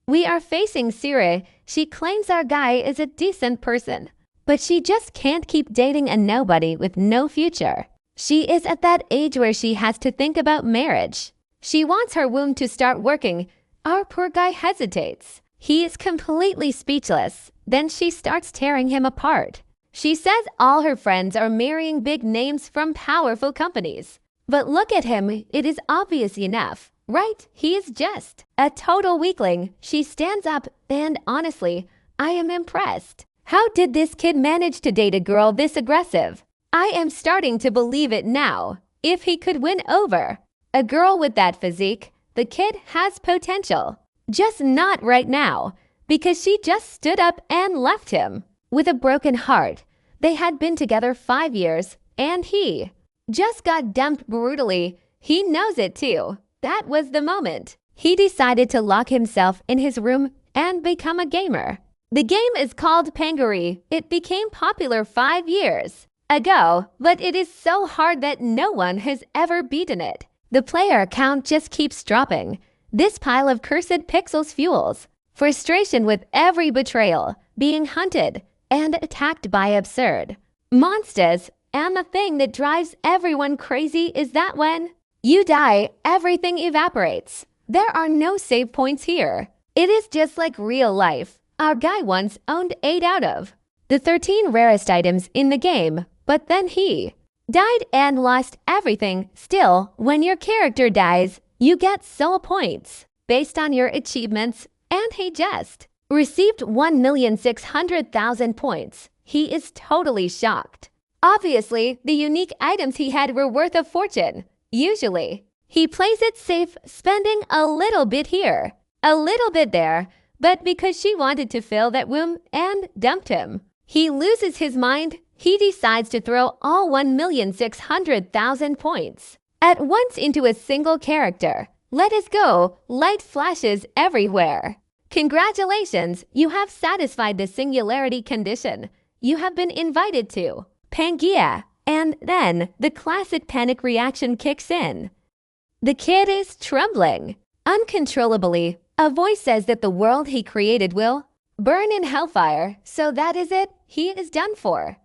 We are facing Sire. She claims our guy is a decent person, but she just can't keep dating a nobody with no future. She is at that age where she has to think about marriage. She wants her womb to start working. Our poor guy hesitates. He is completely speechless. Then she starts tearing him apart. She says all her friends are marrying big names from powerful companies. But look at him, it is obvious enough, right? He is just a total weakling. She stands up, and honestly, I am impressed. How did this kid manage to date a girl this aggressive? I am starting to believe it now. If he could win over a girl with that physique, the kid has potential. Just not right now, because she just stood up and left him. With a broken heart, they had been together 5 years, and he just got dumped brutally. He knows it too. That was the moment he decided to lock himself in his room and become a gamer. The game is called Pangari. It became popular 5 years ago, but it is so hard that no one has ever beaten it. The player count just keeps dropping. This pile of cursed pixels fuels frustration with every betrayal, being hunted, and attacked by absurd monsters. And the thing that drives everyone crazy is that when you die, everything evaporates. There are no save points here. It is just like real life. Our guy once owned 8 out of the 13 rarest items in the game, but then he died and lost everything. Still, when your character dies, you get soul points based on your achievements, and he just received 1,600,000 points. He is totally shocked. Obviously, the unique items he had were worth a fortune. Usually, he plays it safe, spending a little bit here, a little bit there, but because she wanted to fill that womb and dumped him, he loses his mind. He decides to throw all 1,600,000 points at once into a single character. Let us go. Light flashes everywhere. Congratulations, you have satisfied the singularity condition. You have been invited to Pangaea. And then the classic panic reaction kicks in. The kid is trembling uncontrollably. A voice says that the world he created will burn in hellfire, so that is it. He is done for.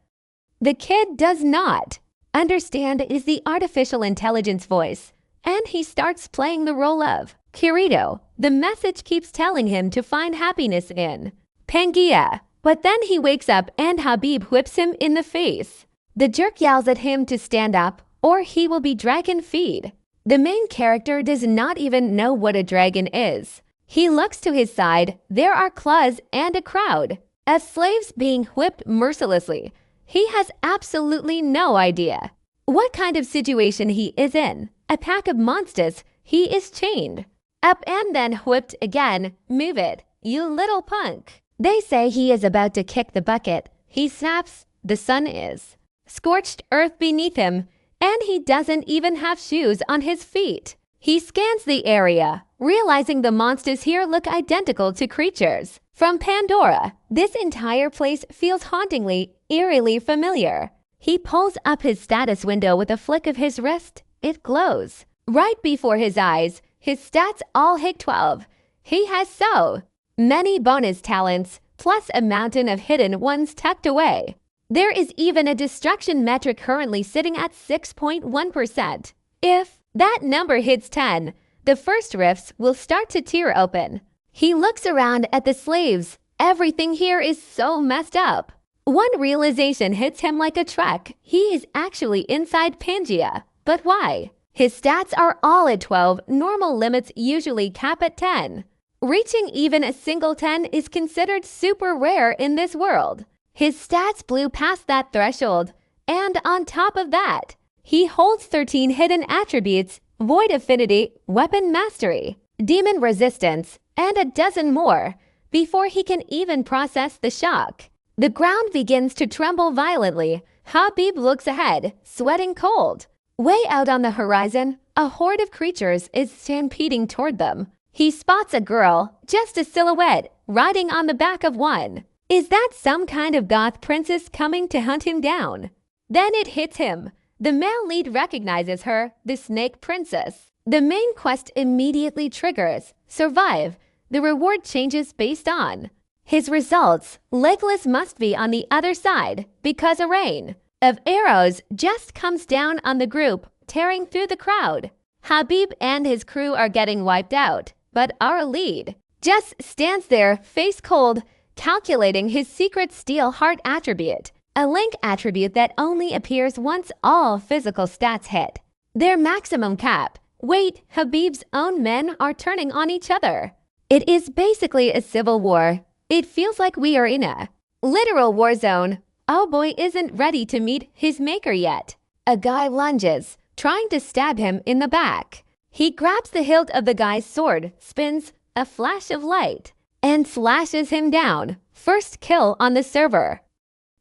The kid does not understand it is the artificial intelligence voice, and he starts playing the role of Kirito. The message keeps telling him to find happiness in Pangaea, but then he wakes up and Habib whips him in the face. The jerk yells at him to stand up, or he will be dragon-feed. The main character does not even know what a dragon is. He looks to his side. There are claws and a crowd of slaves being whipped mercilessly. He has absolutely no idea what kind of situation he is in. A pack of monsters. He is chained up and then whipped again. Move it, you little punk. They say he is about to kick the bucket. He snaps. The sun is scorched earth beneath him, and he doesn't even have shoes on his feet. He scans the area, realizing the monsters here look identical to creatures from Pandora. This entire place feels hauntingly, eerily familiar. He pulls up his status window with a flick of his wrist. It glows right before his eyes. His stats all hit 12. He has so many bonus talents, plus a mountain of hidden ones tucked away. There is even a destruction metric currently sitting at 6.1%. If that number hits 10, the first rifts will start to tear open. He looks around at the slaves. Everything here is so messed up. One realization hits him like a truck. He is actually inside Pangaea. But why? His stats are all at 12. Normal limits usually cap at 10. Reaching even a single 10 is considered super rare in this world. His stats blew past that threshold, and on top of that, he holds 13 hidden attributes: Void Affinity, Weapon Mastery, Demon Resistance, and a dozen more before he can even process the shock. The ground begins to tremble violently. Habib looks ahead, sweating cold. Way out on the horizon, a horde of creatures is stampeding toward them. He spots a girl, just a silhouette, riding on the back of one. Is that some kind of goth princess coming to hunt him down? Then it hits him. The male lead recognizes her, the snake princess. The main quest immediately triggers. Survive. the reward changes based on his results. Legless must be on the other side because a rain of arrows just comes down on the group, tearing through the crowd. Habib and his crew are getting wiped out, but our lead just stands there, face cold, calculating his secret steel heart attribute, a link attribute that only appears once all physical stats hit their maximum cap. Wait, Habib's own men are turning on each other. It is basically a civil war. It feels like we are in a literal war zone. Oh boy isn't ready to meet his maker yet. A guy lunges, trying to stab him in the back. He grabs the hilt of the guy's sword, spins a flash of light, and slashes him down. First kill on the server.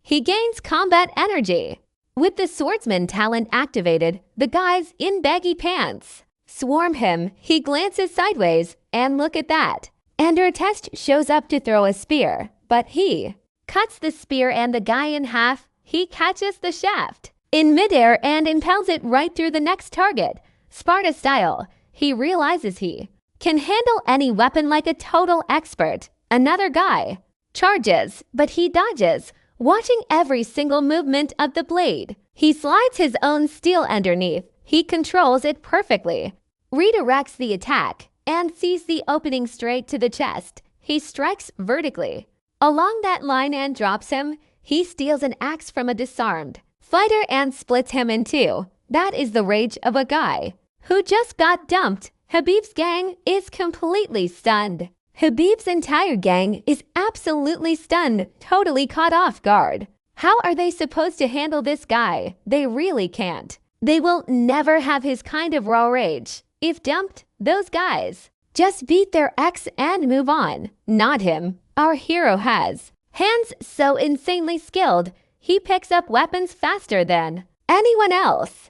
He gains combat energy. With the swordsman talent activated, the guys in baggy pants swarm him. He glances sideways, and look at that. Ender Test shows up to throw a spear, but he cuts the spear and the guy in half. He catches the shaft in midair and impels it right through the next target. Sparta style, he realizes he can handle any weapon like a total expert. Another guy charges, but he dodges, watching every single movement of the blade. He slides his own steel underneath. He controls it perfectly, redirects the attack, and sees the opening straight to the chest. He strikes vertically along that line and drops him. He steals an axe from a disarmed fighter and splits him in two. That is the rage of a guy who just got dumped. Habib's gang is completely stunned. Habib's entire gang is absolutely stunned, totally caught off guard. How are they supposed to handle this guy? They really can't. They will never have his kind of raw rage. If dumped, those guys just beat their ex and move on. Not him. Our hero has hands so insanely skilled, he picks up weapons faster than anyone else.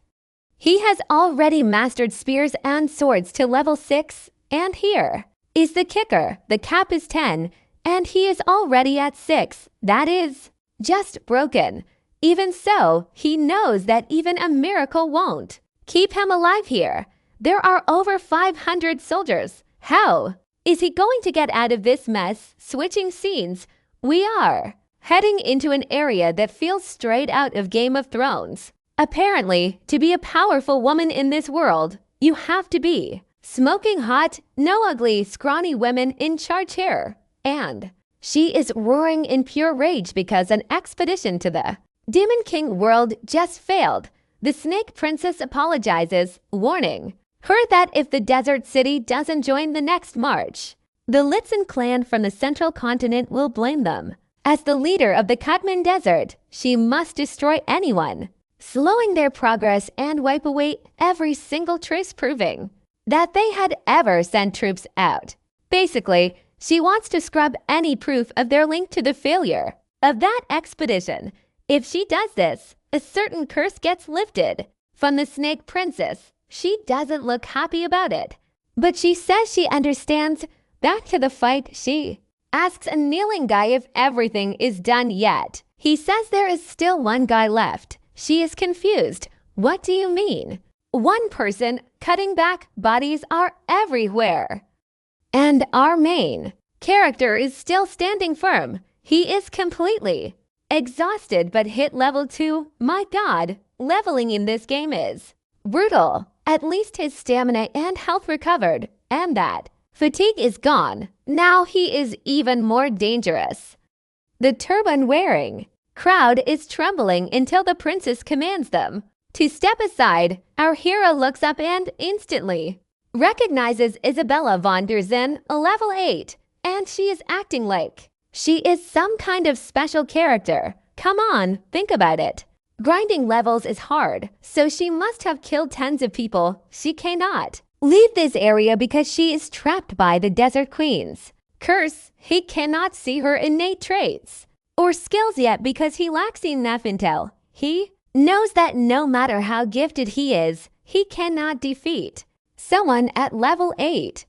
He has already mastered spears and swords to level 6, and here is the kicker. The cap is 10, and he is already at 6. That is just broken. Even so, he knows that even a miracle won't keep him alive here. There are over 500 soldiers. How is he going to get out of this mess? Switching scenes, we are heading into an area that feels straight out of Game of Thrones. Apparently, to be a powerful woman in this world, you have to be smoking hot, no ugly, scrawny women in charge here. And she is roaring in pure rage because an expedition to the Demon King world just failed. The Snake Princess apologizes, warning her that if the desert city doesn't join the next march, the Litzen clan from the central continent will blame them. As the leader of the Katman Desert, she must destroy anyone slowing their progress and wipe away every single trace proving that they had ever sent troops out. Basically, she wants to scrub any proof of their link to the failure of that expedition. If she does this, a certain curse gets lifted from the Snake Princess. She doesn't look happy about it, but she says she understands. Back to the fight, she asks a kneeling guy if everything is done yet. He says there is still one guy left. She is confused. What do you mean? One person cutting back, bodies are everywhere. And our main character is still standing firm. He is completely exhausted but hit level 2. My god, leveling in this game is brutal. At least his stamina and health recovered, and that fatigue is gone. Now he is even more dangerous. The turban-wearing crowd is trembling until the princess commands them to step aside. Our hero looks up and instantly recognizes Isabella von der Zen, level 8, and she is acting like she is some kind of special character. Come on, think about it. Grinding levels is hard, so she must have killed tens of people. She cannot leave this area because she is trapped by the Desert Queens. Curse, he cannot see her innate traits or skills yet because he lacks enough intel. He knows that no matter how gifted he is, he cannot defeat someone at level 8.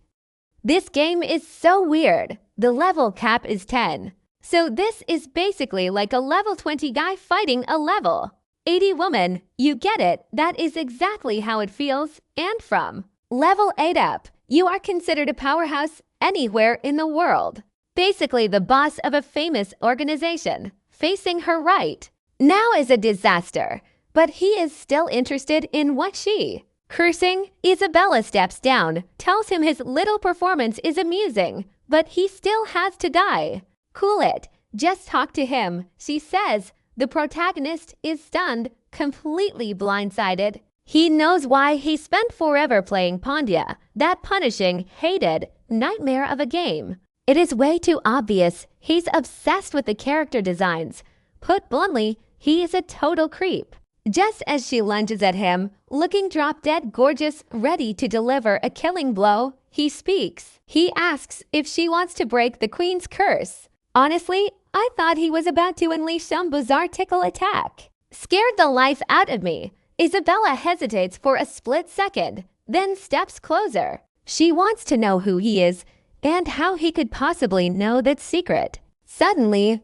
This game is so weird. The level cap is 10. So this is basically like a level 20 guy fighting a level 80 woman. You get it? That is exactly how it feels. And from level 8 up, you are considered a powerhouse. anywhere in the world. Basically the boss of a famous organization, facing her right. Now is a disaster, but he is still interested in what she. Cursing, Isabella steps down, tells him his little performance is amusing, but he still has to die. Cool it, just talk to him, she says. The protagonist is stunned, completely blindsided. He knows why he spent forever playing Pandya, that punishing, hated nightmare of a game. It is way too obvious he's obsessed with the character designs. Put bluntly, he is a total creep. Just as she lunges at him, looking drop-dead gorgeous, ready to deliver a killing blow, he speaks. He asks if she wants to break the queen's curse. Honestly, I thought he was about to unleash some bizarre tickle attack. Scared the life out of me. Isabella hesitates for a split second, then steps closer. She wants to know who he is and how he could possibly know that secret. Suddenly,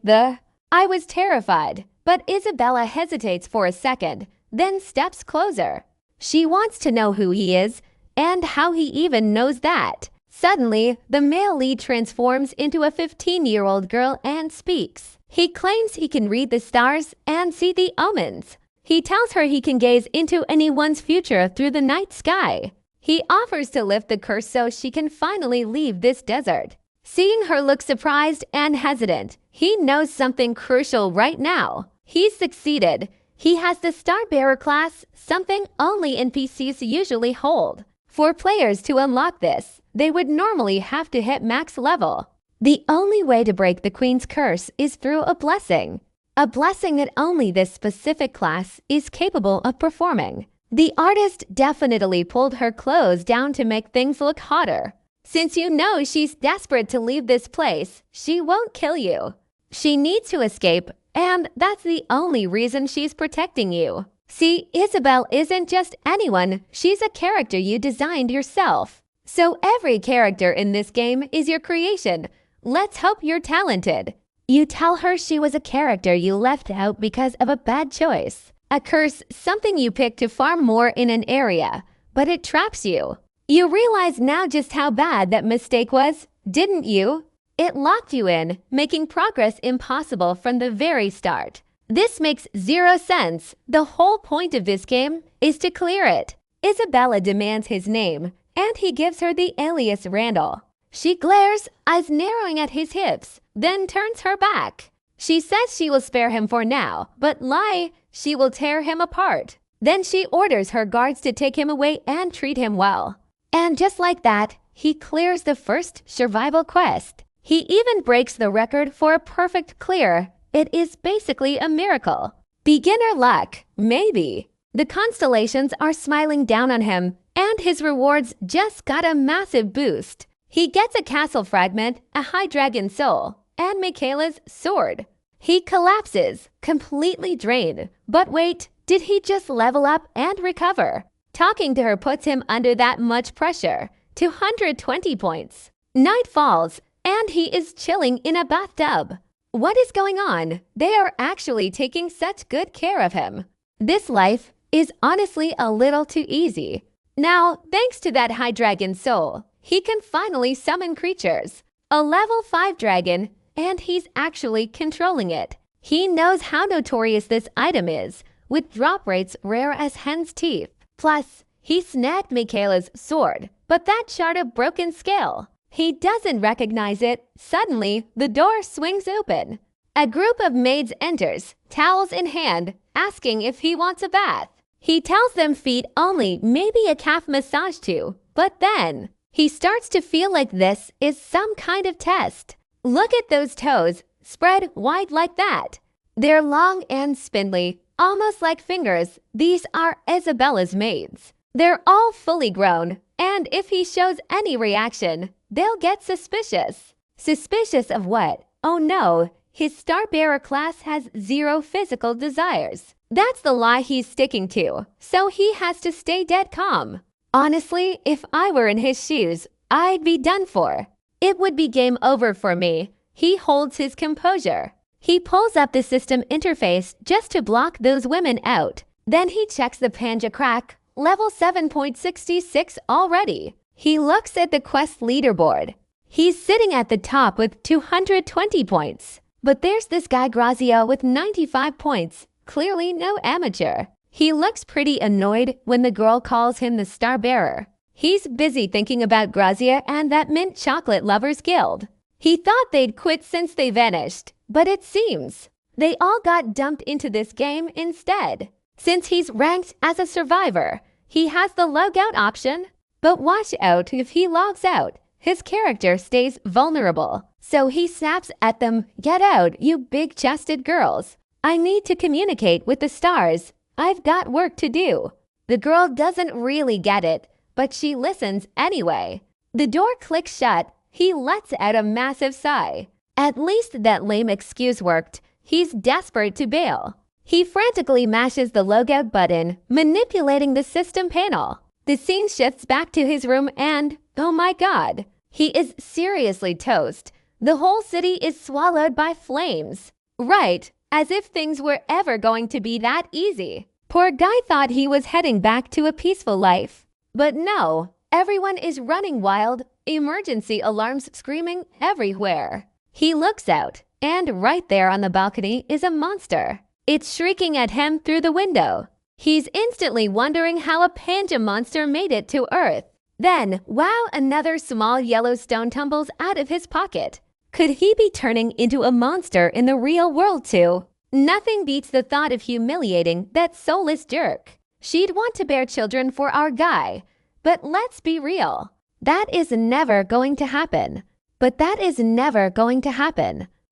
I was terrified, but Isabella hesitates for a second, then steps closer. She wants to know who he is and how he even knows that. Suddenly, the male lead transforms into a 15-year-old girl and speaks. He claims he can read the stars and see the omens. He tells her he can gaze into anyone's future through the night sky. He offers to lift the curse so she can finally leave this desert. Seeing her look surprised and hesitant, he knows something crucial right now. He's succeeded. He has the Star Bearer class, something only NPCs usually hold. For players to unlock this, they would normally have to hit max level. The only way to break the Queen's curse is through a blessing that only this specific class is capable of performing. The artist definitely pulled her clothes down to make things look hotter. Since you know she's desperate to leave this place, she won't kill you. She needs to escape, and that's the only reason she's protecting you. See, Isabel isn't just anyone, she's a character you designed yourself. So every character in this game is your creation. Let's hope you're talented. You tell her she was a character you left out because of a bad choice. A curse, something you pick to farm more in an area, but it traps you. You realize now just how bad that mistake was, didn't you? It locked you in, making progress impossible from the very start. This makes zero sense. The whole point of this game is to clear it. Isabella demands his name, and he gives her the alias Randall. She glares, eyes narrowing at his hips, then turns her back. She says she will spare him for now, but lie, she will tear him apart. Then she orders her guards to take him away and treat him well. And just like that, he clears the first survival quest. He even breaks the record for a perfect clear. It is basically a miracle. Beginner luck, maybe. The constellations are smiling down on him, and his rewards just got a massive boost. He gets a castle fragment, a high dragon soul, and Michaela's sword. He collapses, completely drained. But wait, did he just level up and recover? Talking to her puts him under that much pressure. 220 points. Night falls, and he is chilling in a bathtub. What is going on? They are actually taking such good care of him. This life is honestly a little too easy. Now, thanks to that high dragon soul, he can finally summon creatures. A level 5 dragon, and he's actually controlling it. He knows how notorious this item is, with drop rates rare as hen's teeth. Plus, he snagged Michaela's sword, but that shard of broken scale. He doesn't recognize it. Suddenly, the door swings open. A group of maids enters, towels in hand, asking if he wants a bath. He tells them feet only, maybe a calf massage too. But then, he starts to feel like this is some kind of test. Look at those toes, spread wide like that. They're long and spindly, almost like fingers. These are Isabella's maids. They're all fully grown, and if he shows any reaction, they'll get suspicious. Suspicious of what? Oh no, his Star Bearer class has 0 physical desires. That's the lie he's sticking to, so he has to stay dead calm. Honestly, if I were in his shoes, I'd be done for. It would be game over for me. He holds his composure. He pulls up the system interface just to block those women out. Then he checks the Panja crack, level 7.66 already. He looks at the quest leaderboard. He's sitting at the top with 220 points. But there's this guy Grazia with 95 points, clearly no amateur. He looks pretty annoyed when the girl calls him the star bearer. He's busy thinking about Grazia and that mint chocolate lovers guild. He thought they'd quit since they vanished, but it seems they all got dumped into this game instead. Since he's ranked as a survivor, he has the logout option. But watch out, if he logs out, his character stays vulnerable. So he snaps at them, "Get out, you big-chested girls. I need to communicate with the stars. I've got work to do." The girl doesn't really get it, but she listens anyway. The door clicks shut. He lets out a massive sigh. At least that lame excuse worked. He's desperate to bail. He frantically mashes the logout button, manipulating the system panel. The scene shifts back to his room and, oh my god, he is seriously toast. The whole city is swallowed by flames. Right, as if things were ever going to be that easy. Poor guy thought he was heading back to a peaceful life. But no, everyone is running wild, emergency alarms screaming everywhere. He looks out, and right there on the balcony is a monster. It's shrieking at him through the window. He's instantly wondering how a panda monster made it to Earth. Then, wow, another small yellow stone tumbles out of his pocket. Could he be turning into a monster in the real world too? Nothing beats the thought of humiliating that soulless jerk. She'd want to bear children for our guy. But let's be real. That is never going to happen.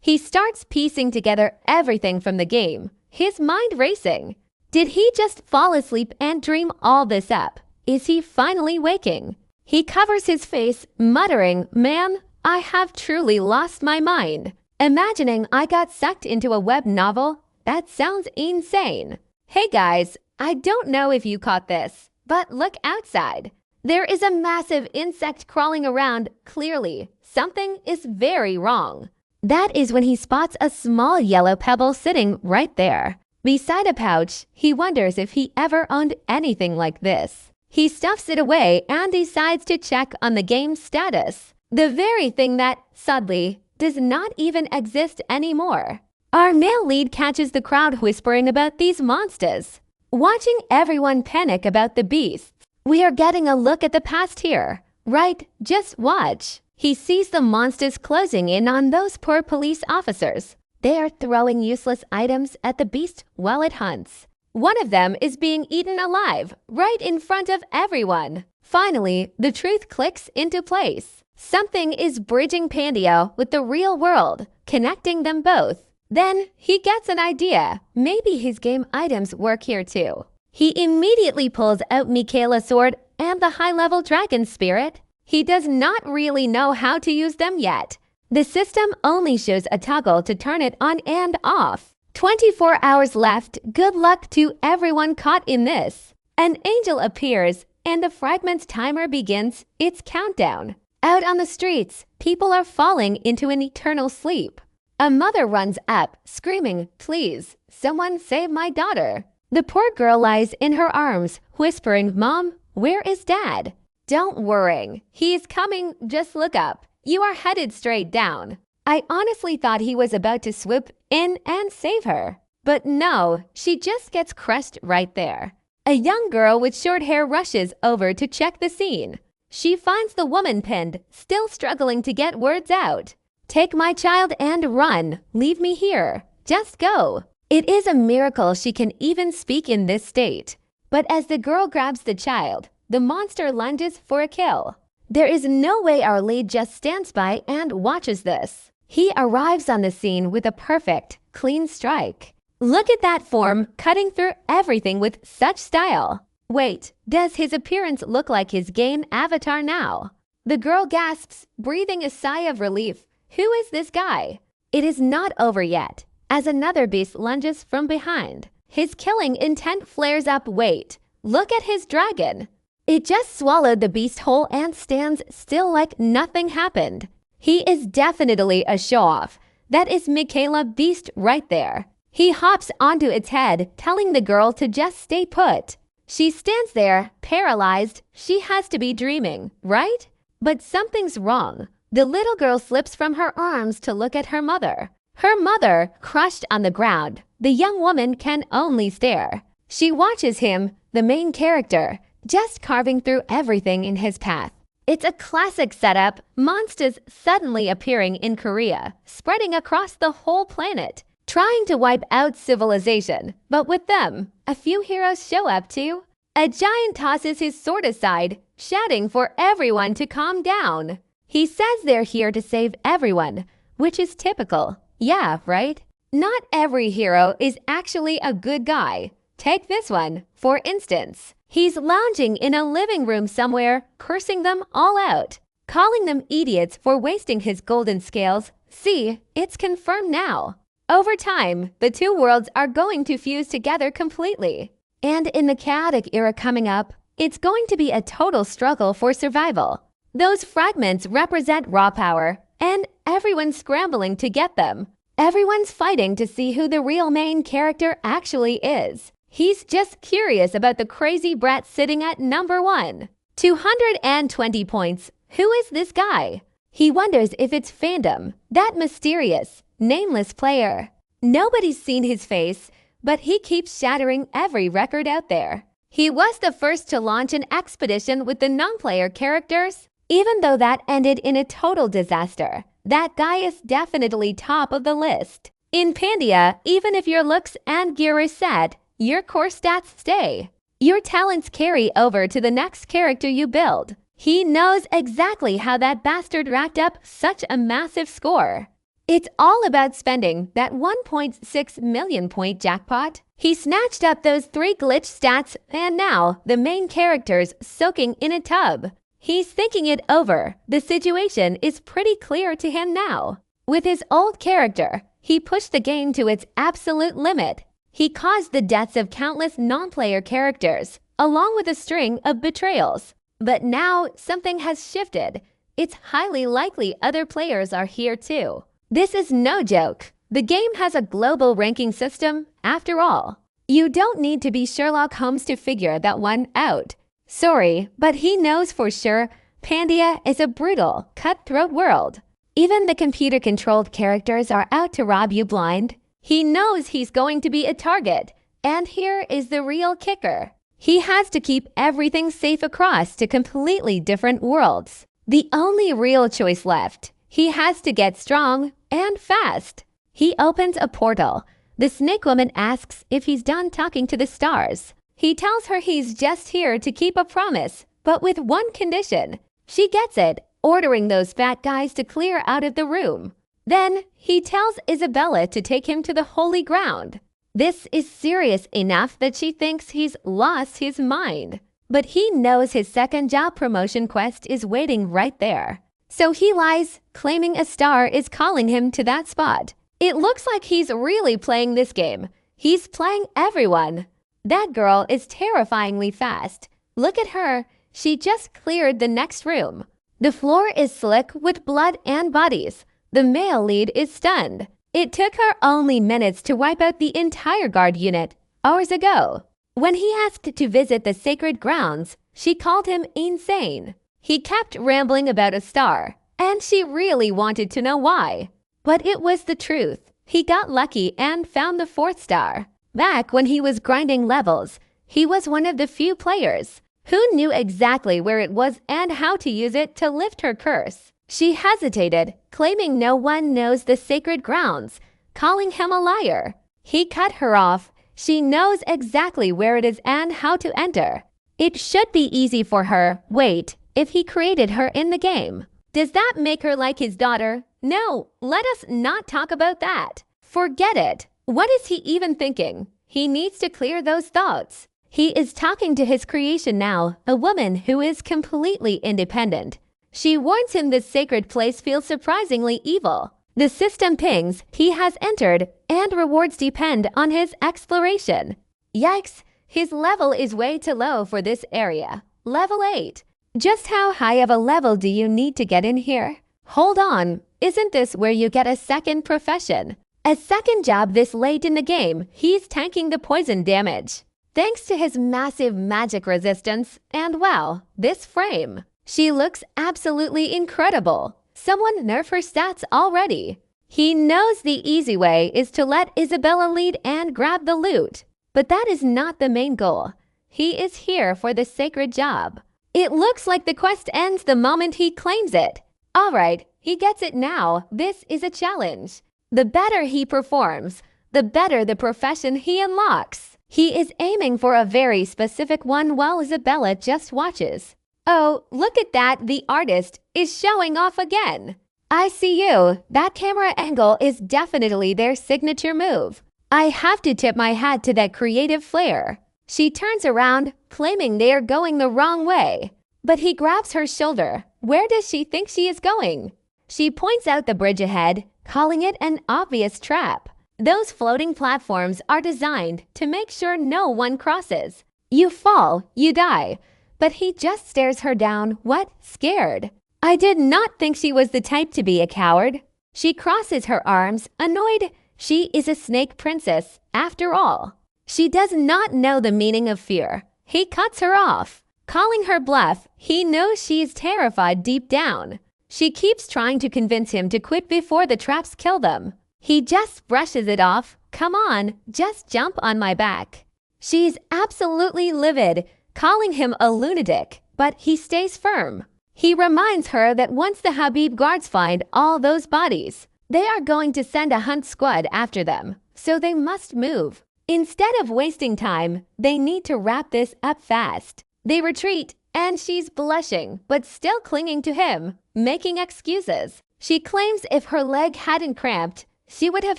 He starts piecing together everything from the game, his mind racing. Did he just fall asleep and dream all this up? Is he finally waking? He covers his face, muttering, "Man, I have truly lost my mind. Imagining I got sucked into a web novel? That sounds insane." Hey guys, I don't know if you caught this, but look outside. There is a massive insect crawling around. Clearly, something is very wrong. That is when he spots a small yellow pebble sitting right there. Beside a pouch, he wonders if he ever owned anything like this. He stuffs it away and decides to check on the game's status. The very thing that, sadly, does not even exist anymore. Our male lead catches the crowd whispering about these monsters. Watching everyone panic about the beasts. We are getting a look at the past here. Right, just watch. He sees the monsters closing in on those poor police officers. They are throwing useless items at the beast while it hunts. One of them is being eaten alive, right in front of everyone. Finally, the truth clicks into place. Something is bridging Pandio with the real world, connecting them both. Then he gets an idea. Maybe his game items work here too. He immediately pulls out Michaela's sword and the high-level dragon spirit. He does not really know how to use them yet. The system only shows a toggle to turn it on and off. 24 hours left. Good luck to everyone caught in this. An angel appears and the fragment's timer begins its countdown. Out on the streets, people are falling into an eternal sleep. A mother runs up, screaming, "Please, someone save my daughter." The poor girl lies in her arms, whispering, "Mom, where is Dad?" "Don't worry. He's coming. Just look up. You are headed straight down." I honestly thought he was about to swoop in and save her. But no, she just gets crushed right there. A young girl with short hair rushes over to check the scene. She finds the woman pinned, still struggling to get words out. "Take my child and run. Leave me here. Just go." It is a miracle she can even speak in this state. But as the girl grabs the child, the monster lunges for a kill. There is no way our lead just stands by and watches this. He arrives on the scene with a perfect, clean strike. Look at that form, cutting through everything with such style. Wait, does his appearance look like his game avatar now? The girl gasps, breathing a sigh of relief. Who is this guy? It is not over yet, as another beast lunges from behind. His killing intent flares up. Wait, look at his dragon. It just swallowed the beast whole and stands still like nothing happened. He is definitely a show-off. That is Michaela Beast right there. He hops onto its head, telling the girl to just stay put. She stands there, paralyzed. She has to be dreaming, right? But something's wrong. The little girl slips from her arms to look at her mother. Her mother, crushed on the ground. The young woman can only stare. She watches him, the main character, just carving through everything in his path. It's a classic setup, monsters suddenly appearing in Korea, spreading across the whole planet, trying to wipe out civilization. But with them, a few heroes show up too. A giant tosses his sword aside, shouting for everyone to calm down. He says they're here to save everyone, which is typical. Yeah, right? Not every hero is actually a good guy. Take this one, for instance. He's lounging in a living room somewhere, cursing them all out, calling them idiots for wasting his golden scales. See, it's confirmed now. Over time, the two worlds are going to fuse together completely. And in the chaotic era coming up, it's going to be a total struggle for survival. Those fragments represent raw power, and everyone's scrambling to get them. Everyone's fighting to see who the real main character actually is. He's just curious about the crazy brat sitting at number 1. 220 points. Who is this guy? He wonders if it's fandom, that mysterious, nameless player. Nobody's seen his face, but he keeps shattering every record out there. He was the first to launch an expedition with the non-player characters. Even though that ended in a total disaster, that guy is definitely top of the list. In Pandia, even if your looks and gear is set, your core stats stay. Your talents carry over to the next character you build. He knows exactly how that bastard racked up such a massive score. It's all about spending that 1.6 million point jackpot. He snatched up those 3 glitch stats, and now the main character's soaking in a tub. He's thinking it over. The situation is pretty clear to him now. With his old character, he pushed the game to its absolute limit. He caused the deaths of countless non-player characters, along with a string of betrayals. But now something has shifted. It's highly likely other players are here too. This is no joke. The game has a global ranking system, after all. You don't need to be Sherlock Holmes to figure that one out. Sorry, but he knows for sure Pandia is a brutal, cutthroat world. Even the computer-controlled characters are out to rob you blind. He knows he's going to be a target. And here is the real kicker. He has to keep everything safe across to completely different worlds. The only real choice left. He has to get strong and fast. He opens a portal. The snake woman asks if he's done talking to the stars. He tells her he's just here to keep a promise, but with one condition. She gets it, ordering those fat guys to clear out of the room. Then he tells Isabella to take him to the holy ground. This is serious enough that she thinks he's lost his mind. But he knows his second job promotion quest is waiting right there. So he lies, claiming a star is calling him to that spot. It looks like he's really playing this game. He's playing everyone. That girl is terrifyingly fast. Look at her. She just cleared the next room. The floor is slick with blood and bodies. The male lead is stunned. It took her only minutes to wipe out the entire guard unit, hours ago. When he asked to visit the sacred grounds, she called him insane. He kept rambling about a star, and she really wanted to know why. But it was the truth. He got lucky and found the 4th star. Back when he was grinding levels, he was one of the few players who knew exactly where it was and how to use it to lift her curse. She hesitated, claiming no one knows the sacred grounds, calling him a liar. He cut her off. She knows exactly where it is and how to enter. It should be easy for her. Wait, if he created her in the game. Does that make her like his daughter? No, let us not talk about that. Forget it. What is he even thinking? He needs to clear those thoughts. He is talking to his creation now, a woman who is completely independent. She warns him this sacred place feels surprisingly evil. The system pings he has entered, and rewards depend on his exploration. Yikes, his level is way too low for this area. Level 8. Just how high of a level do you need to get in here? Hold on, isn't this where you get a second profession? A second job this late in the game, he's tanking the poison damage. Thanks to his massive magic resistance, and wow, this frame. She looks absolutely incredible. Someone nerf her stats already. He knows the easy way is to let Isabella lead and grab the loot. But that is not the main goal. He is here for the sacred job. It looks like the quest ends the moment he claims it. Alright, he gets it now. This is a challenge. The better he performs, the better the profession he unlocks. He is aiming for a very specific one while Isabella just watches. Oh, look at that, the artist is showing off again. I see you. That camera angle is definitely their signature move. I have to tip my hat to that creative flair. She turns around, claiming they are going the wrong way. But he grabs her shoulder. Where does she think she is going? She points out the bridge ahead, calling it an obvious trap. Those floating platforms are designed to make sure no one crosses. You fall, you die. But he just stares her down, scared. I did not think she was the type to be a coward. She crosses her arms, annoyed. She is a snake princess, after all. She does not know the meaning of fear. He cuts her off. Calling her bluff, he knows she is terrified deep down. She keeps trying to convince him to quit before the traps kill them. He just brushes it off. Come on, just jump on my back. She's absolutely livid, calling him a lunatic, but he stays firm. He reminds her that once the Habib guards find all those bodies, they are going to send a hunt squad after them, so they must move. Instead of wasting time, they need to wrap this up fast. They retreat, and she's blushing, but still clinging to him, making excuses. She claims if her leg hadn't cramped, she would have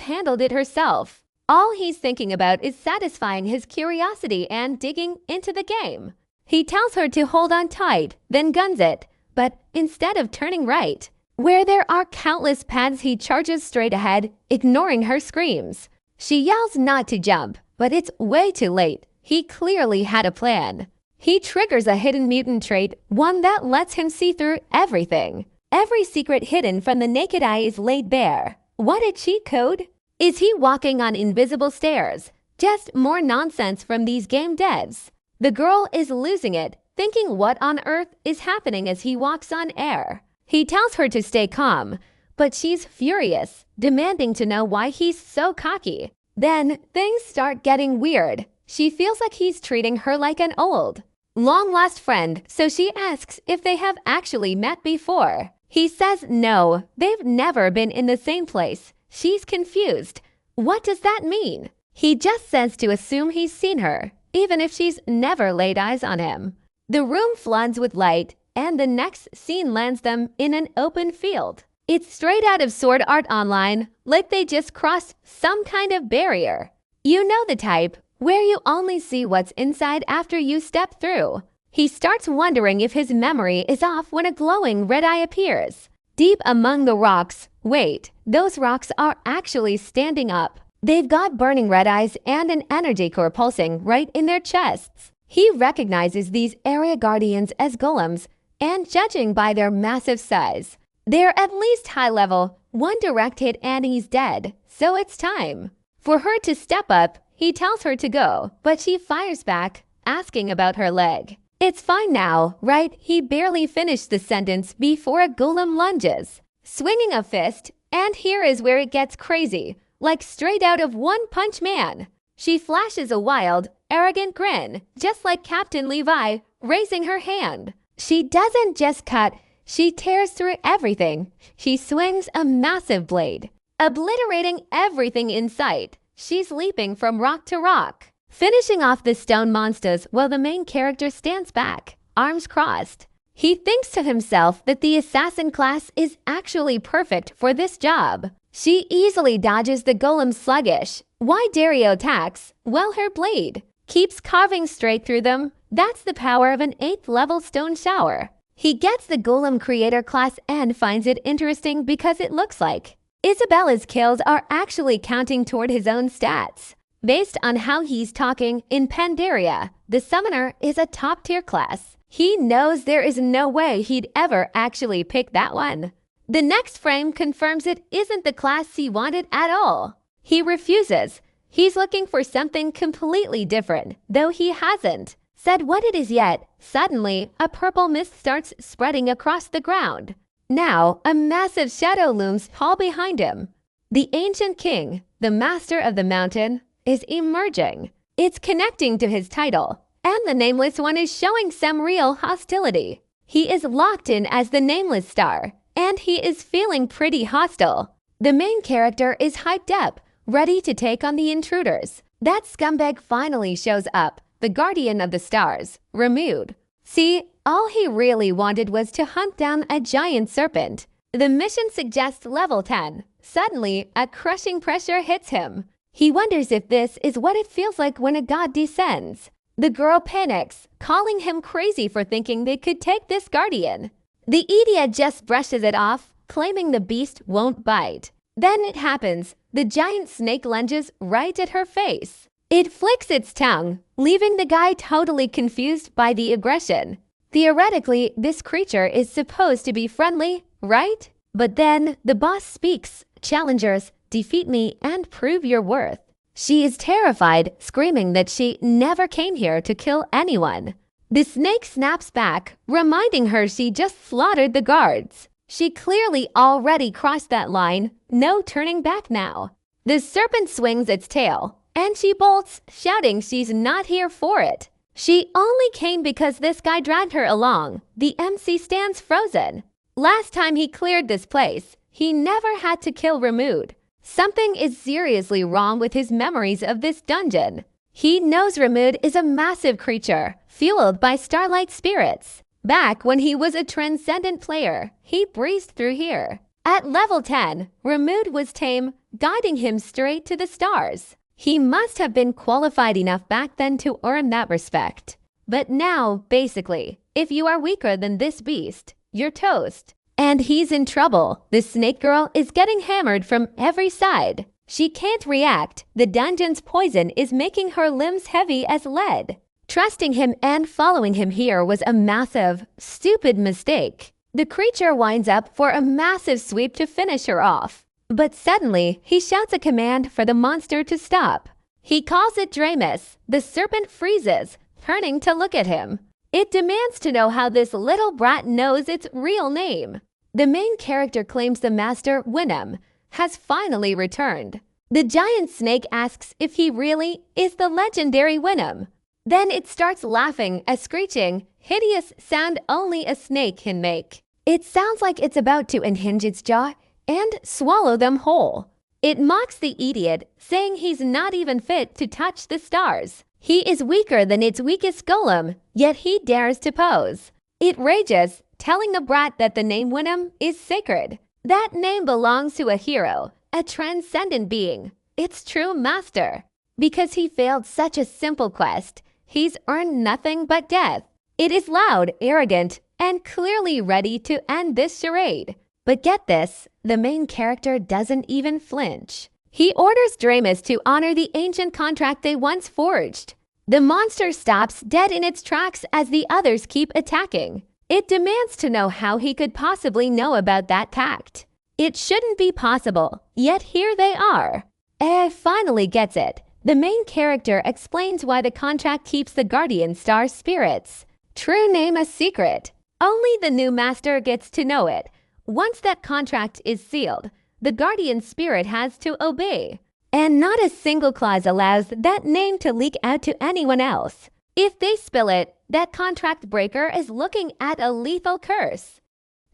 handled it herself. All he's thinking about is satisfying his curiosity and digging into the game. He tells her to hold on tight, then guns it, but instead of turning right, where there are countless paths, he charges straight ahead, ignoring her screams. She yells not to jump, but it's way too late. He clearly had a plan. He triggers a hidden mutant trait, one that lets him see through everything. Every secret hidden from the naked eye is laid bare. What a cheat code! Is he walking on invisible stairs? Just more nonsense from these game devs. The girl is losing it, thinking what on earth is happening as he walks on air. He tells her to stay calm, but she's furious, demanding to know why he's so cocky. Then things start getting weird. She feels like he's treating her like an old, long-lost friend, so she asks if they have actually met before. He says no, they've never been in the same place. She's confused. What does that mean? He just says to assume he's seen her, even if she's never laid eyes on him. The room floods with light, and the next scene lands them in an open field. It's straight out of Sword Art Online, like they just crossed some kind of barrier. You know the type, where you only see what's inside after you step through. He starts wondering if his memory is off when a glowing red eye appears. Deep among the rocks, wait, those rocks are actually standing up. They've got burning red eyes and an energy core pulsing right in their chests. He recognizes these area guardians as golems, and judging by their massive size, they're at least high level. One direct hit and he's dead, so it's time. For her to step up, he tells her to go, but she fires back, asking about her leg. It's fine now, right? He barely finished the sentence before a golem lunges, swinging a fist, and here is where it gets crazy, like straight out of One Punch Man. She flashes a wild, arrogant grin, just like Captain Levi, raising her hand. She doesn't just cut, she tears through everything. She swings a massive blade, obliterating everything in sight. She's leaping from rock to rock, finishing off the stone monsters while the main character stands back, arms crossed. He thinks to himself that the assassin class is actually perfect for this job. She easily dodges the golem's sluggish, wide Dario attacks, while her blade keeps carving straight through them. That's the power of an 8th level stone shower. He gets the golem creator class and finds it interesting because it looks like Isabella's kills are actually counting toward his own stats. Based on how he's talking in Pandaria, the summoner is a top-tier class. He knows there is no way he'd ever actually pick that one. The next frame confirms it isn't the class he wanted at all. He refuses. He's looking for something completely different, though he hasn't said what it is yet. Suddenly, a purple mist starts spreading across the ground. Now, a massive shadow looms tall behind him. The ancient king, the master of the mountain, is emerging. It's connecting to his title, and the nameless one is showing some real hostility. He is locked in as the nameless star, and he is feeling pretty hostile. The main character is hyped up, ready to take on the intruders. That scumbag finally shows up, the guardian of the stars, Remood. See, all he really wanted was to hunt down a giant serpent. The mission suggests level 10. Suddenly, a crushing pressure hits him. He wonders if this is what it feels like when a god descends. The girl panics, calling him crazy for thinking they could take this guardian. The idiot just brushes it off, claiming the beast won't bite. Then it happens. The giant snake lunges right at her face. It flicks its tongue, leaving the guy totally confused by the aggression. Theoretically, this creature is supposed to be friendly, right? But then the boss speaks, "Challengers, defeat me and prove your worth." She is terrified, screaming that she never came here to kill anyone. The snake snaps back, reminding her she just slaughtered the guards. She clearly already crossed that line, no turning back now. The serpent swings its tail, and she bolts, shouting she's not here for it. She only came because this guy dragged her along. The MC stands frozen. Last time he cleared this place, he never had to kill Remood. Something is seriously wrong with his memories of this dungeon. He knows Remood is a massive creature, fueled by starlight spirits. Back when he was a transcendent player, he breezed through here. At level 10, Remood was tame, guiding him straight to the stars. He must have been qualified enough back then to earn that respect. But now, basically, if you are weaker than this beast, you're toast. And he's in trouble. The snake girl is getting hammered from every side. She can't react. The dungeon's poison is making her limbs heavy as lead. Trusting him and following him here was a massive, stupid mistake. The creature winds up for a massive sweep to finish her off. But suddenly, he shouts a command for the monster to stop. He calls it Dramus. The serpent freezes, turning to look at him. It demands to know how this little brat knows its real name. The main character claims the master, Winham, has finally returned. The giant snake asks if he really is the legendary Winham. Then it starts laughing, a screeching, hideous sound only a snake can make. It sounds like it's about to unhinge its jaw and swallow them whole. It mocks the idiot, saying he's not even fit to touch the stars. He is weaker than its weakest golem, yet he dares to pose. It rages, telling the brat that the name Winham is sacred. That name belongs to a hero, a transcendent being, its true master. Because he failed such a simple quest, he's earned nothing but death. It is loud, arrogant, and clearly ready to end this charade. But get this, the main character doesn't even flinch. He orders Dramus to honor the ancient contract they once forged. The monster stops dead in its tracks as the others keep attacking. It demands to know how he could possibly know about that pact. It shouldn't be possible, yet here they are. AI finally gets it. The main character explains why the contract keeps the guardian star spirits. True name a secret. Only the new master gets to know it. Once that contract is sealed, the guardian spirit has to obey. And not a single clause allows that name to leak out to anyone else. If they spill it, that contract breaker is looking at a lethal curse.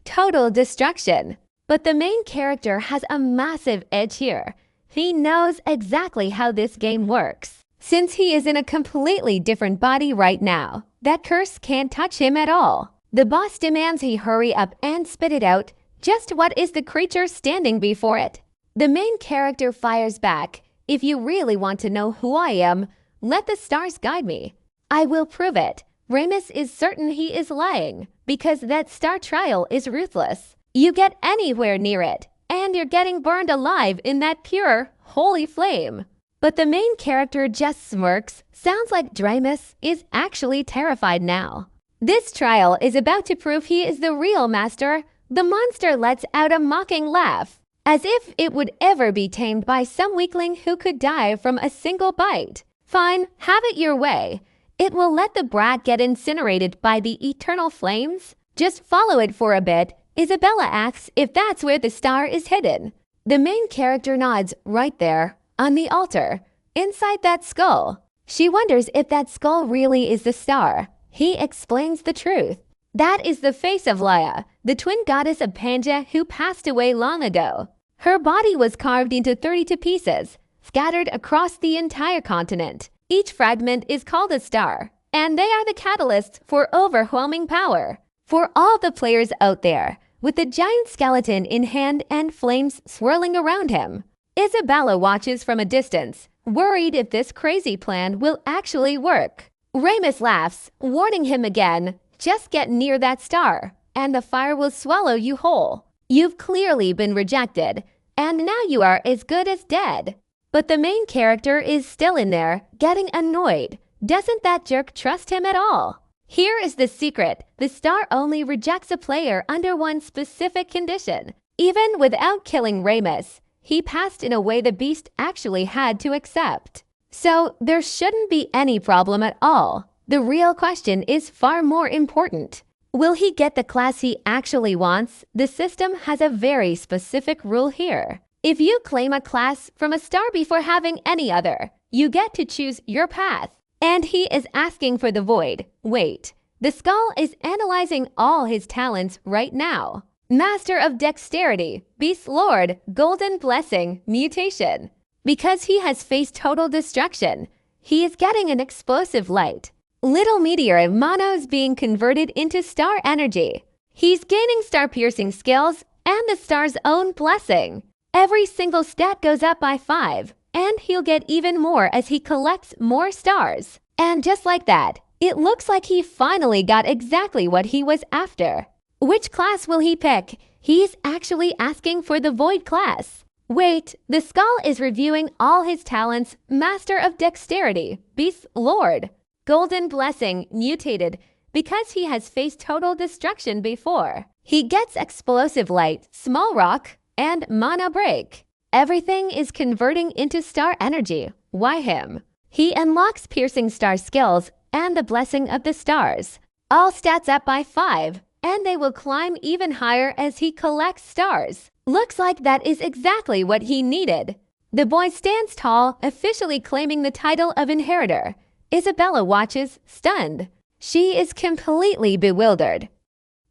Total destruction. But the main character has a massive edge here. He knows exactly how this game works. Since he is in a completely different body right now, that curse can't touch him at all. The boss demands he hurry up and spit it out. Just what is the creature standing before it? The main character fires back. If you really want to know who I am, let the stars guide me. I will prove it. Remus is certain he is lying, because that star trial is ruthless. You get anywhere near it, and you're getting burned alive in that pure, holy flame. But the main character just smirks. Sounds like Dramus is actually terrified now. This trial is about to prove he is the real master. The monster lets out a mocking laugh, as if it would ever be tamed by some weakling who could die from a single bite. Fine, have it your way. It will let the brat get incinerated by the eternal flames. Just follow it for a bit, Isabella asks if that's where the star is hidden. The main character nods right there, on the altar, inside that skull. She wonders if that skull really is the star. He explains the truth. That is the face of Laya, the twin goddess of Panja who passed away long ago. Her body was carved into 32 pieces, scattered across the entire continent. Each fragment is called a star, and they are the catalysts for overwhelming power. For all the players out there, with the giant skeleton in hand and flames swirling around him, Isabella watches from a distance, worried if this crazy plan will actually work. Ramus laughs, warning him again, just get near that star, and the fire will swallow you whole. You've clearly been rejected, and now you are as good as dead. But the main character is still in there, getting annoyed. Doesn't that jerk trust him at all? Here is the secret. The star only rejects a player under one specific condition. Even without killing Ramus, he passed in a way the beast actually had to accept. So there shouldn't be any problem at all. The real question is far more important. Will he get the class he actually wants? The system has a very specific rule here. If you claim a class from a star before having any other, you get to choose your path. And he is asking for the void. Wait, the skull is analyzing all his talents right now. Master of Dexterity, Beast Lord, Golden Blessing, Mutation. Because he has faced total destruction, he is getting an explosive light. Little meteor of Mono's being converted into star energy. He's gaining star-piercing skills and the star's own blessing. Every single stat goes up by 5. And he'll get even more as he collects more stars. And just like that, it looks like he finally got exactly what he was after. Which class will he pick? He's actually asking for the Void class. Wait, the skull is reviewing all his talents. Master of Dexterity, Beast Lord, Golden Blessing, Mutated, because he has faced total destruction before. He gets Explosive Light, Small Rock, and Mana Break. Everything is converting into star energy. Why him? He unlocks piercing star skills and the blessing of the stars. All stats up by 5, and they will climb even higher as he collects stars. Looks like that is exactly what he needed. The boy stands tall, officially claiming the title of inheritor. Isabella watches, stunned. She is completely bewildered.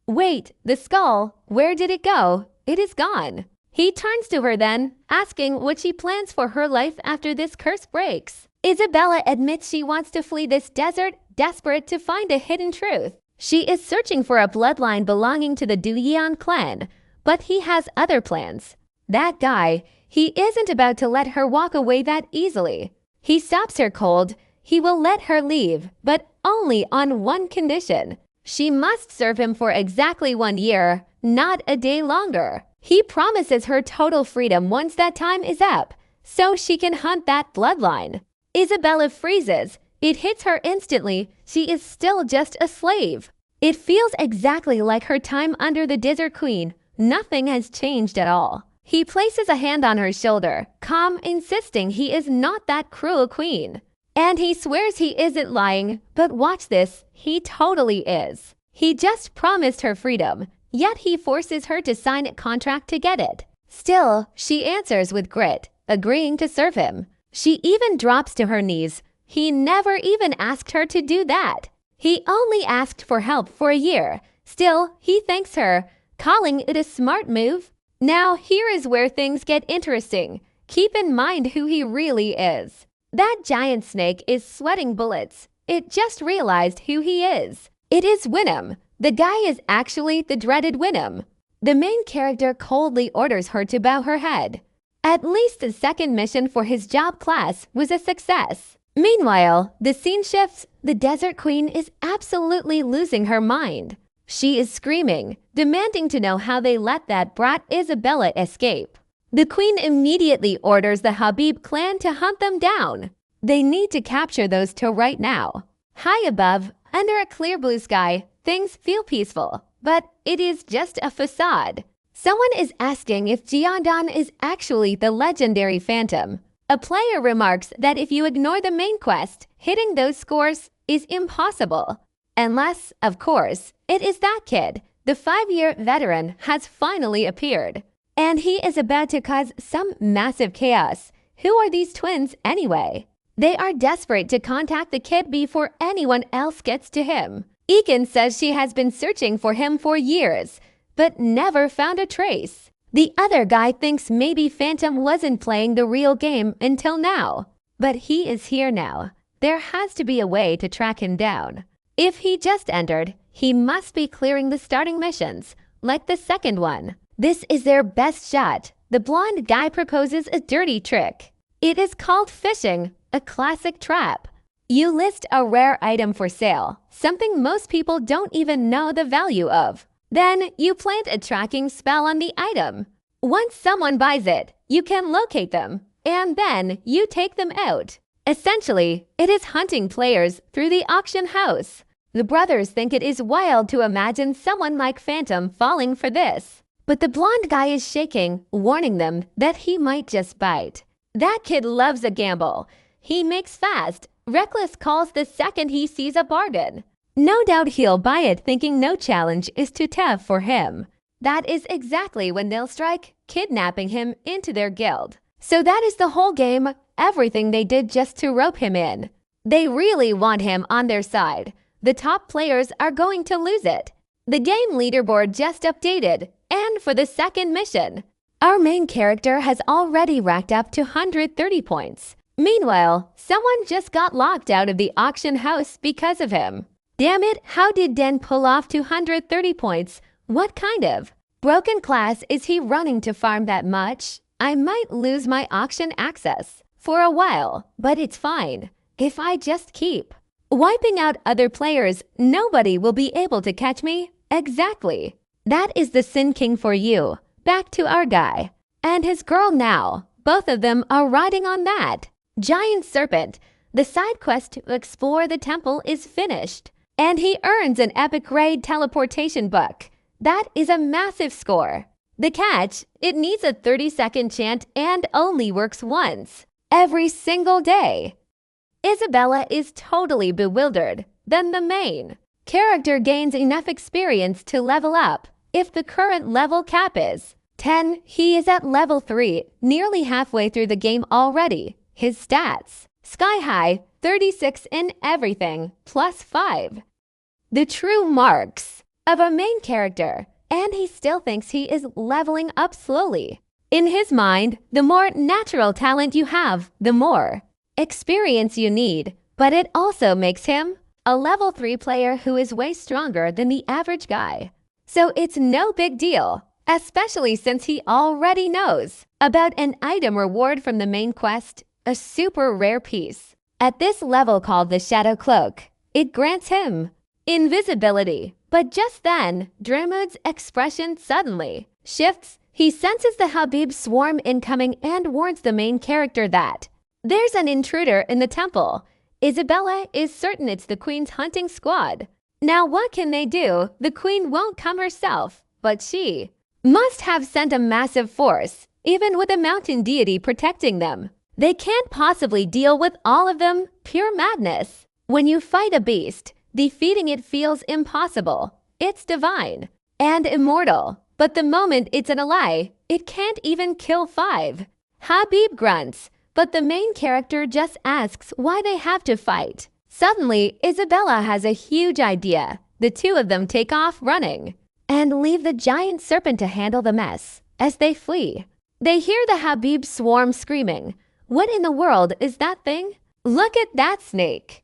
Wait, the skull, where did it go? It is gone. He turns to her then, asking what she plans for her life after this curse breaks. Isabella admits she wants to flee this desert, desperate to find a hidden truth. She is searching for a bloodline belonging to the Duyeon clan, but he has other plans. That guy, he isn't about to let her walk away that easily. He stops her cold. He will let her leave, but only on one condition. She must serve him for exactly 1 year, not a day longer. He promises her total freedom once that time is up, so she can hunt that bloodline. Isabella freezes. It hits her instantly. She is still just a slave. It feels exactly like her time under the Desert Queen. Nothing has changed at all. He places a hand on her shoulder, calm, insisting he is not that cruel queen. And he swears he isn't lying, but watch this, he totally is. He just promised her freedom. Yet he forces her to sign a contract to get it. Still, she answers with grit, agreeing to serve him. She even drops to her knees. He never even asked her to do that. He only asked for help for a year. Still, he thanks her, calling it a smart move. Now, here is where things get interesting. Keep in mind who he really is. That giant snake is sweating bullets. It just realized who he is. It is Winham. The guy is actually the dreaded Winham. The main character coldly orders her to bow her head. At least the second mission for his job class was a success. Meanwhile, the scene shifts. The Desert Queen is absolutely losing her mind. She is screaming, demanding to know how they let that brat Isabella escape. The queen immediately orders the Habib clan to hunt them down. They need to capture those two right now. High above, under a clear blue sky, things feel peaceful, but it is just a facade. Someone is asking if Jiandon is actually the legendary Phantom. A player remarks that if you ignore the main quest, hitting those scores is impossible. Unless, of course, it is that kid, The 5-year veteran has finally appeared, and he is about to cause some massive chaos. Who are these twins anyway? They are desperate to contact the kid before anyone else gets to him. Ekin says she has been searching for him for years, but never found a trace. The other guy thinks maybe Phantom wasn't playing the real game until now. But he is here now. There has to be a way to track him down. If he just entered, he must be clearing the starting missions, like the second one. This is their best shot. The blonde guy proposes a dirty trick. It is called fishing, a classic trap. You list a rare item for sale, something most people don't even know the value of. Then you plant a tracking spell on the item. Once someone buys it, you can locate them, and then you take them out. Essentially, it is hunting players through the auction house. The brothers think it is wild to imagine someone like Phantom falling for this. But the blonde guy is shaking, warning them that he might just bite. That kid loves a gamble. He makes fast, reckless calls the second he sees a bargain. No doubt he'll buy it thinking no challenge is too tough for him. That is exactly when they'll strike, kidnapping him into their guild. So that is the whole game, everything they did just to rope him in. They really want him on their side. The top players are going to lose it. The game leaderboard just updated, and for the second mission, our main character has already racked up 230 points. Meanwhile, someone just got locked out of the auction house because of him. Damn it, how did Den pull off 230 points? What kind of broken class is he running to farm that much? I might lose my auction access for a while, but it's fine if I just keep wiping out other players. Nobody will be able to catch me. Exactly. That is the Sin King for you. Back to our guy and his girl now. Both of them are riding on that giant serpent. The side quest to explore the temple is finished, and he earns an epic raid teleportation book. That is a massive score. The catch, it needs a 30-second chant and only works once, every single day. Isabella is totally bewildered. Then the main character gains enough experience to level up. If the current level cap is 10, he is at level 3, nearly halfway through the game already. His stats, sky high, 36 in everything, plus 5. The true marks of a main character, and he still thinks he is leveling up slowly. In his mind, the more natural talent you have, the more experience you need, but it also makes him a level 3 player who is way stronger than the average guy. So it's no big deal, especially since he already knows about an item reward from the main quest, a super rare piece. At this level called the Shadow Cloak, it grants him invisibility. But just then, Dremud's expression suddenly shifts. He senses the Habib swarm incoming and warns the main character that there's an intruder in the temple. Isabella is certain it's the queen's hunting squad. Now what can they do? The queen won't come herself, but she must have sent a massive force, even with a mountain deity protecting them. They can't possibly deal with all of them. Pure madness. When you fight a beast, defeating it feels impossible. It's divine and immortal, but the moment it's an ally, it can't even kill 5. Habib grunts, but the main character just asks why they have to fight. Suddenly, Isabella has a huge idea. The two of them take off running and leave the giant serpent to handle the mess. As they flee, they hear the Habib swarm screaming. What in the world is that thing? Look at that snake.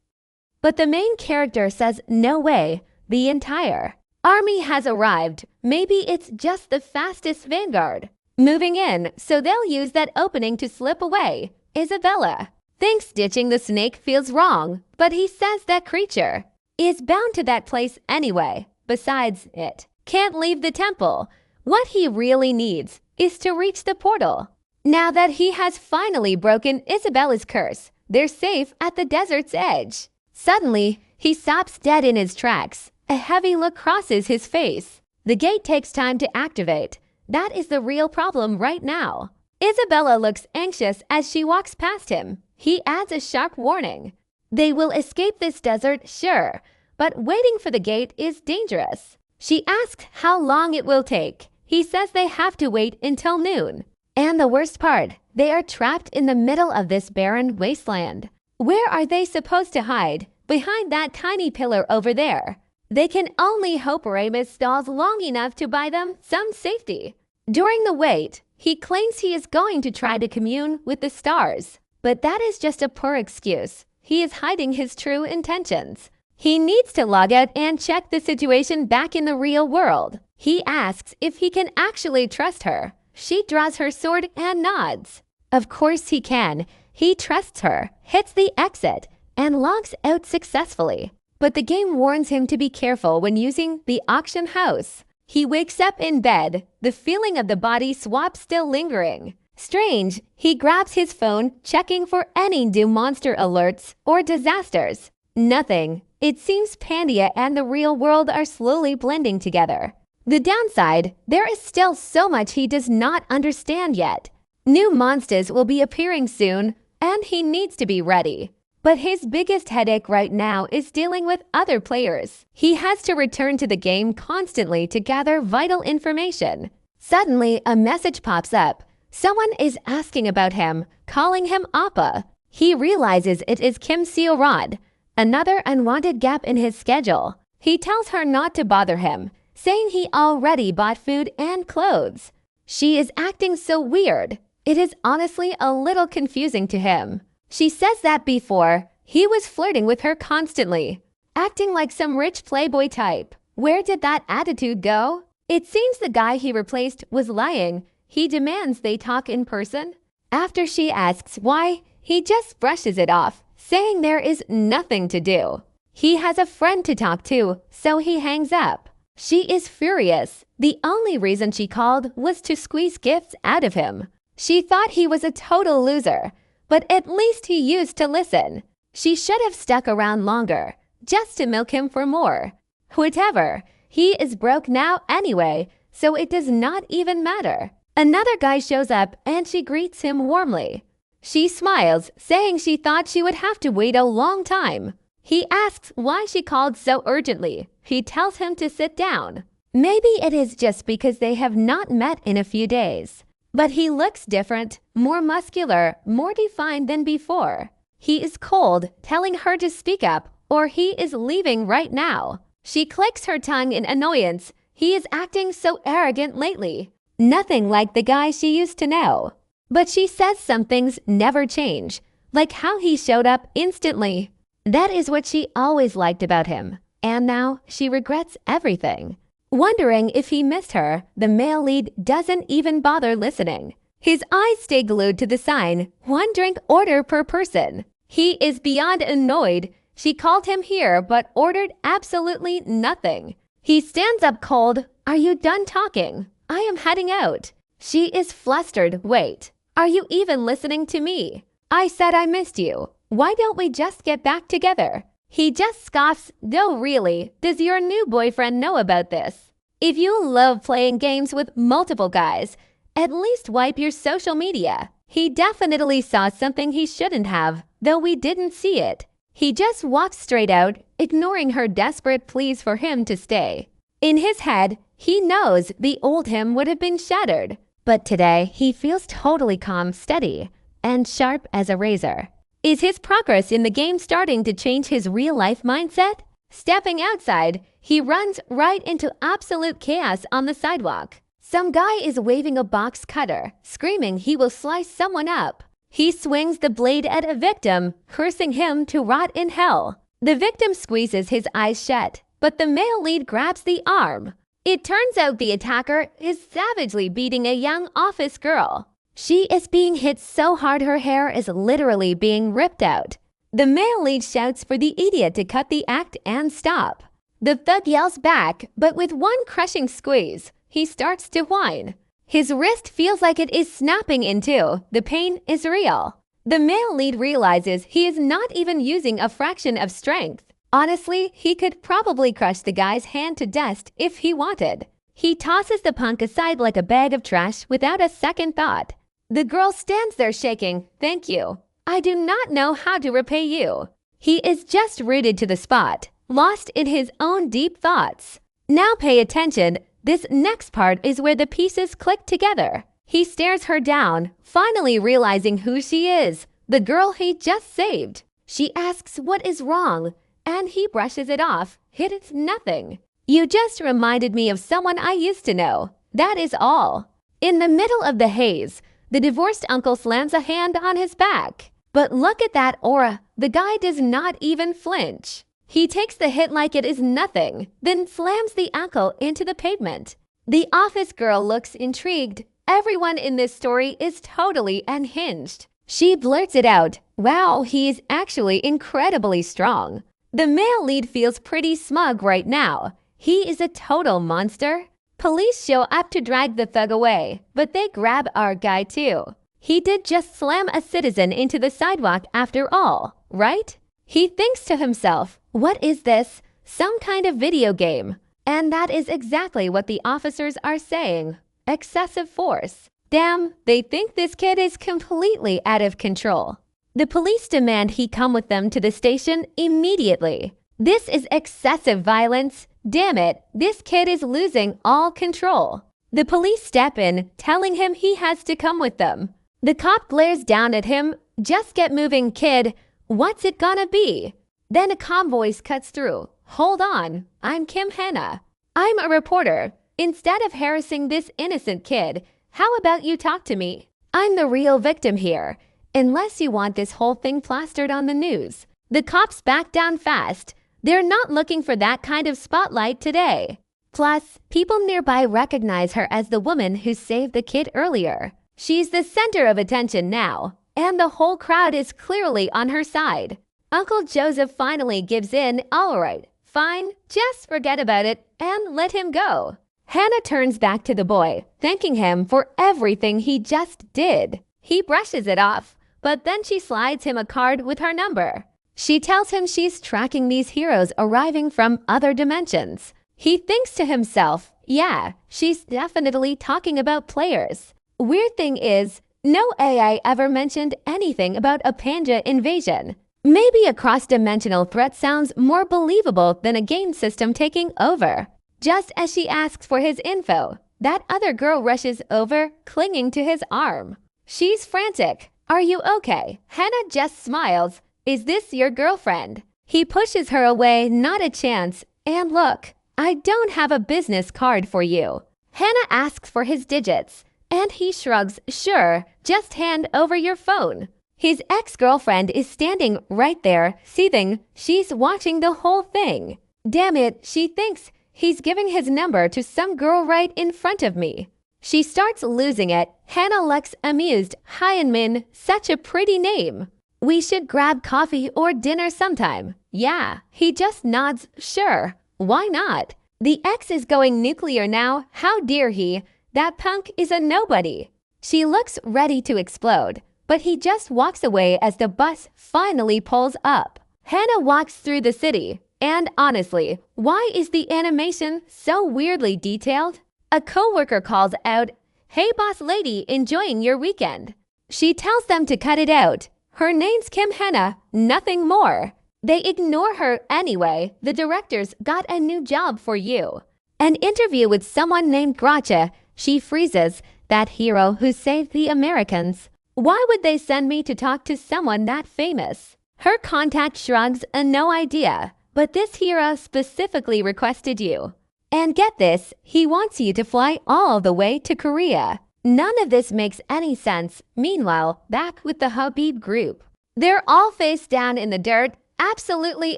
But the main character says no way, the entire army has arrived. Maybe it's just the fastest vanguard moving in, so they'll use that opening to slip away. Isabella thinks ditching the snake feels wrong, but he says that creature is bound to that place anyway. Besides, it can't leave the temple. What he really needs is to reach the portal. Now that he has finally broken Isabella's curse, they're safe at the desert's edge. Suddenly, he stops dead in his tracks. A heavy look crosses his face. The gate takes time to activate. That is the real problem right now. Isabella looks anxious as she walks past him. He adds a sharp warning. They will escape this desert, sure, but waiting for the gate is dangerous. She asks how long it will take. He says they have to wait until noon. And the worst part, they are trapped in the middle of this barren wasteland. Where are they supposed to hide? Behind that tiny pillar over there. They can only hope Remus stalls long enough to buy them some safety. During the wait, he claims he is going to try to commune with the stars. But that is just a poor excuse. He is hiding his true intentions. He needs to log out and check the situation back in the real world. He asks if he can actually trust her. She draws her sword and nods. Of course he can. He trusts her, hits the exit, and logs out successfully. But the game warns him to be careful when using the auction house. He wakes up in bed, the feeling of the body swap still lingering. Strange, he grabs his phone, checking for any new monster alerts or disasters. Nothing. It seems Pandia and the real world are slowly blending together. The downside, there is still so much he does not understand yet. New monsters will be appearing soon, and he needs to be ready. But his biggest headache right now is dealing with other players. He has to return to the game constantly to gather vital information. Suddenly, a message pops up. Someone is asking about him, calling him Appa. He realizes it is Kim Seo-rod, another unwanted gap in his schedule. He tells her not to bother him, saying he already bought food and clothes. She is acting so weird. It is honestly a little confusing to him. She says that before, he was flirting with her constantly, acting like some rich playboy type. Where did that attitude go? It seems the guy he replaced was lying. He demands they talk in person. After she asks why, he just brushes it off, saying there is nothing to do. He has a friend to talk to, so he hangs up. She is furious. The only reason she called was to squeeze gifts out of him. She thought he was a total loser, but at least he used to listen. She should have stuck around longer, just to milk him for more. Whatever, he is broke now anyway, so it does not even matter. Another guy shows up and she greets him warmly. She smiles, saying she thought she would have to wait a long time. He asks why she called so urgently. He tells him to sit down. Maybe it is just because they have not met in a few days. But he looks different, more muscular, more defined than before. He is cold, telling her to speak up, or he is leaving right now. She clicks her tongue in annoyance. He is acting so arrogant lately. Nothing like the guy she used to know. But she says some things never change, like how he showed up instantly. That is what she always liked about him. And now she regrets everything. Wondering if he missed her, the male lead doesn't even bother listening. His eyes stay glued to the sign, 1 drink order per person. He is beyond annoyed. She called him here but ordered absolutely nothing. He stands up cold. Are you done talking? I am heading out. She is flustered. Wait, are you even listening to me? I said I missed you. Why don't we just get back together? He just scoffs. No, really, does your new boyfriend know about this? If you love playing games with multiple guys, at least wipe your social media. He definitely saw something he shouldn't have, though we didn't see it. He just walks straight out, ignoring her desperate pleas for him to stay. In his head, he knows the old him would have been shattered. But today, he feels totally calm, steady, and sharp as a razor. Is his progress in the game starting to change his real-life mindset? Stepping outside, he runs right into absolute chaos on the sidewalk. Some guy is waving a box cutter, screaming he will slice someone up. He swings the blade at a victim, cursing him to rot in hell. The victim squeezes his eyes shut, but the male lead grabs the arm. It turns out the attacker is savagely beating a young office girl. She is being hit so hard her hair is literally being ripped out. The male lead shouts for the idiot to cut the act and stop. The thug yells back, but with one crushing squeeze, he starts to whine. His wrist feels like it is snapping in two. The pain is real. The male lead realizes he is not even using a fraction of strength. Honestly, he could probably crush the guy's hand to dust if he wanted. He tosses the punk aside like a bag of trash without a second thought. The girl stands there shaking. Thank you. I do not know how to repay you. He is just rooted to the spot, lost in his own deep thoughts. Now pay attention, this next part is where the pieces click together. He stares her down, finally realizing who she is, the girl he just saved. She asks what is wrong, and he brushes it off. It's nothing. You just reminded me of someone I used to know. That is all. In the middle of the haze, the divorced uncle slams a hand on his back. But look at that aura. The guy does not even flinch. He takes the hit like it is nothing, then slams the ankle into the pavement. The office girl looks intrigued. Everyone in this story is totally unhinged. She blurts it out. Wow, he's actually incredibly strong. The male lead feels pretty smug right now. He is a total monster. Police show up to drag the thug away, but they grab our guy too. He did just slam a citizen into the sidewalk after all, right? He thinks to himself, what is this? Some kind of video game. And that is exactly what the officers are saying. Excessive force. Damn, they think this kid is completely out of control. The police demand he come with them to the station immediately. This is excessive violence. Damn it, this kid is losing all control. The police step in, telling him he has to come with them. The cop glares down at him. Just get moving, kid. What's it gonna be? Then a calm voice cuts through. Hold on, I'm Kim Hannah. I'm a reporter. Instead of harassing this innocent kid, how about you talk to me? I'm the real victim here. Unless you want this whole thing plastered on the news. The cops back down fast. They're not looking for that kind of spotlight today. Plus, people nearby recognize her as the woman who saved the kid earlier. She's the center of attention now, and the whole crowd is clearly on her side. Uncle Joseph finally gives in. All right, fine, just forget about it and let him go. Hannah turns back to the boy, thanking him for everything he just did. He brushes it off, but then she slides him a card with her number. She tells him she's tracking these heroes arriving from other dimensions. He thinks to himself, yeah, she's definitely talking about players. Weird thing is, no AI ever mentioned anything about a Panja invasion. Maybe a cross-dimensional threat sounds more believable than a game system taking over. Just as she asks for his info, that other girl rushes over, clinging to his arm. She's frantic. Are you okay? Hannah just smiles. Is this your girlfriend? He pushes her away, not a chance. And look, I don't have a business card for you. Hannah asks for his digits, and he shrugs, sure, just hand over your phone. His ex-girlfriend is standing right there, seething. She's watching the whole thing. Damn it, she thinks he's giving his number to some girl right in front of me. She starts losing it. Hannah looks amused. Hyunmin, such a pretty name. We should grab coffee or dinner sometime. Yeah, he just nods, sure. Why not? The ex is going nuclear now. How dare he? That punk is a nobody. She looks ready to explode, but he just walks away as the bus finally pulls up. Hannah walks through the city. And honestly, why is the animation so weirdly detailed? A coworker calls out, hey boss lady, enjoying your weekend. She tells them to cut it out. Her name's Kim Hannah, nothing more. They ignore her anyway. The director's got a new job for you. An interview with someone named Gracha. She freezes, that hero who saved the Americans. Why would they send me to talk to someone that famous? Her contact shrugs, no idea. But this hero specifically requested you. And get this, he wants you to fly all the way to Korea. None of this makes any sense. Meanwhile, back with the Habib group. They're all face down in the dirt, absolutely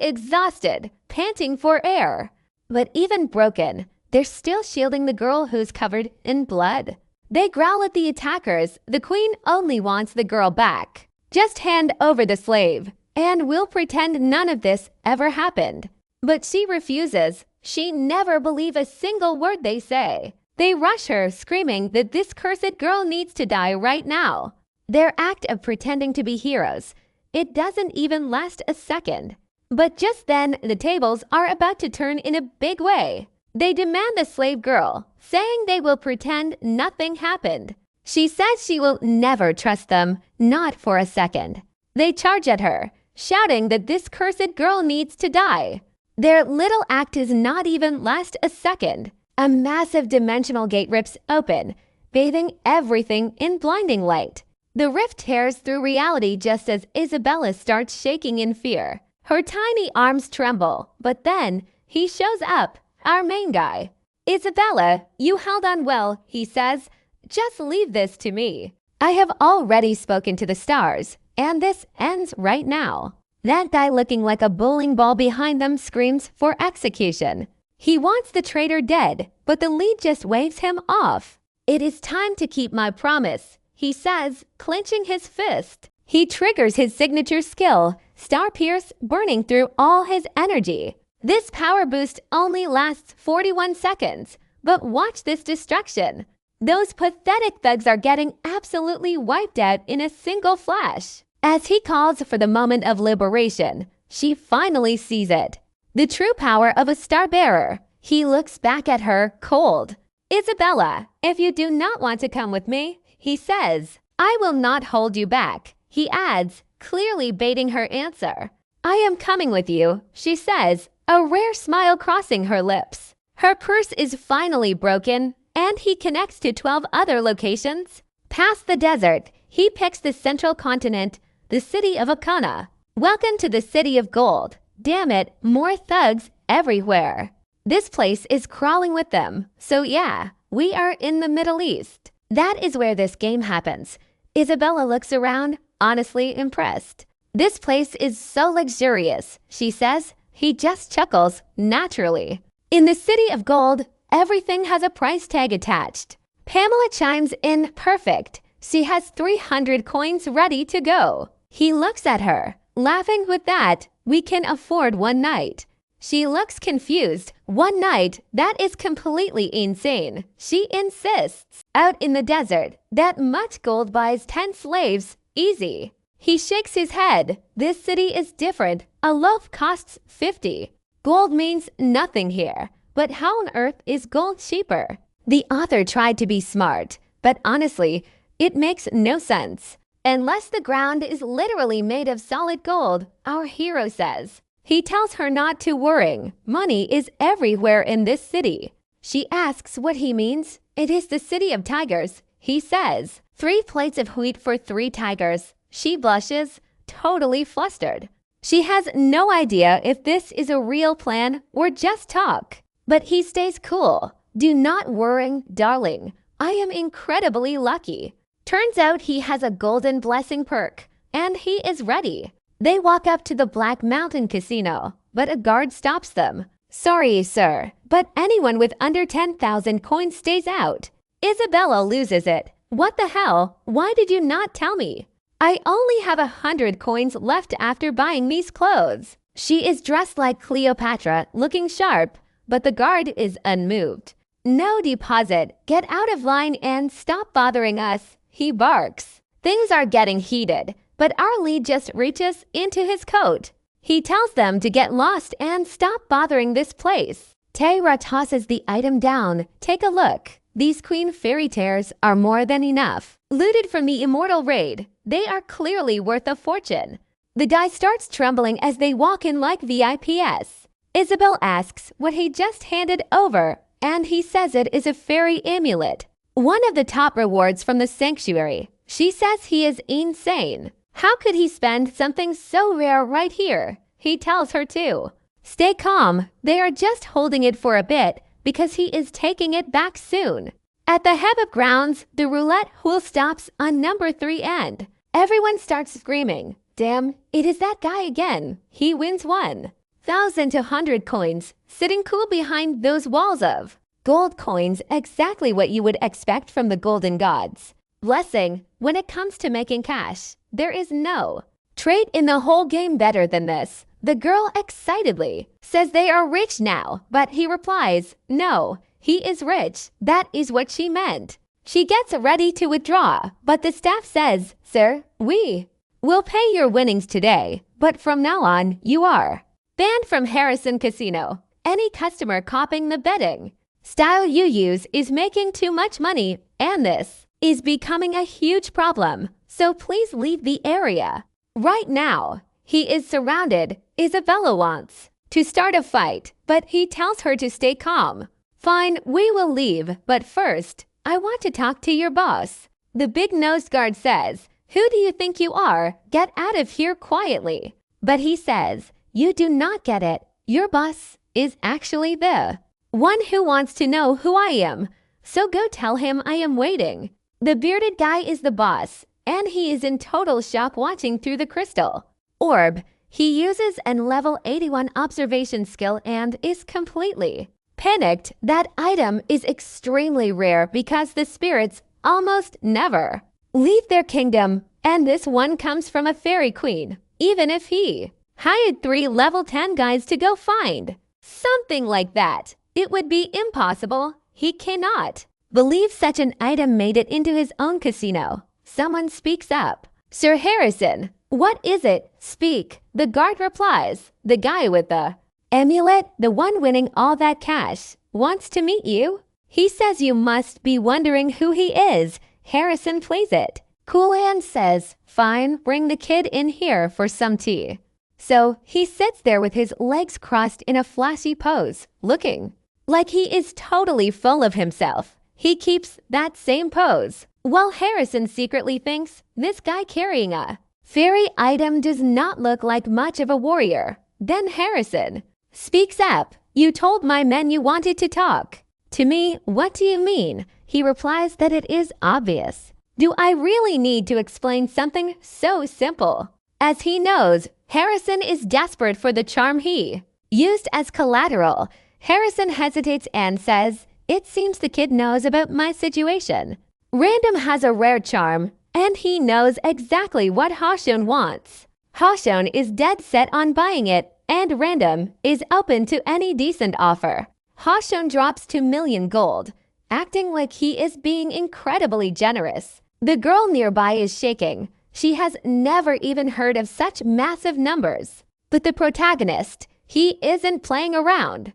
exhausted, panting for air. But even broken, they're still shielding the girl who's covered in blood. They growl at the attackers. The queen only wants the girl back. Just hand over the slave, and we'll pretend none of this ever happened. But she refuses. She never believes a single word they say. They rush her, screaming that this cursed girl needs to die right now. Their act of pretending to be heroes, it doesn't even last a second. But just then, the tables are about to turn in a big way. They demand the slave girl, saying they will pretend nothing happened. She says she will never trust them, not for a second. They charge at her, shouting that this cursed girl needs to die. Their little act does not even last a second. A massive dimensional gate rips open, bathing everything in blinding light. The rift tears through reality just as Isabella starts shaking in fear. Her tiny arms tremble, but then he shows up, our main guy. "Isabella, you held on well," he says. "Just leave this to me. I have already spoken to the stars, and this ends right now." That guy looking like a bowling ball behind them screams for execution. He wants the traitor dead, but the lead just waves him off. "It is time to keep my promise," he says, clenching his fist. He triggers his signature skill, Star Pierce, burning through all his energy. This power boost only lasts 41 seconds, but watch this destruction. Those pathetic thugs are getting absolutely wiped out in a single flash. As he calls for the moment of liberation, she finally sees it. The true power of a star bearer. He looks back at her cold. "Isabella, if you do not want to come with me," he says, "I will not hold you back." He adds, clearly baiting her answer. "I am coming with you," she says, a rare smile crossing her lips. Her curse is finally broken, and he connects to 12 other locations. Past the desert, he picks the central continent, the city of Akana. Welcome to the city of gold. Damn it, more thugs everywhere. This place is crawling with them. So yeah, we are in the Middle East. That is where this game happens. Isabella looks around, honestly impressed. "This place is so luxurious," she says. He just chuckles, naturally. In the city of gold, everything has a price tag attached. Pamela chimes in perfect. She has 300 coins ready to go. He looks at her, laughing. "With that, we can afford one night." She looks confused. "One night? That is completely insane." She insists. "Out in the desert, that much gold buys 10 slaves, easy." He shakes his head. "This city is different. A loaf costs 50. Gold means nothing here. But how on earth is gold cheaper?" The author tried to be smart, but honestly, it makes no sense. "Unless the ground is literally made of solid gold," our hero says. He tells her not to worry. Money is everywhere in this city. She asks what he means. "It is the city of tigers," he says. 3 plates of wheat for 3 tigers. She blushes, totally flustered. She has no idea if this is a real plan or just talk. But he stays cool. "Do not worry, darling. I am incredibly lucky." Turns out he has a golden blessing perk, and he is ready. They walk up to the Black Mountain Casino, but a guard stops them. "Sorry, sir, but anyone with under 10,000 coins stays out." Isabella loses it. "What the hell? Why did you not tell me? I only have 100 coins left after buying these clothes." She is dressed like Cleopatra, looking sharp, but the guard is unmoved. "No deposit. Get out of line and stop bothering us," he barks. Things are getting heated, but our lead just reaches into his coat. He tells them to get lost and stop bothering this place. Taira tosses the item down. "Take a look. These queen fairy tears are more than enough. Looted from the immortal raid. They are clearly worth a fortune." The guy starts trembling as they walk in like VIPs. Isabel asks what he just handed over, and he says it is a fairy amulet. One of the top rewards from the sanctuary. She says he is insane. How could he spend something so rare right here? He tells her to. Stay calm. They are just holding it for a bit because he is taking it back soon. At the Hebeb grounds, the roulette wheel stops on number 3 end. Everyone starts screaming. Damn, it is that guy again. He wins 1,200 coins, sitting cool behind those walls of gold coins, exactly what you would expect from the golden gods. Blessing, when it comes to making cash, there is no trade in the whole game better than this. The girl excitedly says they are rich now, but he replies, no, he is rich. That is what she meant. She gets ready to withdraw, but the staff says, sir, we will pay your winnings today, but from now on, you are banned from Harrison Casino. Any customer copying the betting style you use is making too much money, and this is becoming a huge problem, so please leave the area right now. He is surrounded. Isabella wants to start a fight, but he tells her to stay calm. Fine, we will leave, but first, I want to talk to your boss. The big-nosed guard says, "Who do you think you are? Get out of here quietly." But he says, "You do not get it. Your boss is actually the one who wants to know who I am. So go tell him I am waiting." The bearded guy is the boss, and he is in total shock watching through the crystal orb. He uses an level 81 observation skill and is completely panicked. That item is extremely rare because the spirits almost never leave their kingdom, and this one comes from a fairy queen. Even if he hired 3 level 10 guys to go find something like that, it would be impossible. He cannot believe such an item made it into his own casino. Someone speaks up. "Sir Harrison, what is it? Speak." The guard replies, "The guy with the amulet, the one winning all that cash, wants to meet you. He says you must be wondering who he is." Harrison plays it. Coolan says, "Fine, bring the kid in here for some tea." So he sits there with his legs crossed in a flashy pose, looking like he is totally full of himself. He keeps that same pose, while Harrison secretly thinks this guy carrying a fairy item does not look like much of a warrior. Then Harrison speaks up. "You told my men you wanted to talk to me. What do you mean?" He replies that it is obvious. Do I really need to explain something so simple? As he knows, Harrison is desperate for the charm he used as collateral. Harrison hesitates and says, "It seems the kid knows about my situation. Random has a rare charm, and he knows exactly what Hashon wants. Hashon is dead set on buying it, and Random is open to any decent offer." Hashon drops 2 million gold, acting like he is being incredibly generous. The girl nearby is shaking. She has never even heard of such massive numbers. But the protagonist, he isn't playing around.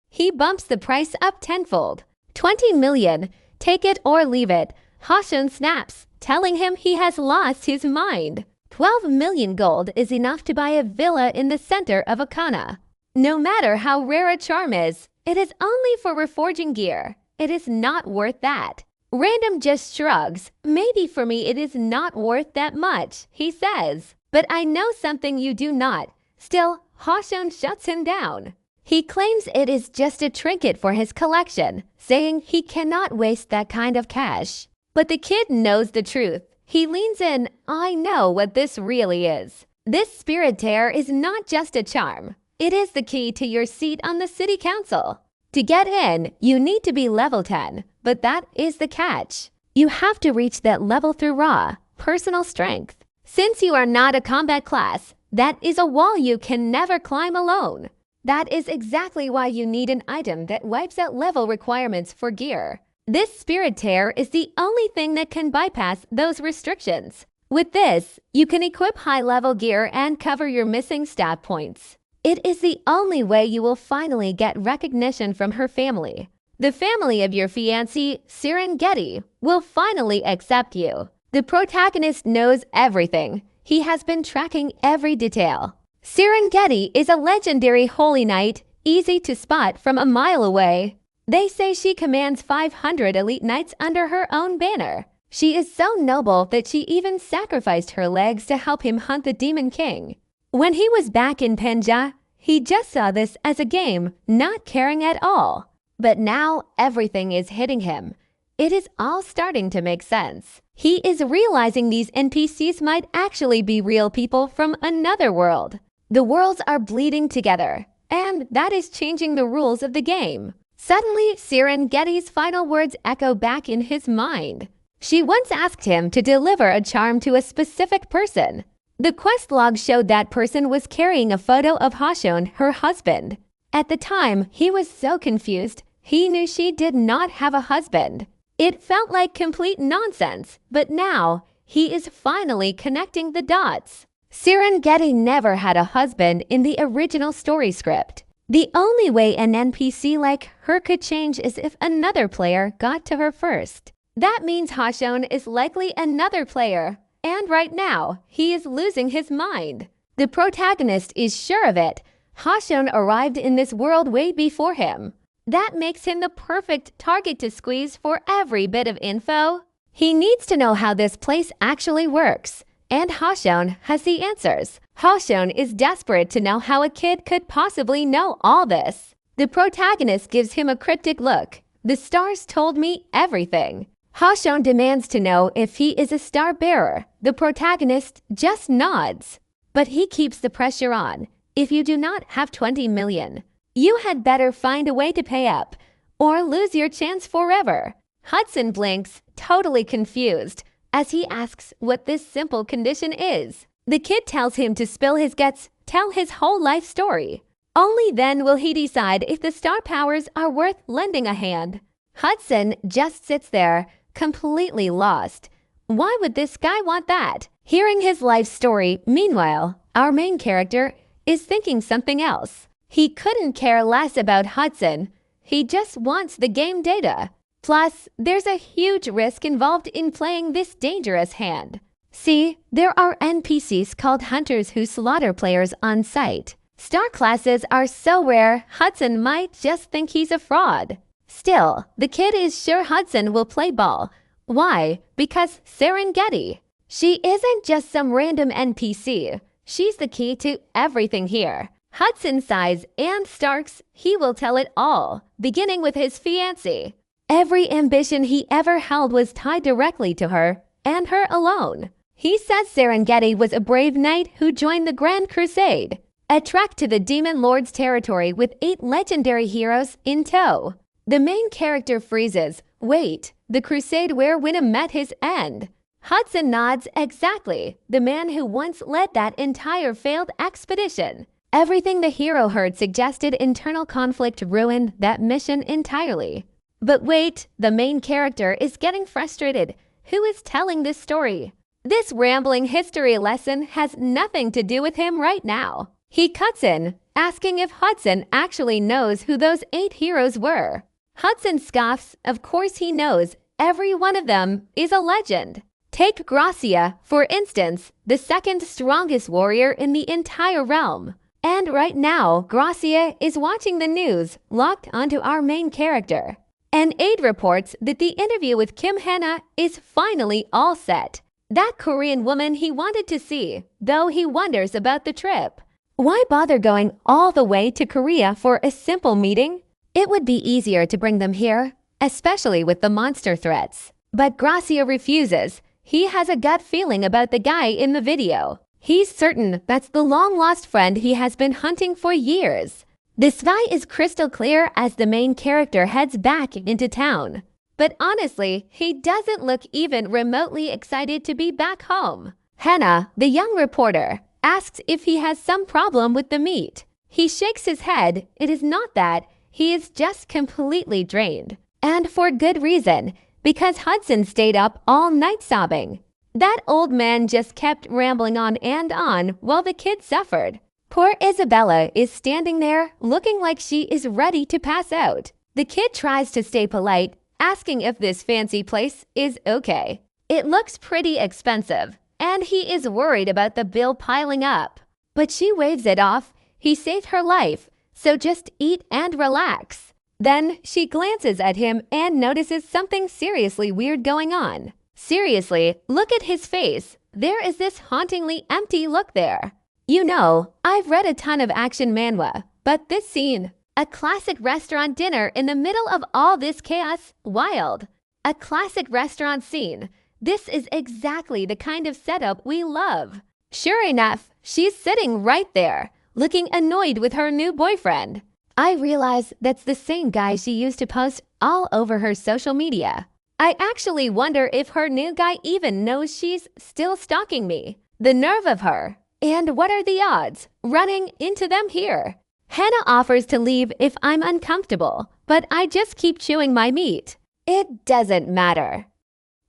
He bumps the price up tenfold. 20 million. Take it or leave it. Hashon snaps, telling him he has lost his mind. 12 million gold is enough to buy a villa in the center of Akana. No matter how rare a charm is, it is only for reforging gear. It is not worth that. Random just shrugs. "Maybe for me it is not worth that much," he says. "But I know something you do not." Still, Hashon shuts him down. He claims it is just a trinket for his collection, saying he cannot waste that kind of cash. But the kid knows the truth. He leans in. "I know what this really is. This spirit tear is not just a charm. It is the key to your seat on the city council. To get in, you need to be level 10, but that is the catch. You have to reach that level through raw, personal strength. Since you are not a combat class, that is a wall you can never climb alone. That is exactly why you need an item that wipes out level requirements for gear. This spirit tear is the only thing that can bypass those restrictions. With this, you can equip high-level gear and cover your missing stat points. It is the only way you will finally get recognition from her family. The family of your fiancé, Serengeti, will finally accept you. The protagonist knows everything. He has been tracking every detail. Serengeti is a legendary holy knight, easy to spot from a mile away. They say she commands 500 elite knights under her own banner. She is so noble that she even sacrificed her legs to help him hunt the Demon King. When he was back in Penja, he just saw this as a game, not caring at all. But now everything is hitting him. It is all starting to make sense. He is realizing these NPCs might actually be real people from another world. The worlds are bleeding together, and that is changing the rules of the game. Suddenly, Serengeti's final words echo back in his mind. She once asked him to deliver a charm to a specific person. The quest log showed that person was carrying a photo of Hashon, her husband. At the time, he was so confused, he knew she did not have a husband. It felt like complete nonsense, but now he is finally connecting the dots. Serengeti never had a husband in the original story script. The only way an NPC like her could change is if another player got to her first. That means Hashon is likely another player, and right now, he is losing his mind. The protagonist is sure of it. Hashon arrived in this world way before him. That makes him the perfect target to squeeze for every bit of info. He needs to know how this place actually works, and Hashon has the answers. Hashon is desperate to know how a kid could possibly know all this. The protagonist gives him a cryptic look. The stars told me everything. Hashon demands to know if he is a star bearer. The protagonist just nods. But he keeps the pressure on. If you do not have 20 million, you had better find a way to pay up, or lose your chance forever. Hudson blinks, totally confused, as he asks what this simple condition is. The kid tells him to spill his guts, tell his whole life story. Only then will he decide if the star powers are worth lending a hand. Hudson just sits there, completely lost. Why would this guy want that? Hearing his life story, meanwhile, our main character is thinking something else. He couldn't care less about Hudson. He just wants the game data. Plus, there's a huge risk involved in playing this dangerous hand. See, there are NPCs called hunters who slaughter players on sight. Star classes are so rare, Hudson might just think he's a fraud. Still, the kid is sure Hudson will play ball. Why? Because Serengeti. She isn't just some random NPC. She's the key to everything here. Hudson sighs and Starks, he will tell it all, beginning with his fiancée. Every ambition he ever held was tied directly to her, and her alone. He says Serengeti was a brave knight who joined the Grand Crusade, a trek to the Demon Lord's territory with 8 legendary heroes in tow. The main character freezes. Wait, the crusade where Wynnum met his end. Hudson nods exactly, the man who once led that entire failed expedition. Everything the hero heard suggested internal conflict ruined that mission entirely. But wait, the main character is getting frustrated. Who is telling this story? This rambling history lesson has nothing to do with him right now. He cuts in, asking if Hudson actually knows who those 8 heroes were. Hudson scoffs, of course he knows. Every one of them is a legend. Take Gracia, for instance, the second strongest warrior in the entire realm. And right now, Gracia is watching the news, locked onto our main character. An aide reports that the interview with Kim Hana is finally all set. That Korean woman he wanted to see, though he wonders about the trip. Why bother going all the way to Korea for a simple meeting? It would be easier to bring them here, especially with the monster threats. But Gracia refuses. He has a gut feeling about the guy in the video. He's certain that's the long-lost friend he has been hunting for years. The sky is crystal clear as the main character heads back into town. But honestly, he doesn't look even remotely excited to be back home. Hannah, the young reporter, asks if he has some problem with the meat. He shakes his head. It is not that. He is just completely drained. And for good reason, because Hudson stayed up all night sobbing. That old man just kept rambling on while the kid suffered. Poor Isabella is standing there looking like she is ready to pass out. The kid tries to stay polite, asking if this fancy place is okay. It looks pretty expensive, and he is worried about the bill piling up. But she waves it off. He saved her life, so just eat and relax. Then she glances at him and notices something seriously weird going on. Seriously, look at his face. There is this hauntingly empty look there. You know, I've read a ton of action manhwa, but this scene, a classic restaurant dinner in the middle of all this chaos, wild. A classic restaurant scene. This is exactly the kind of setup we love. Sure enough, she's sitting right there, looking annoyed with her new boyfriend. I realize that's the same guy she used to post all over her social media. I actually wonder if her new guy even knows she's still stalking me. The nerve of her. And what are the odds? Running into them here. Hannah offers to leave if I'm uncomfortable, but I just keep chewing my meat. It doesn't matter.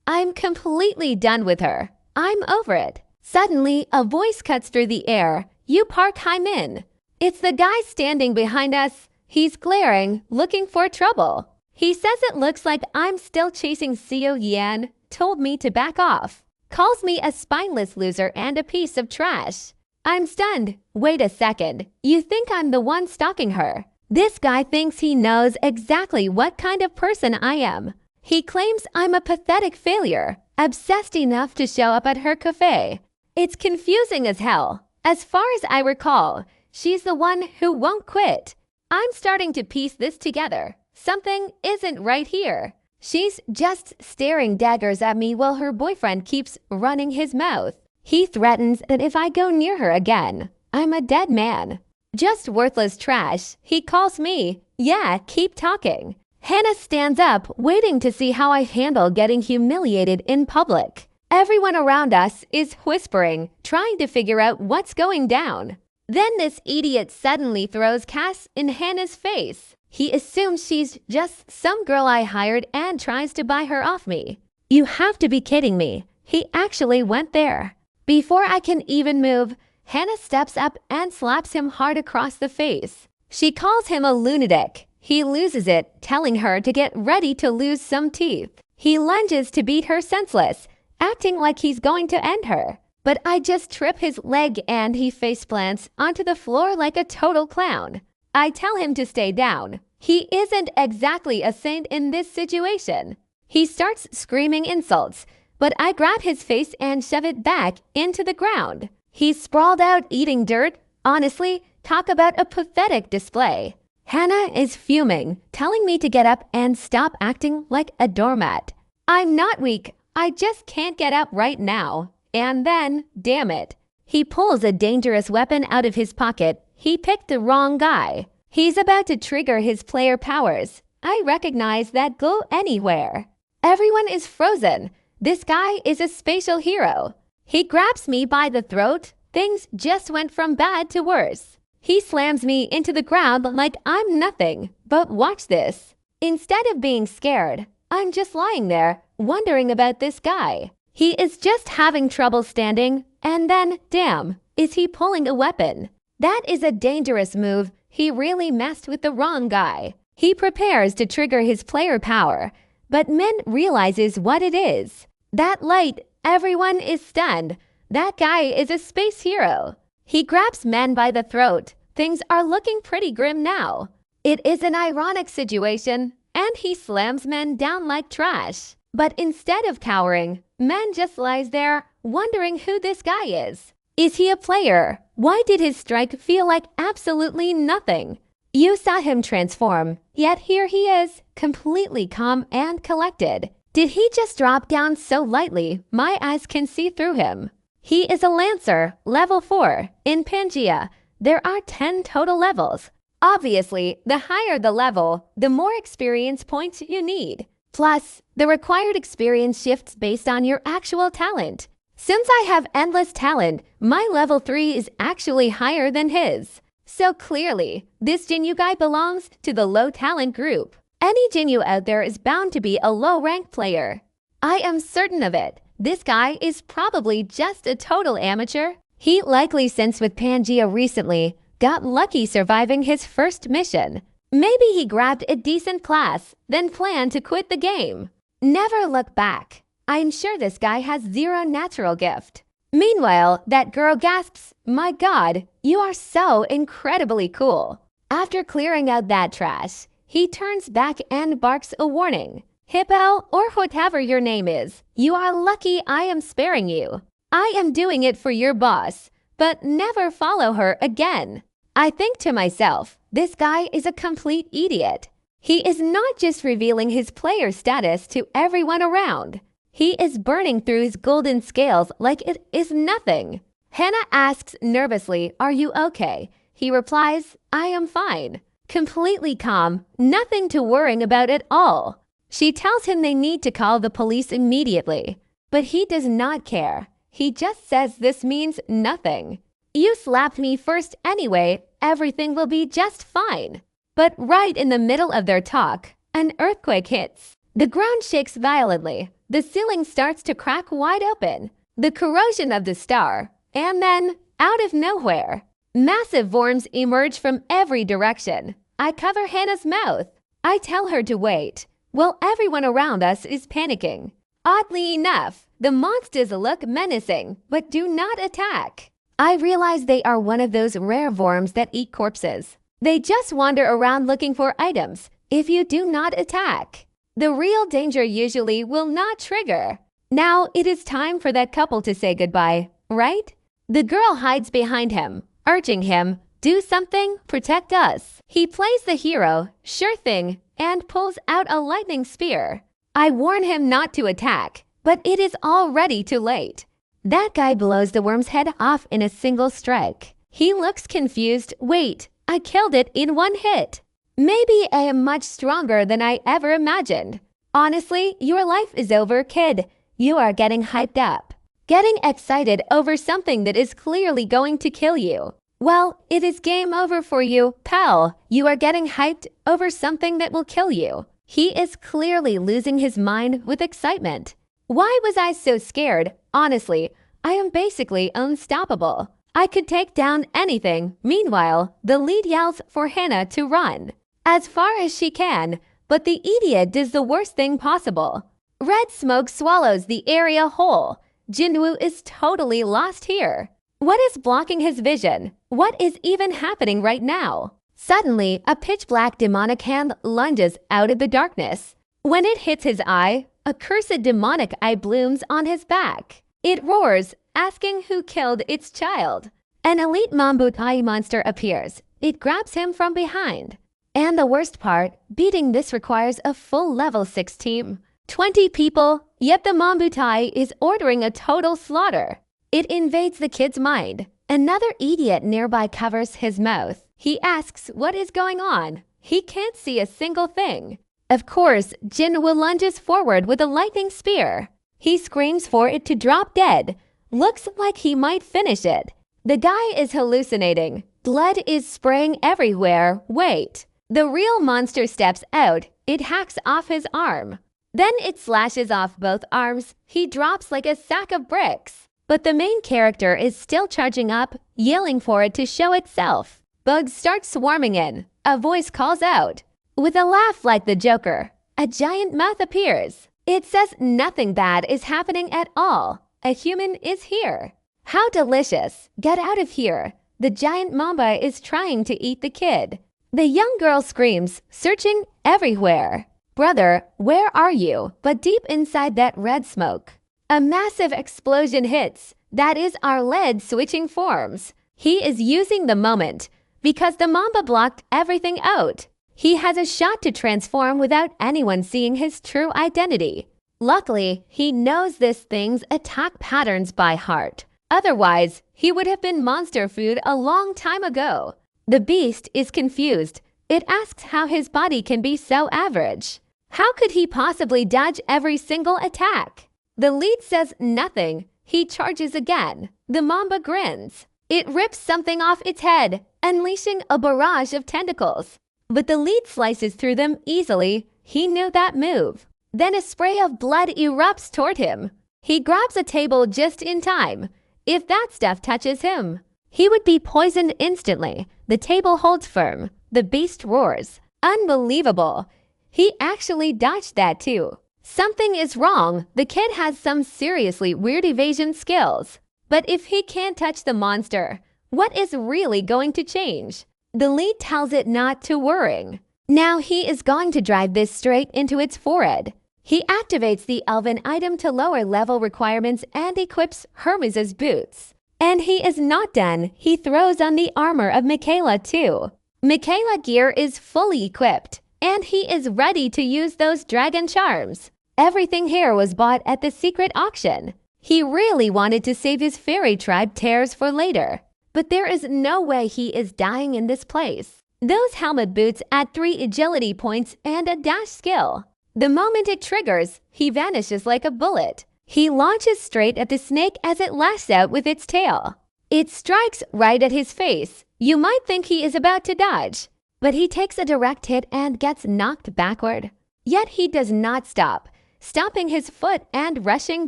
I'm completely done with her. I'm over it. Suddenly, a voice cuts through the air. You Park Hae-min. It's the guy standing behind us. He's glaring, looking for trouble. He says it looks like I'm still chasing Seo Yan, told me to back off. Calls me a spineless loser and a piece of trash. I'm stunned. Wait a second. You think I'm the one stalking her? This guy thinks he knows exactly what kind of person I am. He claims I'm a pathetic failure, obsessed enough to show up at her cafe. It's confusing as hell. As far as I recall, she's the one who won't quit. I'm starting to piece this together. Something isn't right here. She's just staring daggers at me while her boyfriend keeps running his mouth. He threatens that if I go near her again, I'm a dead man. Just worthless trash. He calls me. Yeah, keep talking. Hannah stands up, waiting to see how I handle getting humiliated in public. Everyone around us is whispering, trying to figure out what's going down. Then this idiot suddenly throws Cass in Hannah's face. He assumes she's just some girl I hired and tries to buy her off me. You have to be kidding me. He actually went there. Before I can even move, Hannah steps up and slaps him hard across the face. She calls him a lunatic. He loses it, telling her to get ready to lose some teeth. He lunges to beat her senseless, acting like he's going to end her. But I just trip his leg and he faceplants onto the floor like a total clown. I tell him to stay down. He isn't exactly a saint in this situation. He starts screaming insults, but I grab his face and shove it back into the ground. He's sprawled out eating dirt. Honestly, talk about a pathetic display. Hannah is fuming, telling me to get up and stop acting like a doormat. I'm not weak. I just can't get up right now. And then, damn it, he pulls a dangerous weapon out of his pocket. He picked the wrong guy. He's about to trigger his player powers. I recognize that go anywhere. Everyone is frozen. This guy is a spatial hero. He grabs me by the throat. Things just went from bad to worse. He slams me into the ground like I'm nothing. But watch this. Instead of being scared, I'm just lying there, wondering about this guy. He is just having trouble standing, and then, damn, is he pulling a weapon? That is a dangerous move. He really messed with the wrong guy. He prepares to trigger his player power, but Min realizes what it is. That light, everyone is stunned. That guy is a space hero. He grabs Men by the throat. Things are looking pretty grim now. It is an ironic situation, and he slams Men down like trash. But instead of cowering, Men just lies there, wondering who this guy is. Is he a player? Why did his strike feel like absolutely nothing? You saw him transform, yet here he is, completely calm and collected. Did he just drop down so lightly my eyes can see through him? He is a Lancer, level 4. In Pangea, there are 10 total levels. Obviously, the higher the level, the more experience points you need. Plus, the required experience shifts based on your actual talent. Since I have endless talent, my level 3 is actually higher than his. So clearly, this Jinyu guy belongs to the low talent group. Any Jinyu out there is bound to be a low-rank player. I am certain of it. This guy is probably just a total amateur. He likely synced with Pangea recently, got lucky surviving his first mission. Maybe he grabbed a decent class, then planned to quit the game. Never look back. I'm sure this guy has zero natural gift. Meanwhile, that girl gasps, "My God, you are so incredibly cool." After clearing out that trash, he turns back and barks a warning. Hippo, or whatever your name is, you are lucky I am sparing you. I am doing it for your boss, but never follow her again. I think to myself, this guy is a complete idiot. He is not just revealing his player status to everyone around. He is burning through his golden scales like it is nothing. Hannah asks nervously, "Are you okay?" He replies, "I am fine." Completely calm, nothing to worry about at all. She tells him they need to call the police immediately, but he does not care. He just says this means nothing. You slapped me first anyway, everything will be just fine. But right in the middle of their talk, an earthquake hits. The ground shakes violently. The ceiling starts to crack wide open. The corrosion of the star. And then, out of nowhere, massive worms emerge from every direction. I cover Hannah's mouth. I tell her to wait, while everyone around us is panicking. Oddly enough, the monsters look menacing, but do not attack. I realize they are one of those rare worms that eat corpses. They just wander around looking for items if you do not attack. The real danger usually will not trigger. Now it is time for that couple to say goodbye, right? The girl hides behind him, urging him, do something, protect us. He plays the hero, sure thing, and pulls out a lightning spear. I warn him not to attack, but it is already too late. That guy blows the worm's head off in a single strike. He looks confused. Wait, I killed it in one hit. Maybe I am much stronger than I ever imagined. Honestly, your life is over, kid. You are getting hyped up. Getting excited over something that is clearly going to kill you. Well, it is game over for you, pal. You are getting hyped over something that will kill you. He is clearly losing his mind with excitement. Why was I so scared? Honestly, I am basically unstoppable. I could take down anything. Meanwhile, the lead yells for Hannah to run as far as she can, but the idiot does the worst thing possible. Red smoke swallows the area whole. Jinwoo is totally lost here. What is blocking his vision? What is even happening right now? Suddenly, a pitch-black demonic hand lunges out of the darkness. When it hits his eye, a cursed demonic eye blooms on his back. It roars, asking who killed its child. An elite Mambutai monster appears. It grabs him from behind. And the worst part, beating this requires a full level 6 team. 20 people, yet the Mambutai is ordering a total slaughter. It invades the kid's mind. Another idiot nearby covers his mouth. He asks what is going on. He can't see a single thing. Of course, Jinwoo lunges forward with a lightning spear. He screams for it to drop dead. Looks like he might finish it. The guy is hallucinating. Blood is spraying everywhere. Wait. The real monster steps out. It hacks off his arm. Then it slashes off both arms. He drops like a sack of bricks. But the main character is still charging up, yelling for it to show itself. Bugs start swarming in. A voice calls out. With a laugh like the Joker, a giant mouth appears. It says nothing bad is happening at all. A human is here. How delicious. Get out of here. The giant mamba is trying to eat the kid. The young girl screams, searching everywhere. Brother, where are you? But deep inside that red smoke, a massive explosion hits. That is our lead switching forms. He is using the moment because the mamba blocked everything out. He has a shot to transform without anyone seeing his true identity. Luckily, he knows this thing's attack patterns by heart. Otherwise, he would have been monster food a long time ago. The beast is confused. It asks how his body can be so average. How could he possibly dodge every single attack? The lead says nothing. He charges again. The mamba grins. It rips something off its head, unleashing a barrage of tentacles. But the lead slices through them easily. He knew that move. Then a spray of blood erupts toward him. He grabs a table just in time. If that stuff touches him, he would be poisoned instantly. The table holds firm. The beast roars. Unbelievable. He actually dodged that too. Something is wrong. The kid has some seriously weird evasion skills. But if he can't touch the monster, what is really going to change? The lead tells it not to worry. Now he is going to drive this straight into its forehead. He activates the elven item to lower level requirements and equips Hermes' boots. And he is not done. He throws on the armor of Michaela too. Michaela gear is fully equipped, and he is ready to use those dragon charms. Everything here was bought at the secret auction. He really wanted to save his fairy tribe tears for later. But there is no way he is dying in this place. Those helmet boots add 3 agility points and a dash skill. The moment it triggers, he vanishes like a bullet. He launches straight at the snake as it lashes out with its tail. It strikes right at his face. You might think he is about to dodge, but he takes a direct hit and gets knocked backward. Yet he does not stop, stopping his foot and rushing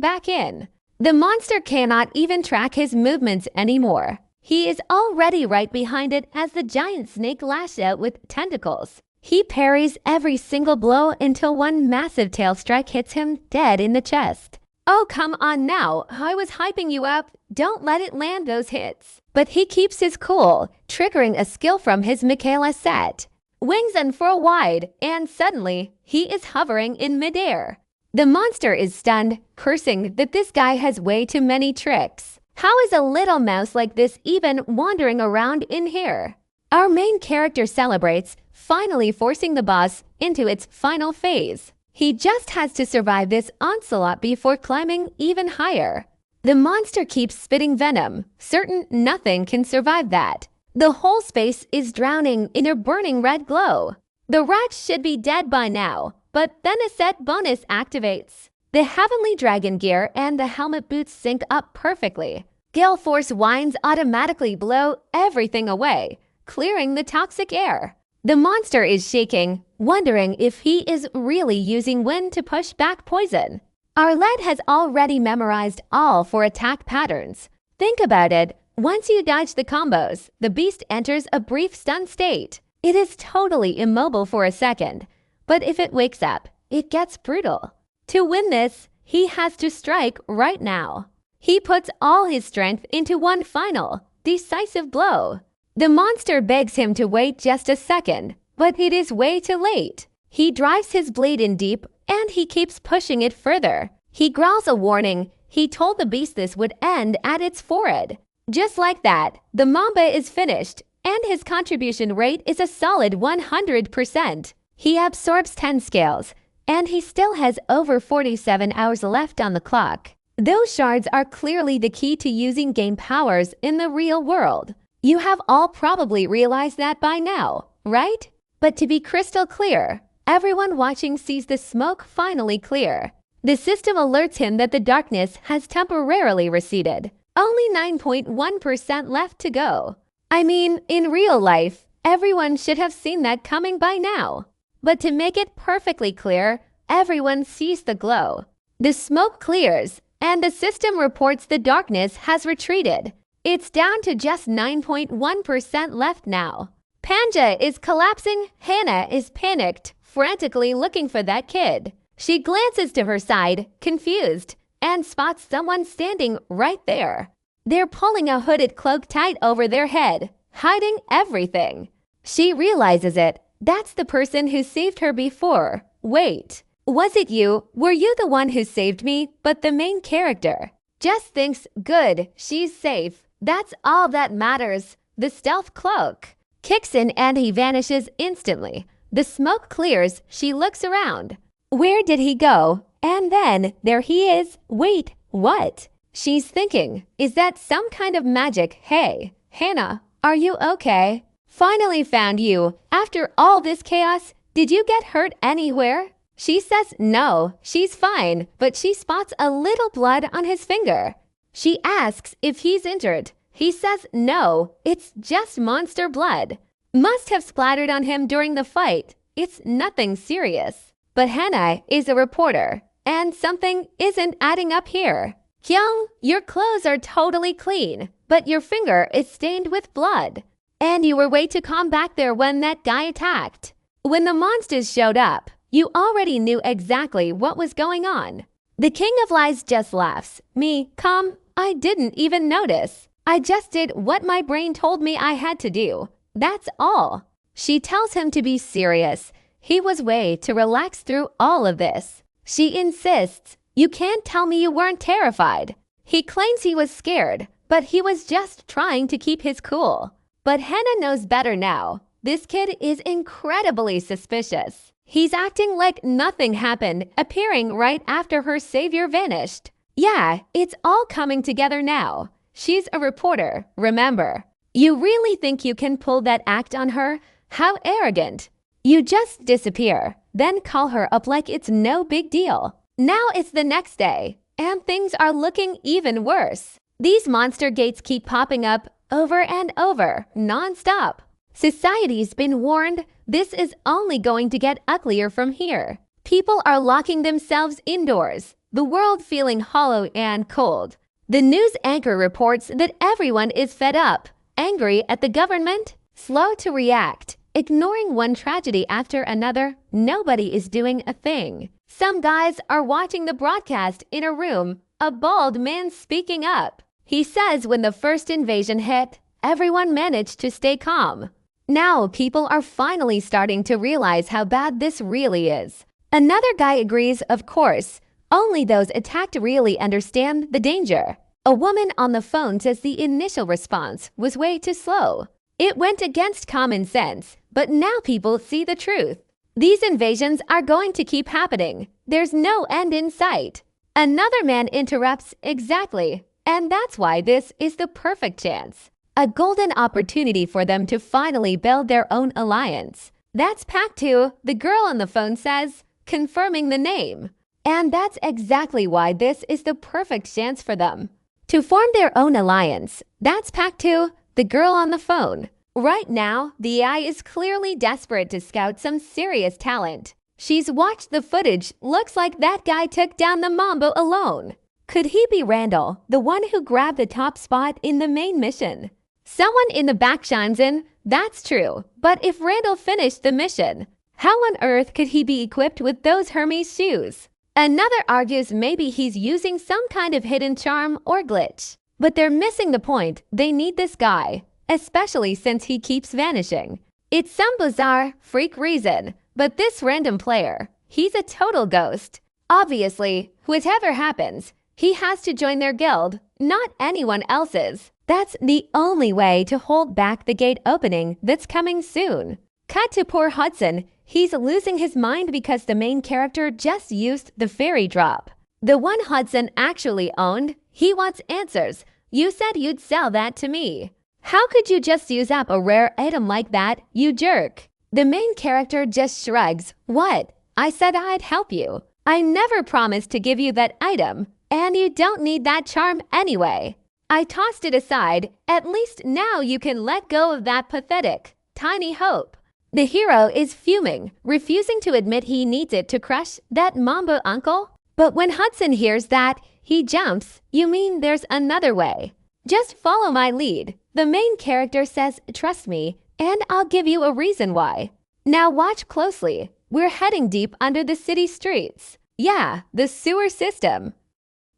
back in. The monster cannot even track his movements anymore. He is already right behind it as the giant snake lashes out with tentacles. He parries every single blow until one massive tail strike hits him dead in the chest. "Oh, come on now. I was hyping you up. Don't let it land those hits." But he keeps his cool, triggering a skill from his Michaela set. Wings unfurl wide, and suddenly, he is hovering in midair. The monster is stunned, cursing that this guy has way too many tricks. How is a little mouse like this even wandering around in here? Our main character celebrates, finally forcing the boss into its final phase. He just has to survive this onslaught before climbing even higher. The monster keeps spitting venom, certain nothing can survive that. The whole space is drowning in a burning red glow. The rat should be dead by now, but then a set bonus activates. The heavenly dragon gear and the helmet boots sync up perfectly. Gale Force winds automatically blow everything away, clearing the toxic air. The monster is shaking, wondering if he is really using wind to push back poison. Our lead has already memorized all 4 attack patterns. Think about it. Once you dodge the combos, the beast enters a brief stun state. It is totally immobile for a second, but if it wakes up, it gets brutal. To win this, he has to strike right now. He puts all his strength into one final, decisive blow. The monster begs him to wait just a second, but it is way too late. He drives his blade in deep, and he keeps pushing it further. He growls a warning. He told the beast this would end at its forehead. Just like that, the Mamba is finished, and his contribution rate is a solid 100%. He absorbs 10 scales, and he still has over 47 hours left on the clock. Those shards are clearly the key to using game powers in the real world. You have all probably realized that by now, right? But to be crystal clear, everyone watching sees the smoke finally clear. The system alerts him that the darkness has temporarily receded. Only 9.1% left to go. I mean, in real life, everyone should have seen that coming by now. But to make it perfectly clear, everyone sees the glow. The smoke clears, and the system reports the darkness has retreated. It's down to just 9.1% left now. Panja is collapsing. Hannah is panicked, frantically looking for that kid. She glances to her side, confused, and spots someone standing right there. They're pulling a hooded cloak tight over their head, hiding everything. She realizes it. That's the person who saved her before. Wait, was it you? Were you the one who saved me? But the main character just thinks, good, she's safe. That's all that matters. The stealth cloak kicks in and he vanishes instantly. The smoke clears. She looks around. Where did he go? And then there he is. Wait, what? She's thinking, is that some kind of magic? Hey, Hannah, are you okay? Finally found you. After all this chaos, did you get hurt anywhere? She says no, she's fine, but she spots a little blood on his finger. She asks if he's injured. He says no, it's just monster blood. Must have splattered on him during the fight. It's nothing serious. But Hannah is a reporter, and something isn't adding up here. Kyung, your clothes are totally clean, but your finger is stained with blood. And you were way too calm back there when that guy attacked. When the monsters showed up, you already knew exactly what was going on. The King of Lies just laughs. Me, calm, I didn't even notice. I just did what my brain told me I had to do. That's all. She tells him to be serious. He was way to relax through all of this. She insists, you can't tell me you weren't terrified. He claims he was scared, but he was just trying to keep his cool. But Hannah knows better now. This kid is incredibly suspicious. He's acting like nothing happened, appearing right after her savior vanished. Yeah, it's all coming together now. She's a reporter, remember. You really think you can pull that act on her? How arrogant. You just disappear, then call her up like it's no big deal. Now it's the next day, and things are looking even worse. These monster gates keep popping up over and over, non-stop. Society's been warned. This is only going to get uglier from here. People are locking themselves indoors, the world feeling hollow and cold. The news anchor reports that everyone is fed up, angry at the government, slow to react. Ignoring one tragedy after another, nobody is doing a thing. Some guys are watching the broadcast in a room, a bald man speaking up. He says when the first invasion hit, everyone managed to stay calm. Now people are finally starting to realize how bad this really is. Another guy agrees, of course. Only those attacked really understand the danger. A woman on the phone says the initial response was way too slow. It went against common sense, but now people see the truth. These invasions are going to keep happening. There's no end in sight. Another man interrupts, exactly. And that's why this is the perfect chance. A golden opportunity for them to finally build their own alliance. That's Pact 2, the girl on the phone says, confirming the name. And that's exactly why this is the perfect chance for them to form their own alliance. That's Pact 2, the girl on the phone. Right now, the AI is clearly desperate to scout some serious talent. She's watched the footage. Looks like that guy took down the Mambo alone. Could he be Randall, the one who grabbed the top spot in the main mission? Someone in the back chimes in, that's true, but if Randall finished the mission, how on earth could he be equipped with those Hermes shoes? Another argues maybe he's using some kind of hidden charm or glitch. But they're missing the point. They need this guy, especially since he keeps vanishing. It's some bizarre, freak reason, but this random player, he's a total ghost. Obviously, whatever happens, he has to join their guild, not anyone else's. That's the only way to hold back the gate opening that's coming soon. Cut to poor Hudson. He's losing his mind because the main character just used the fairy drop. The one Hudson actually owned. He wants answers. You said you'd sell that to me. How could you just use up a rare item like that, you jerk? The main character just shrugs. What? I said I'd help you. I never promised to give you that item, and you don't need that charm anyway. I tossed it aside. At least now you can let go of that pathetic, tiny hope. The hero is fuming, refusing to admit he needs it to crush that Mambo uncle. But when Hudson hears that, he jumps. You mean there's another way? Just follow my lead. The main character says, trust me, and I'll give you a reason why. Now watch closely. We're heading deep under the city streets. Yeah, the sewer system.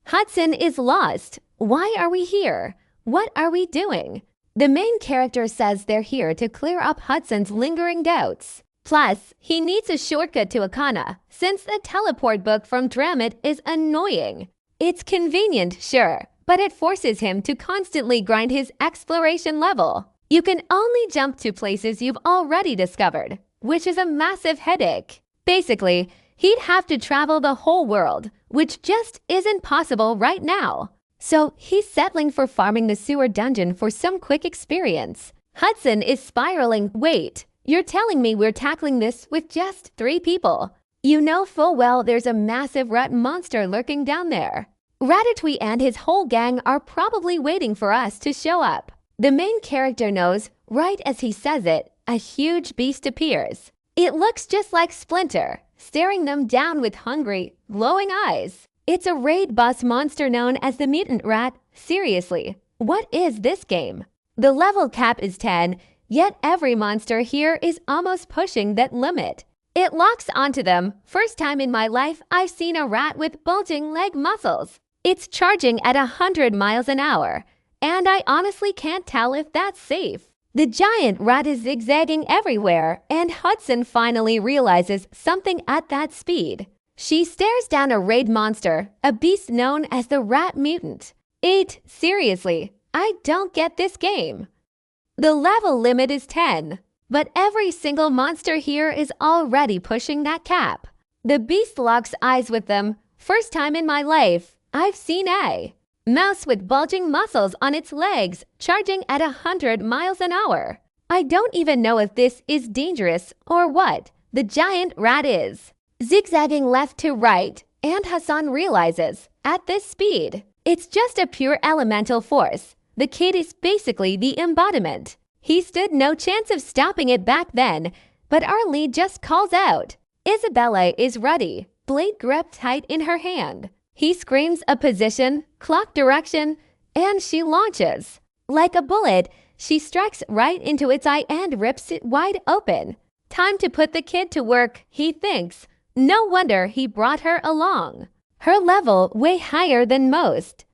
Hudson is lost. Why are we here? What are we doing? The main character says they're here to clear up Hudson's lingering doubts. Plus, he needs a shortcut to Akana, since the teleport book from Dramit is annoying. It's convenient, sure, but it forces him to constantly grind his exploration level. You can only jump to places you've already discovered, which is a massive headache. Basically, he'd have to travel the whole world, which just isn't possible right now. So he's settling for farming the sewer dungeon for some quick experience. Hudson is spiraling. Wait, you're telling me we're tackling this with just 3 people? You know full well there's a massive rat monster lurking down there. Ratatouille and his whole gang are probably waiting for us to show up. The main character knows, right as he says it, a huge beast appears. It looks just like Splinter, staring them down with hungry, glowing eyes. It's a raid boss monster known as the Mutant Rat. Seriously, what is this game? The level cap is 10, yet every monster here is almost pushing that limit. It locks onto them. First time in my life I've seen a rat with bulging leg muscles. It's charging at 100 miles an hour, and I honestly can't tell if that's safe. The giant rat is zigzagging everywhere, and Hudson finally realizes something at that speed. She stares down a raid monster, a beast known as the Rat Mutant. Seriously, I don't get this game. The level limit is 10, but every single monster here is already pushing that cap. The beast locks eyes with them. First time in my life, I've seen a mouse with bulging muscles on its legs, charging at 100 miles an hour. I don't even know if this is dangerous or what the giant rat is. Zigzagging left to right, and Hassan realizes, at this speed, it's just a pure elemental force. The kid is basically the embodiment. He stood no chance of stopping it back then, but our lead just calls out. Isabella is ready, blade gripped tight in her hand. He screams a position, clock direction, and she launches. Like a bullet, she strikes right into its eye and rips it wide open. Time to put the kid to work, he thinks. No wonder he brought her along. Her level way higher than most.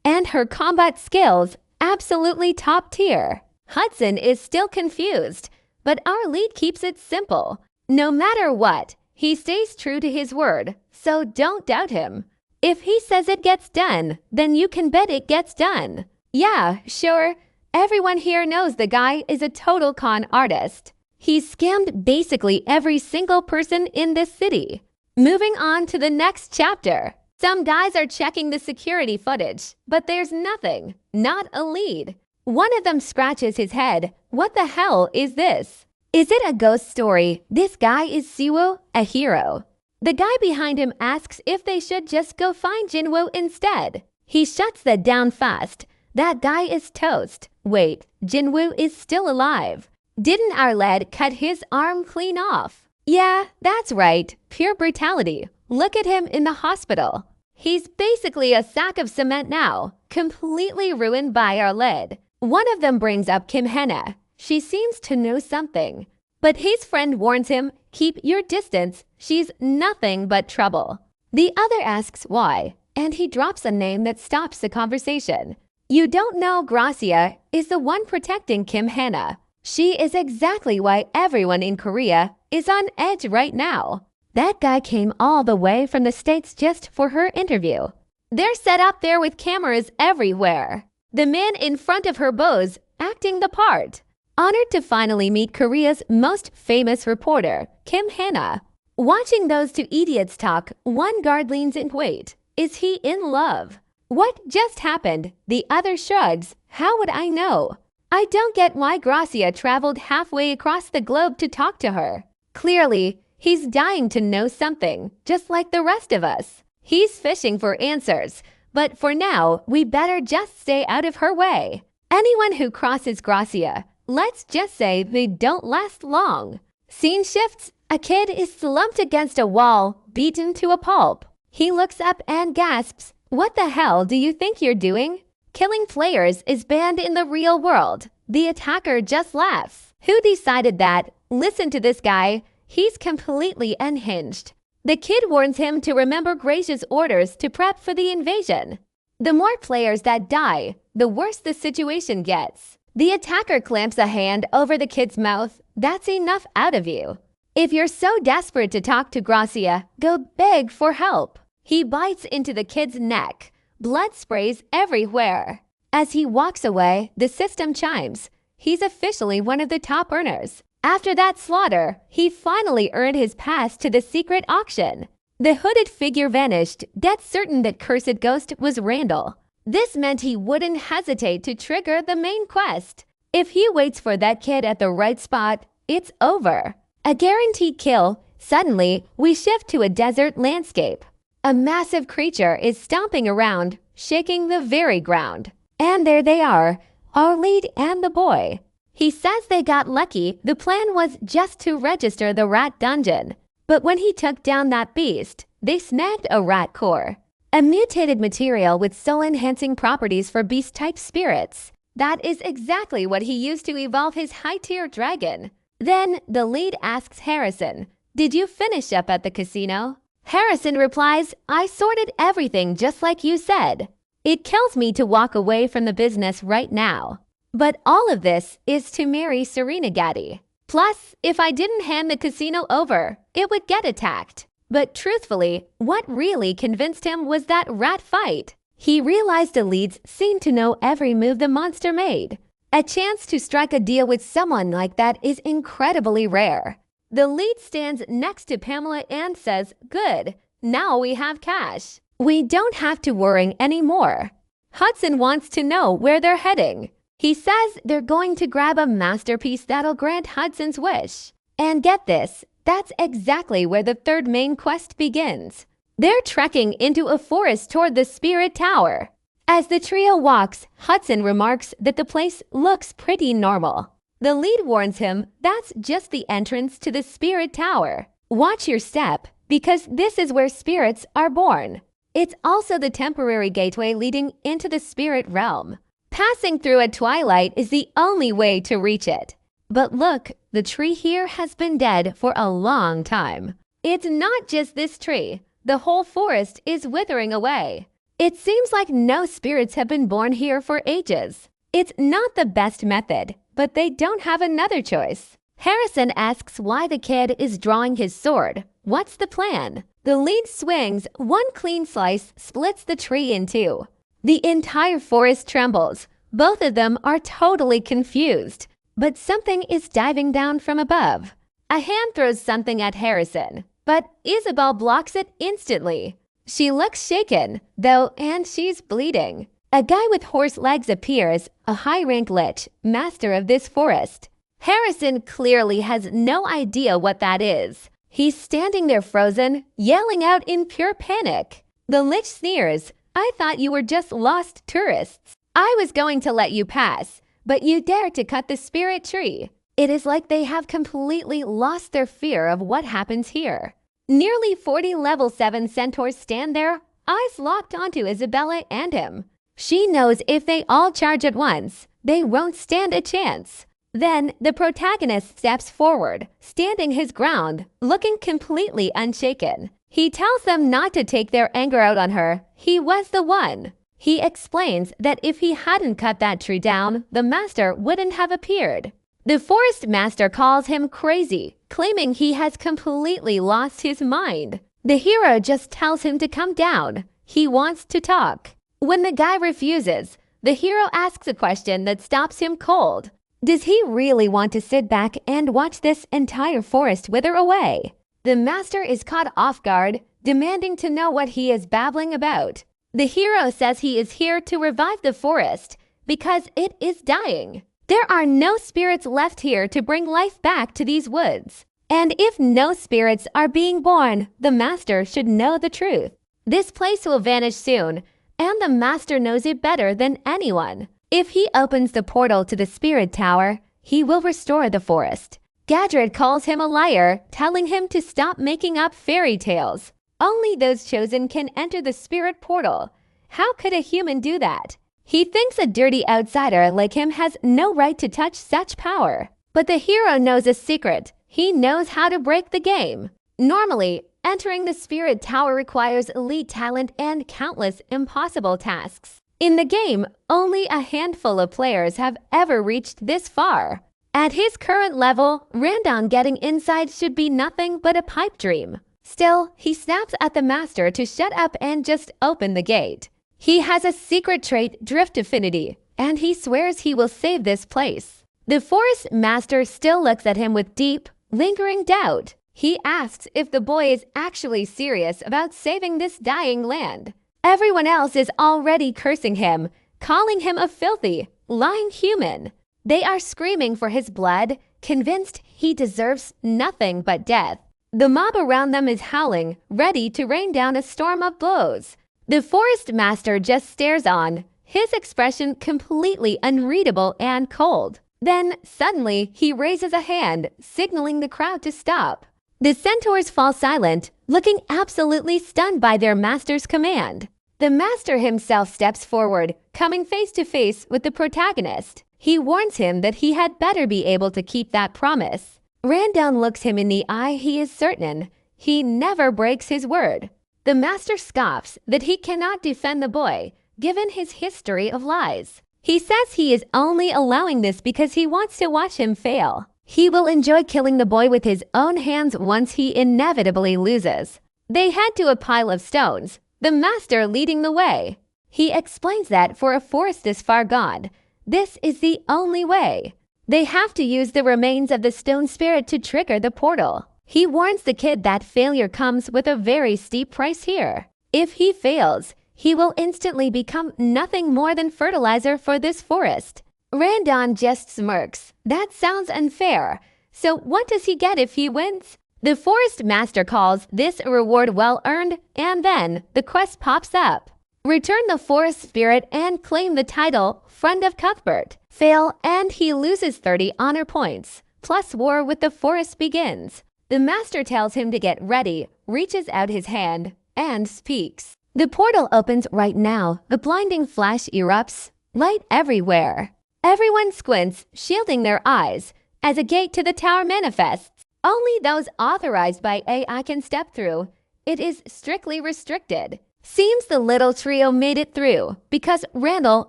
And her combat skills absolutely top tier. Hudson is still confused, but our lead keeps it simple. No matter what, he stays true to his word, so don't doubt him. If he says it gets done, then you can bet it gets done. Yeah, sure. Everyone here knows the guy is a total con artist. He's scammed basically every single person in this city. Moving on to the next chapter. Some guys are checking the security footage, but there's nothing, not a lead. One of them scratches his head. What the hell is this? Is it a ghost story? This guy is Siwoo, a hero. The guy behind him asks if they should just go find Jinwoo instead. He shuts that down fast. That guy is toast. Wait, Jinwoo is still alive. Didn't our lad cut his arm clean off? Yeah, that's right. Pure brutality. Look at him in the hospital. He's basically a sack of cement now, completely ruined by our lead. One of them brings up Kim Hana. She seems to know something. But his friend warns him, keep your distance. She's nothing but trouble. The other asks why, and he drops a name that stops the conversation. You don't know Gracia is the one protecting Kim Hana. She is exactly why everyone in Korea is on edge right now. That guy came all the way from the States just for her interview. They're set up there with cameras everywhere. The man in front of her bows acting the part. Honored to finally meet Korea's most famous reporter, Kim Hana. Watching those two idiots talk, one guard leans in. Wait, is he in love? What just happened? The other shrugs. How would I know? I don't get why Gracia traveled halfway across the globe to talk to her. Clearly, he's dying to know something, just like the rest of us. He's fishing for answers, but for now, we better just stay out of her way. Anyone who crosses Gracia, let's just say they don't last long. Scene shifts. A kid is slumped against a wall, beaten to a pulp. He looks up and gasps, "What the hell do you think you're doing?" Killing players is banned in the real world. The attacker just laughs. Who decided that? Listen to this guy. He's completely unhinged. The kid warns him to remember Gracia's orders to prep for the invasion. The more players that die, the worse the situation gets. The attacker clamps a hand over the kid's mouth. That's enough out of you. If you're so desperate to talk to Gracia, go beg for help. He bites into the kid's neck. Blood sprays everywhere. As he walks away, the system chimes. He's officially one of the top earners. After that slaughter, he finally earned his pass to the secret auction. The hooded figure vanished, dead certain that cursed ghost was Randall. This meant he wouldn't hesitate to trigger the main quest. If he waits for that kid at the right spot, it's over. A guaranteed kill. Suddenly, we shift to a desert landscape. A massive creature is stomping around, shaking the very ground. And there they are, our lead and the boy. He says they got lucky. The plan was just to register the rat dungeon. But when he took down that beast, they snagged a rat core. A mutated material with soul-enhancing properties for beast-type spirits. That is exactly what he used to evolve his high-tier dragon. Then the lead asks Harrison, "Did you finish up at the casino?" Harrison replies, "I sorted everything just like you said. It kills me to walk away from the business right now. But all of this is to marry Serena Gaddy. Plus, if I didn't hand the casino over, it would get attacked." But truthfully, what really convinced him was that rat fight. He realized the leads seemed to know every move the monster made. A chance to strike a deal with someone like that is incredibly rare. The lead stands next to Pamela and says, "Good, now we have cash. We don't have to worry anymore." Hudson wants to know where they're heading. He says they're going to grab a masterpiece that'll grant Hudson's wish. And get this, that's exactly where the third main quest begins. They're trekking into a forest toward the Spirit Tower. As the trio walks, Hudson remarks that the place looks pretty normal. The lead warns him that's just the entrance to the Spirit Tower. Watch your step, because this is where spirits are born. It's also the temporary gateway leading into the spirit realm. Passing through at twilight is the only way to reach it. But look, the tree here has been dead for a long time. It's not just this tree. The whole forest is withering away. It seems like no spirits have been born here for ages. It's not the best method, but they don't have another choice. Harrison asks why the kid is drawing his sword. What's the plan? The lead swings, one clean slice splits the tree in two. The entire forest trembles. Both of them are totally confused. But something is diving down from above. A hand throws something at Harrison, but Isabel blocks it instantly. She looks shaken, though, and she's bleeding. A guy with horse legs appears, a high-rank lich, master of this forest. Harrison clearly has no idea what that is. He's standing there frozen, yelling out in pure panic. The lich sneers, "I thought you were just lost tourists. I was going to let you pass, but you dared to cut the spirit tree." It is like they have completely lost their fear of what happens here. Nearly 40 level 7 centaurs stand there, eyes locked onto Isabella and him. She knows if they all charge at once, they won't stand a chance. Then the protagonist steps forward, standing his ground, looking completely unshaken. He tells them not to take their anger out on her. He was the one. He explains that if he hadn't cut that tree down, the master wouldn't have appeared. The forest master calls him crazy, claiming he has completely lost his mind. The hero just tells him to come down. He wants to talk. When the guy refuses, the hero asks a question that stops him cold. Does he really want to sit back and watch this entire forest wither away? The master is caught off guard, demanding to know what he is babbling about. The hero says he is here to revive the forest because it is dying. There are no spirits left here to bring life back to these woods. And if no spirits are being born, the master should know the truth. This place will vanish soon, and the master knows it better than anyone. If he opens the portal to the spirit tower, he will restore the forest. Gadred calls him a liar, telling him to stop making up fairy tales. Only those chosen can enter the spirit portal. How could a human do that? He thinks a dirty outsider like him has no right to touch such power. But the hero knows a secret. He knows how to break the game. Normally, entering the spirit tower requires elite talent and countless impossible tasks. In the game, only a handful of players have ever reached this far. At his current level, Randon getting inside should be nothing but a pipe dream. Still, he snaps at the master to shut up and just open the gate. He has a secret trait, drift affinity, and he swears he will save this place. The forest master still looks at him with deep, lingering doubt. He asks if the boy is actually serious about saving this dying land. Everyone else is already cursing him, calling him a filthy, lying human. They are screaming for his blood, convinced he deserves nothing but death. The mob around them is howling, ready to rain down a storm of blows. The forest master just stares on, his expression completely unreadable and cold. Then, suddenly, he raises a hand, signaling the crowd to stop. The centaurs fall silent, looking absolutely stunned by their master's command. The master himself steps forward, coming face to face with the protagonist. He warns him that he had better be able to keep that promise. Randon looks him in the eye. He is certain. He never breaks his word. The master scoffs that he cannot defend the boy, given his history of lies. He says he is only allowing this because he wants to watch him fail. He will enjoy killing the boy with his own hands once he inevitably loses. They head to a pile of stones, the master leading the way. He explains that for a forest this far gone, this is the only way. They have to use the remains of the stone spirit to trigger the portal. He warns the kid that failure comes with a very steep price here. If he fails, he will instantly become nothing more than fertilizer for this forest. Randon just smirks. That sounds unfair. So what does he get if he wins? The forest master calls this a reward well earned, and then the quest pops up. Return the forest spirit and claim the title Friend of Cuthbert. Fail and he loses 30 honor points. Plus war with the forest begins. The master tells him to get ready, reaches out his hand, and speaks. The portal opens right now. A blinding flash erupts. Light everywhere. Everyone squints, shielding their eyes, as a gate to the tower manifests. Only those authorized by AI can step through. It is strictly restricted. Seems the little trio made it through because Randall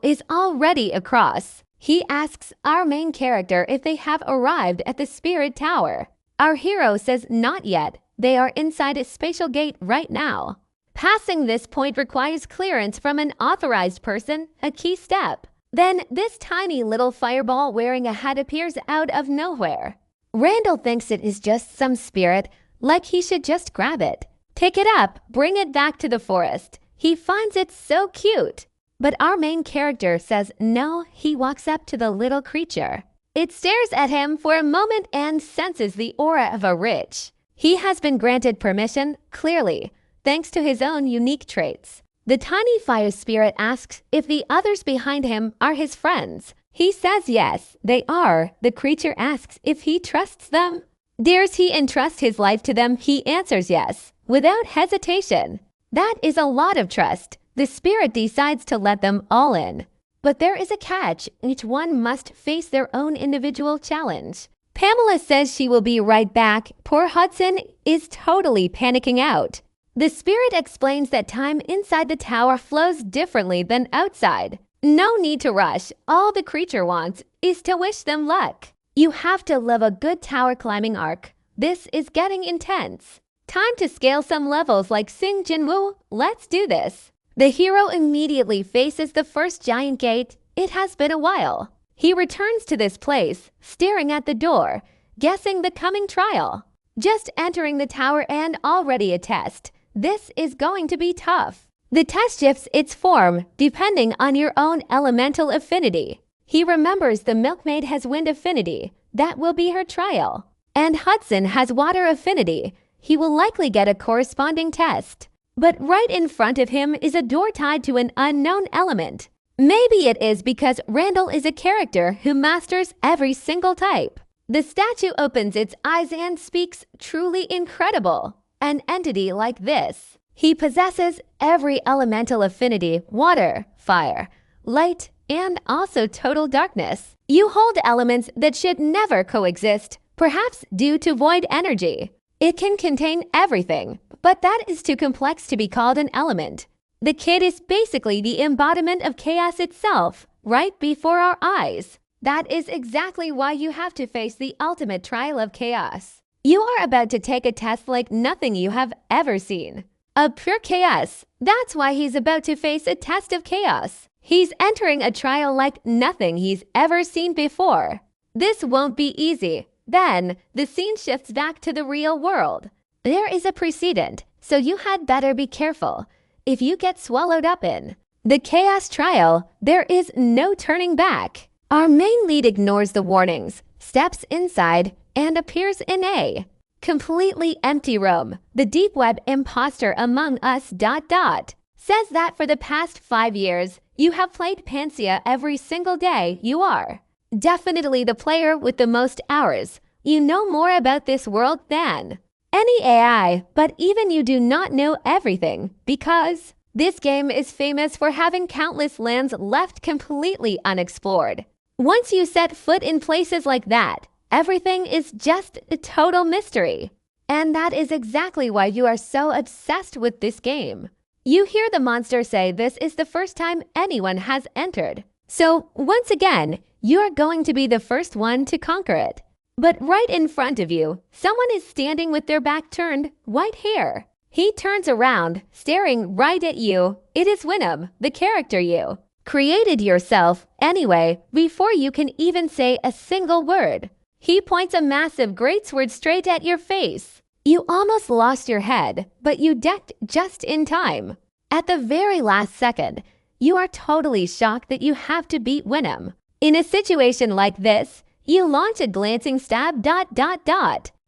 is already across. He asks our main character if they have arrived at the Spirit Tower. Our hero says not yet. They are inside a spatial gate right now. Passing this point requires clearance from an authorized person, a key step. Then this tiny little fireball wearing a hat appears out of nowhere. Randall thinks it is just some spirit, like he should just grab it. Pick it up, bring it back to the forest. He finds it so cute. But our main character says no, he walks up to the little creature. It stares at him for a moment and senses the aura of a rich. He has been granted permission, clearly, thanks to his own unique traits. The tiny fire spirit asks if the others behind him are his friends. He says yes, they are. The creature asks if he trusts them. Dares he entrust his life to them? He answers yes, without hesitation. That is a lot of trust. The spirit decides to let them all in. But there is a catch. Each one must face their own individual challenge. Pamela says she will be right back. Poor Hudson is totally panicking out. The spirit explains that time inside the tower flows differently than outside. No need to rush. All the creature wants is to wish them luck. You have to love a good tower climbing arc. This is getting intense. Time to scale some levels like Sing Jinwoo. Let's do this. The hero immediately faces the first giant gate. It has been a while. He returns to this place, staring at the door, guessing the coming trial. Just entering the tower and already a test. This is going to be tough. The test shifts its form depending on your own elemental affinity. He remembers the milkmaid has wind affinity. That will be her trial. And Hudson has water affinity. He will likely get a corresponding test. But right in front of him is a door tied to an unknown element. Maybe it is because Randall is a character who masters every single type. The statue opens its eyes and speaks, truly incredible. An entity like this. He possesses every elemental affinity, water, fire, light, and also total darkness. You hold elements that should never coexist, perhaps due to void energy. It can contain everything, but that is too complex to be called an element. The kid is basically the embodiment of chaos itself, right before our eyes. That is exactly why you have to face the ultimate trial of chaos. You are about to take a test like nothing you have ever seen. A pure chaos. That's why he's about to face a test of chaos. He's entering a trial like nothing he's ever seen before. This won't be easy. Then, the scene shifts back to the real world. There is a precedent, so you had better be careful. If you get swallowed up in the chaos trial, there is no turning back. Our main lead ignores the warnings, steps inside, and appears in a completely empty room. The deep web imposter among us ... says that for the past 5 years, you have played Pansia every single day. You are definitely the player with the most hours. You know more about this world than any AI, but even you do not know everything because this game is famous for having countless lands left completely unexplored. Once you set foot in places like that, everything is just a total mystery. And that is exactly why you are so obsessed with this game. You hear the monster say this is the first time anyone has entered. So, once again, you are going to be the first one to conquer it. But right in front of you, someone is standing with their back turned, white hair. He turns around, staring right at you. It is Winham, the character you created yourself anyway before you can even say a single word. He points a massive greatsword straight at your face. You almost lost your head, but you ducked just in time. At the very last second, you are totally shocked that you have to beat Winham. In a situation like this, you launch a glancing stab ...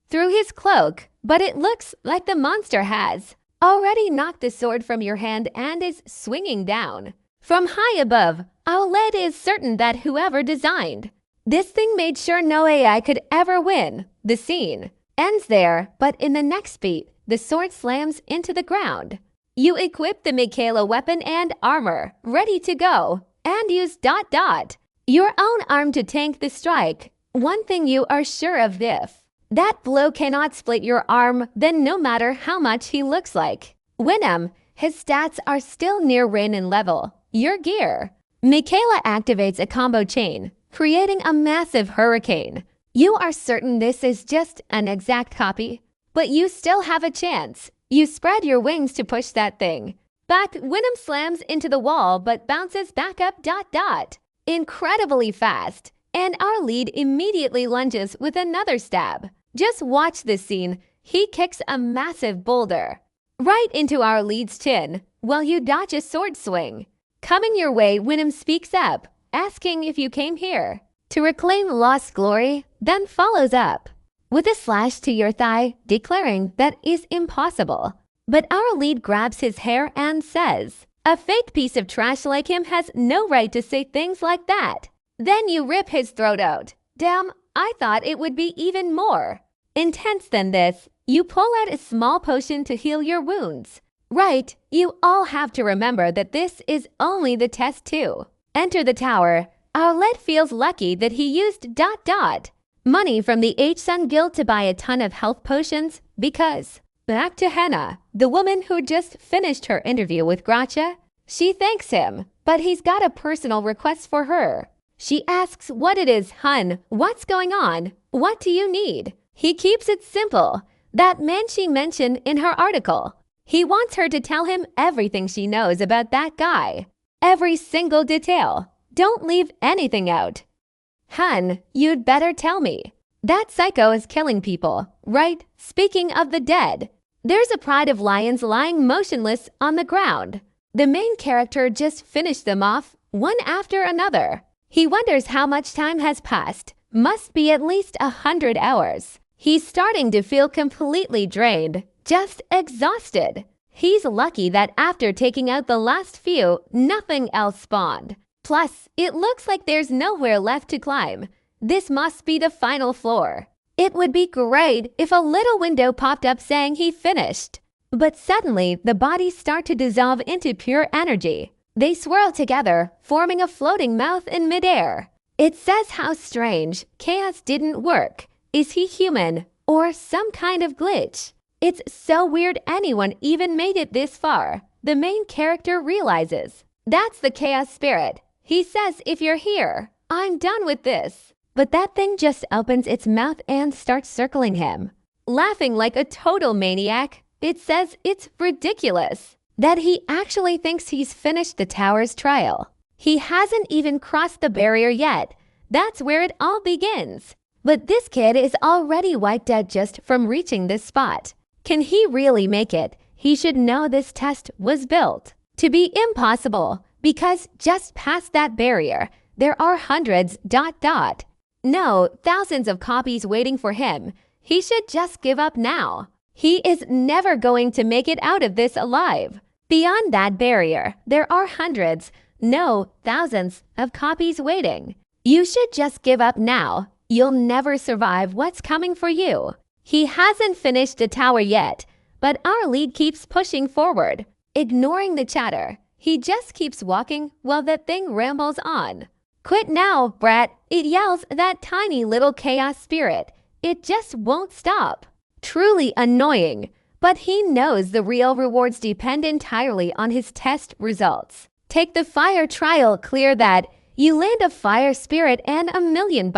through his cloak, but it looks like the monster has already knocked the sword from your hand and is swinging down. From high above, Owlette is certain that whoever designed this thing made sure no AI could ever win. The scene ends there, but in the next beat, the sword slams into the ground. You equip the Michaela weapon and armor, ready to go, and use ... your own arm to tank the strike. One thing you are sure of this, That blow cannot split your arm, then no matter how much he looks like. Winham, his stats are still near Rain in level. Your gear. Michaela activates a combo chain, creating a massive hurricane. You are certain this is just an exact copy, but you still have a chance. You spread your wings to push that thing. But Winham slams into the wall but bounces back up ... incredibly fast, and our lead immediately lunges with another stab. Just watch this scene. He kicks a massive boulder right into our lead's chin while you dodge a sword swing. Coming your way, Winham speaks up, asking if you came here to reclaim lost glory, then follows up with a slash to your thigh, declaring that is impossible. But our lead grabs his hair and says, "A fake piece of trash like him has no right to say things like that." Then you rip his throat out. Damn, I thought it would be even more intense than this. You pull out a small potion to heal your wounds. Right, you all have to remember that this is only the test too. Enter the tower. Our lead feels lucky that he used ... money from the H-Sun Guild to buy a ton of health potions because... Back to Henna, the woman who just finished her interview with Gracia. She thanks him, but he's got a personal request for her. She asks what it is. Hun, what's going on? What do you need? He keeps it simple. That man she mentioned in her article. He wants her to tell him everything she knows about that guy. Every single detail. Don't leave anything out. Hun, you'd better tell me. That psycho is killing people, right? Speaking of the dead, there's a pride of lions lying motionless on the ground. The main character just finished them off, one after another. He wonders how much time has passed. Must be at least 100 hours. He's starting to feel completely drained, just exhausted. He's lucky that after taking out the last few, nothing else spawned. Plus, it looks like there's nowhere left to climb. This must be the final floor. It would be great if a little window popped up saying he finished. But suddenly, the bodies start to dissolve into pure energy. They swirl together, forming a floating mouth in midair. It says how strange. Chaos didn't work. Is he human or some kind of glitch? It's so weird anyone even made it this far. The main character realizes. That's the chaos spirit. He says, if you're here, I'm done with this. But that thing just opens its mouth and starts circling him. Laughing like a total maniac, it says it's ridiculous that he actually thinks he's finished the tower's trial. He hasn't even crossed the barrier yet. That's where it all begins. But this kid is already wiped out just from reaching this spot. Can he really make it? He should know this test was built to be impossible because just past that barrier, there are hundreds ... No, thousands of copies waiting for him. He should just give up now. He is never going to make it out of this alive. Beyond that barrier, there are hundreds, no, thousands of copies waiting. You should just give up now. You'll never survive what's coming for you. He hasn't finished the tower yet, but our lead keeps pushing forward, ignoring the chatter. He just keeps walking while that thing rambles on. Quit now, brat, it yells that tiny little chaos spirit. It just won't stop. Truly annoying, but he knows the real rewards depend entirely on his test results. Take the fire trial, clear that. You land a fire spirit and $1 million.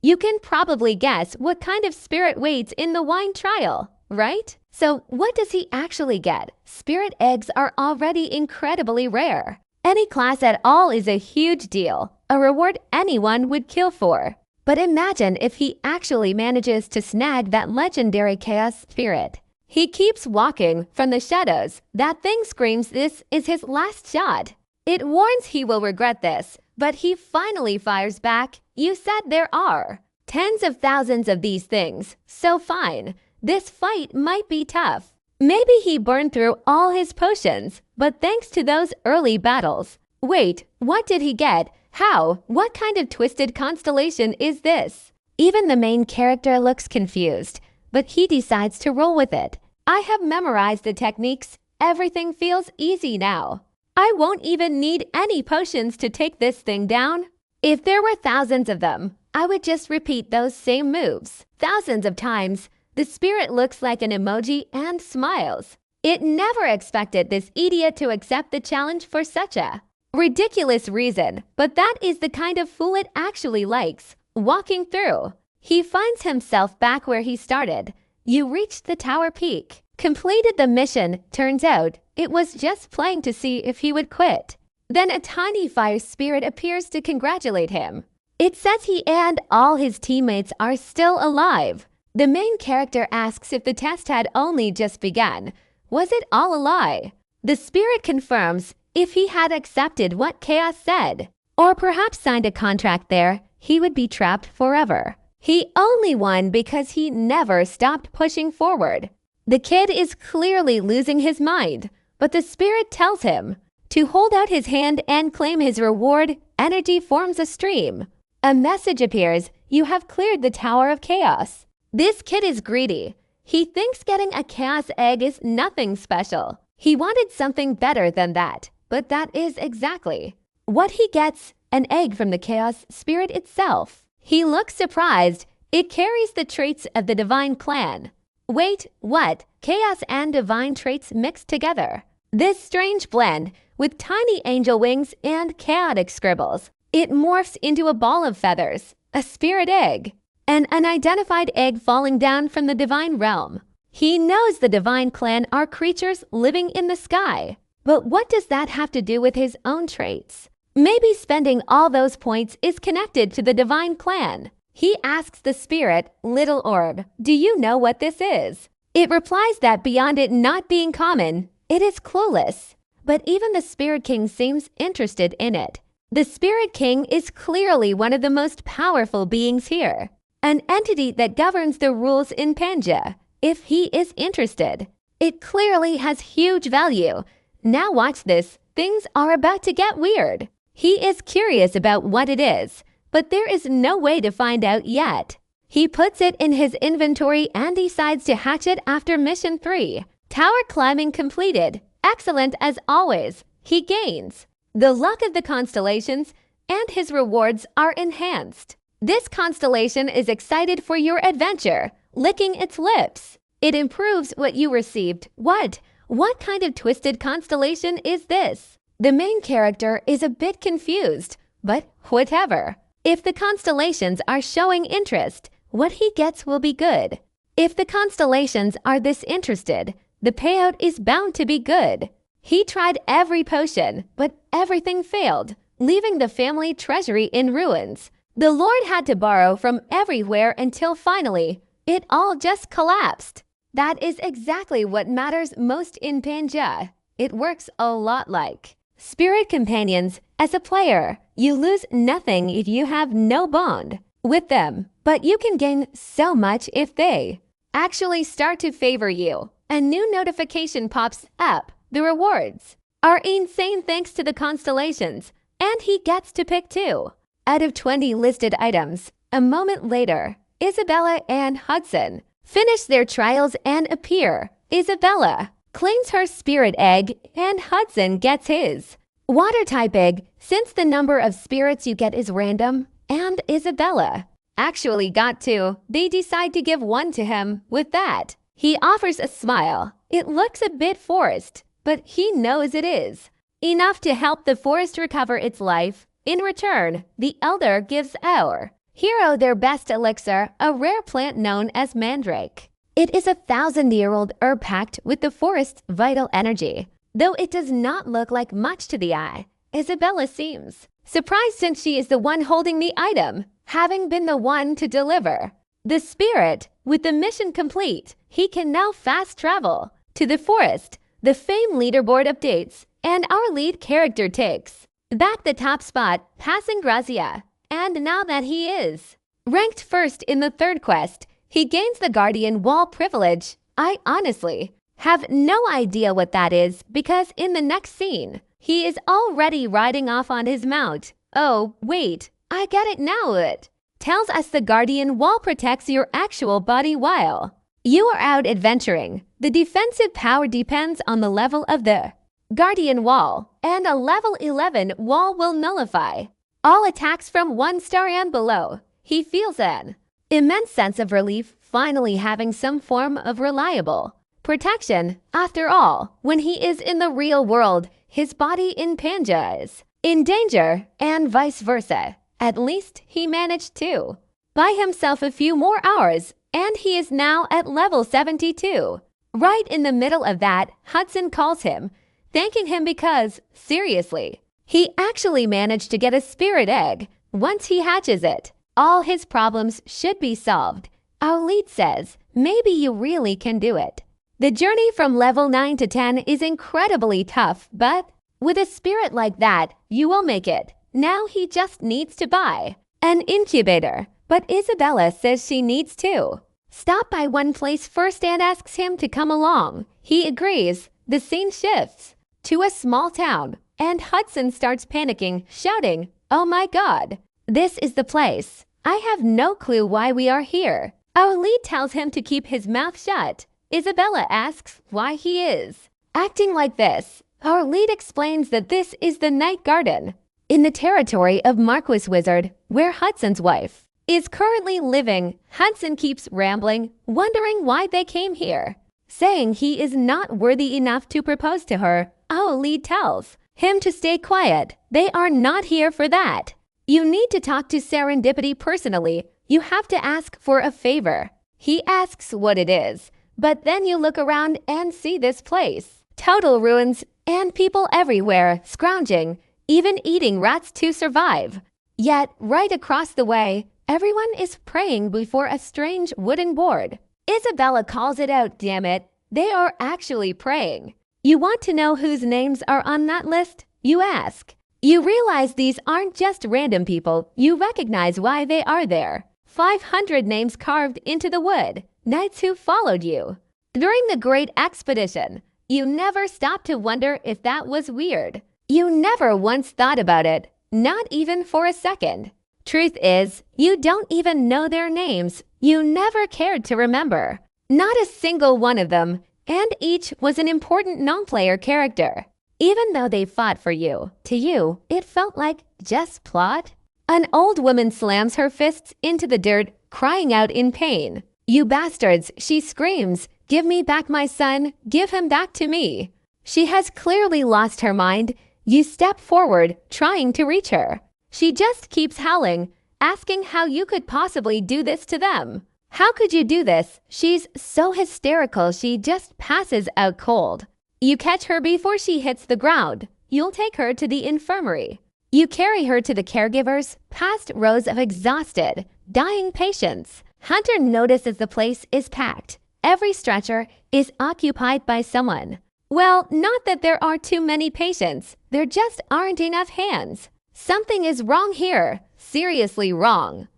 You can probably guess what kind of spirit waits in the wine trial, right? So what does he actually get? Spirit eggs are already incredibly rare. Any class at all is a huge deal, a reward anyone would kill for. But imagine if he actually manages to snag that legendary chaos spirit. He keeps walking from the shadows. That thing screams this is his last shot. It warns he will regret this, but he finally fires back. You said there are tens of thousands of these things, so fine. This fight might be tough. Maybe he burned through all his potions, but thanks to those early battles. Wait, what did he get? How? What kind of twisted constellation is this? Even the main character looks confused, but he decides to roll with it. I have memorized the techniques. Everything feels easy now. I won't even need any potions to take this thing down. If there were thousands of them, I would just repeat those same moves thousands of times. The spirit looks like an emoji and smiles. It never expected this idiot to accept the challenge for such a ridiculous reason, but that is the kind of fool it actually likes. Walking through, he finds himself back where he started. You reached the tower peak, completed the mission. Turns out it was just playing to see if he would quit. Then a tiny fire spirit appears to congratulate him. It says he and all his teammates are still alive. The main character asks if the test had only just begun. Was it all a lie? The spirit confirms if he had accepted what Chaos said, or perhaps signed a contract there, he would be trapped forever. He only won because he never stopped pushing forward. The kid is clearly losing his mind, but the spirit tells him to hold out his hand and claim his reward. Energy forms a stream. A message appears. You have cleared the Tower of Chaos. This kid is greedy. He thinks getting a chaos egg is nothing special. He wanted something better than that, but that is exactly what he gets, an egg from the chaos spirit itself. He looks surprised. It carries the traits of the divine clan. Wait, what? Chaos and divine traits mixed together. This strange blend, with tiny angel wings and chaotic scribbles, it morphs into a ball of feathers, a spirit egg. An unidentified egg falling down from the divine realm. He knows the divine clan are creatures living in the sky. But what does that have to do with his own traits? Maybe spending all those points is connected to the divine clan. He asks the spirit, Little Orb, do you know what this is? It replies that beyond it not being common, it is clueless. But even the Spirit King seems interested in it. The Spirit King is clearly one of the most powerful beings here. An entity that governs the rules in Pangea. If he is interested, it clearly has huge value. Now watch this. Things are about to get weird. He is curious about what it is, but there is no way to find out yet. He puts it in his inventory and decides to hatch it after mission 3. Tower climbing completed. Excellent as always. He gains the luck of the constellations, and his rewards are enhanced. This constellation is excited for your adventure, licking its lips. It improves what you received. What? What kind of twisted constellation is this? The main character is a bit confused, but whatever. If the constellations are showing interest, what he gets will be good. If the constellations are this interested, the payout is bound to be good. He tried every potion, but everything failed, leaving the family treasury in ruins. The Lord had to borrow from everywhere until finally, it all just collapsed. That is exactly what matters most in Pangea. It works a lot like spirit companions. As a player, you lose nothing if you have no bond with them, but you can gain so much if they actually start to favor you. A new notification pops up. The rewards are insane thanks to the constellations, and he gets to pick 2 out of 20 listed items. A moment later, Isabella and Hudson finish their trials and appear. Isabella claims her spirit egg and Hudson gets his water type egg, since the number of spirits you get is random, and Isabella actually got 2. They decide to give 1 to him. With that, he offers a smile. It looks a bit forced, but he knows it is enough to help the forest recover its life. In return, the elder gives our hero their best elixir, a rare plant known as mandrake. It is a 1,000-year-old herb packed with the forest's vital energy. Though it does not look like much to the eye, Isabella seems surprised since she is the one holding the item, having been the one to deliver. The spirit, with the mission complete, he can now fast travel to the forest. The fame leaderboard updates, and our lead character takes back the top spot, passing Grazia. And now that he is ranked first in the 3rd quest, he gains the Guardian Wall privilege. I honestly have no idea what that is, because in the next scene, he is already riding off on his mount. Oh, wait, I get it now. It tells us the Guardian Wall protects your actual body while you are out adventuring. The defensive power depends on the level of the Guardian Wall, and a level 11 wall will nullify all attacks from 1 star and below. he feels an immense sense of relief finally having some form of reliable protection. After all, when he is in the real world, his body in Panja is in danger, and vice versa. At least he managed to buy himself a few more hours, and he is now at level 72. Right in the middle of that, Hudson calls him, thanking him because, seriously, he actually managed to get a spirit egg. Once he hatches it, all his problems should be solved. Our lead says, maybe you really can do it. The journey from level 9 to 10 is incredibly tough, but with a spirit like that, you will make it. Now he just needs to buy an incubator, but Isabella says she needs to stop by one place first and asks him to come along. He agrees. The scene shifts to a small town, and Hudson starts panicking, shouting, "Oh my God, this is the place. I have no clue why we are here." Our lead tells him to keep his mouth shut. Isabella asks why he is acting like this. Our lead explains that this is the Night Garden in the territory of Marquis Wizard, where Hudson's wife is currently living. Hudson keeps rambling, wondering why they came here, saying he is not worthy enough to propose to her. Our lead tells him to stay quiet. They are not here for that. You need to talk to Serendipity personally. You have to ask for a favor. He asks what it is, but then you look around and see this place. Total ruins and people everywhere scrounging, even eating rats to survive. Yet, right across the way, everyone is praying before a strange wooden board. Isabella calls it out, damn it. They are actually praying. You want to know whose names are on that list? You ask. You realize these aren't just random people. You recognize why they are there. 500 names carved into the wood. Knights who followed you during the Great Expedition. You never stopped to wonder if that was weird. You never once thought about it, not even for a second. Truth is, you don't even know their names. You never cared to remember. Not a single one of them, and each was an important non-player character. Even though they fought for you, to you, it felt like just plot. An old woman slams her fists into the dirt, crying out in pain. "You bastards," she screams. "Give me back my son. Give him back to me." She has clearly lost her mind. You step forward, trying to reach her. She just keeps howling, asking how you could possibly do this to them. How could you do this? She's so hysterical she just passes out cold. You catch her before she hits the ground. You'll take her to the infirmary. You carry her to the caregivers, past rows of exhausted, dying patients. Hunter notices the place is packed. Every stretcher is occupied by someone. Well, not that there are too many patients. There just aren't enough hands. Something is wrong here. Seriously wrong.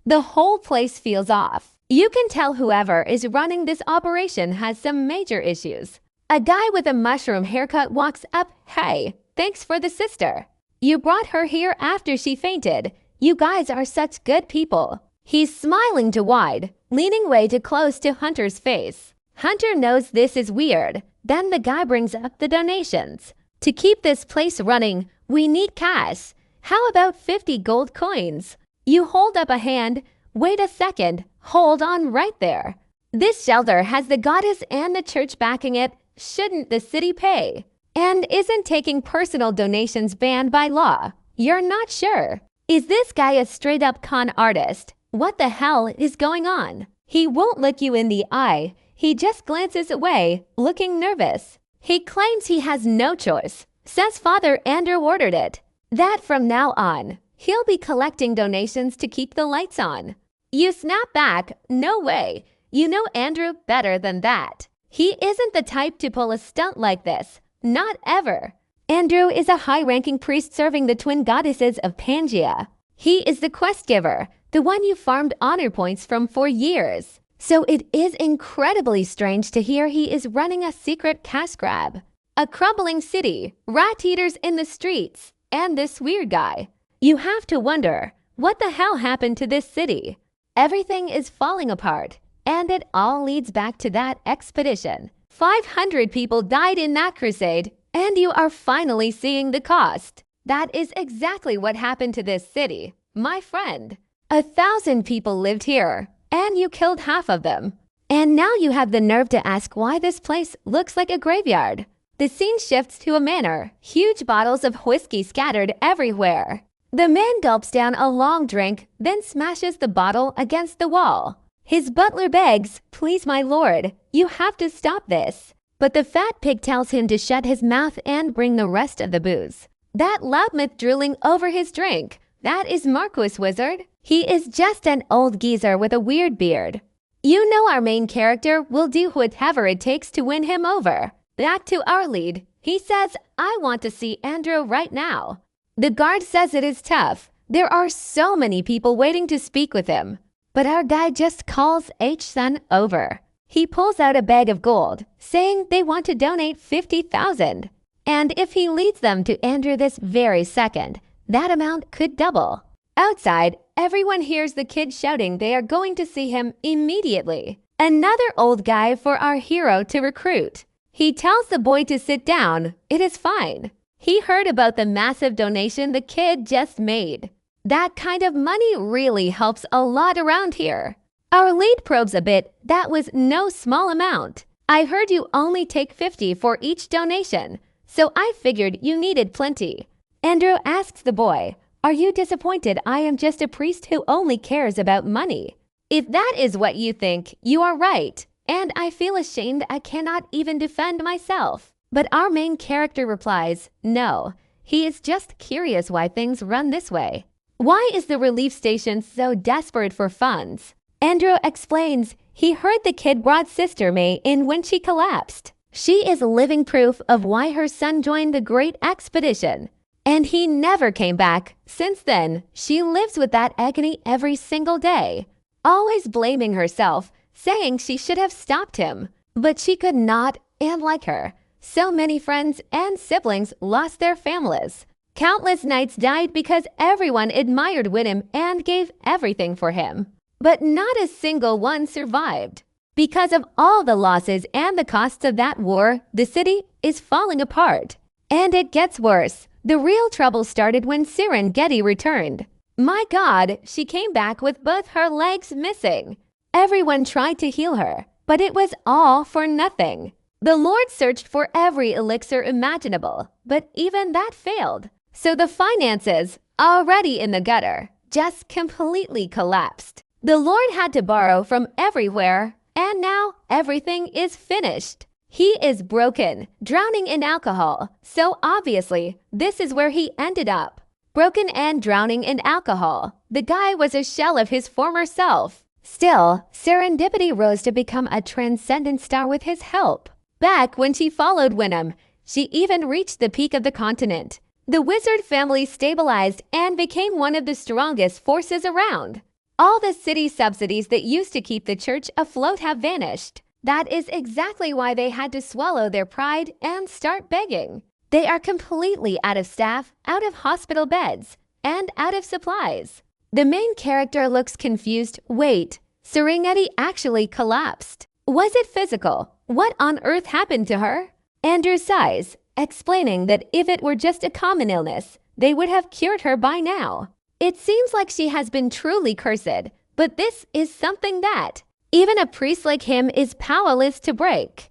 The whole place feels off. You can tell whoever is running this operation has some major issues. A guy with a mushroom haircut walks up. "Hey, thanks for the sister. You brought her here after she fainted. You guys are such good people." He's smiling too wide, leaning way too close to Hunter's face. Hunter knows this is weird. Then the guy brings up the donations. "To keep this place running, we need cash. How about 50 gold coins?" You hold up a hand. "Wait a second. Hold on right there. This shelter has the goddess and the church backing it. Shouldn't the city pay? And isn't taking personal donations banned by law?" You're not sure. Is this guy a straight-up con artist? What the hell is going on? He won't look you in the eye. He just glances away, looking nervous. He claims he has no choice. Says Father Andrew ordered it. That from now on, he'll be collecting donations to keep the lights on. You snap back. "No way. You know Andrew better than that. He isn't the type to pull a stunt like this. Not ever." Andrew is a high-ranking priest serving the twin goddesses of Pangaea. He is the quest giver, the one you farmed honor points from for years. So it is incredibly strange to hear he is running a secret cash grab. A crumbling city, rat eaters in the streets, and this weird guy. You have to wonder, what the hell happened to this city? Everything is falling apart, and it all leads back to that expedition. 500 people died in that crusade, and you are finally seeing the cost. That is exactly what happened to this city, my friend. 1,000 people lived here, and you killed half of them. And now you have the nerve to ask why this place looks like a graveyard. The scene shifts to a manor, huge bottles of whiskey scattered everywhere. The man gulps down a long drink, then smashes the bottle against the wall. His butler begs, "Please, my lord, you have to stop this." But the fat pig tells him to shut his mouth and bring the rest of the booze. That loudmouth drooling over his drink, that is Marquis Wizard. He is just an old geezer with a weird beard. You know our main character will do whatever it takes to win him over. Back to our lead. He says, "I want to see Andrew right now." The guard says it is tough. There are so many people waiting to speak with him. But our guy just calls H-Sun over. He pulls out a bag of gold, saying they want to donate 50,000. And if he leads them to Andrew this very second, that amount could double. Outside, everyone hears the kid shouting they are going to see him immediately. Another old guy for our hero to recruit. He tells the boy to sit down. It is fine. He heard about the massive donation the kid just made. That kind of money really helps a lot around here. Our lead probes a bit. That was no small amount. I heard you only take 50 for each donation, so I figured you needed plenty. Andrew asks the boy, "Are you disappointed I am just a priest who only cares about money?" If that is what you think, you are right. And I feel ashamed I cannot even defend myself. But our main character replies, no, he is just curious why things run this way. Why is the relief station so desperate for funds? Andrew explains he heard the kid brought Sister May in when she collapsed. She is living proof of why her son joined the Great Expedition. And he never came back. Since then, she lives with that agony every single day, always blaming herself, saying she should have stopped him. But she could not, and like her, so many friends and siblings lost their families. Countless knights died because everyone admired Wyndham and gave everything for him. But not a single one survived. Because of all the losses and the costs of that war, the city is falling apart. And it gets worse. The real trouble started when Serengeti returned. My God, she came back with both her legs missing. Everyone tried to heal her, but it was all for nothing. The Lord searched for every elixir imaginable, but even that failed. So the finances, already in the gutter, just completely collapsed. The Lord had to borrow from everywhere, and now everything is finished. He is broken, drowning in alcohol, so obviously this is where he ended up. Broken and drowning in alcohol. The guy was a shell of his former self. Still, serendipity rose to become a transcendent star with his help. Back when she followed Wyndham, she even reached the peak of the continent. The wizard family stabilized and became one of the strongest forces around. All the city subsidies that used to keep the church afloat have vanished. That is exactly why they had to swallow their pride and start begging. They are completely out of staff, out of hospital beds, and out of supplies. The main character looks confused. Wait, Serengeti actually collapsed. Was it physical? What on earth happened to her? Andrew sighs, explaining that if it were just a common illness, they would have cured her by now. It seems like she has been truly cursed, but this is something that even a priest like him is powerless to break.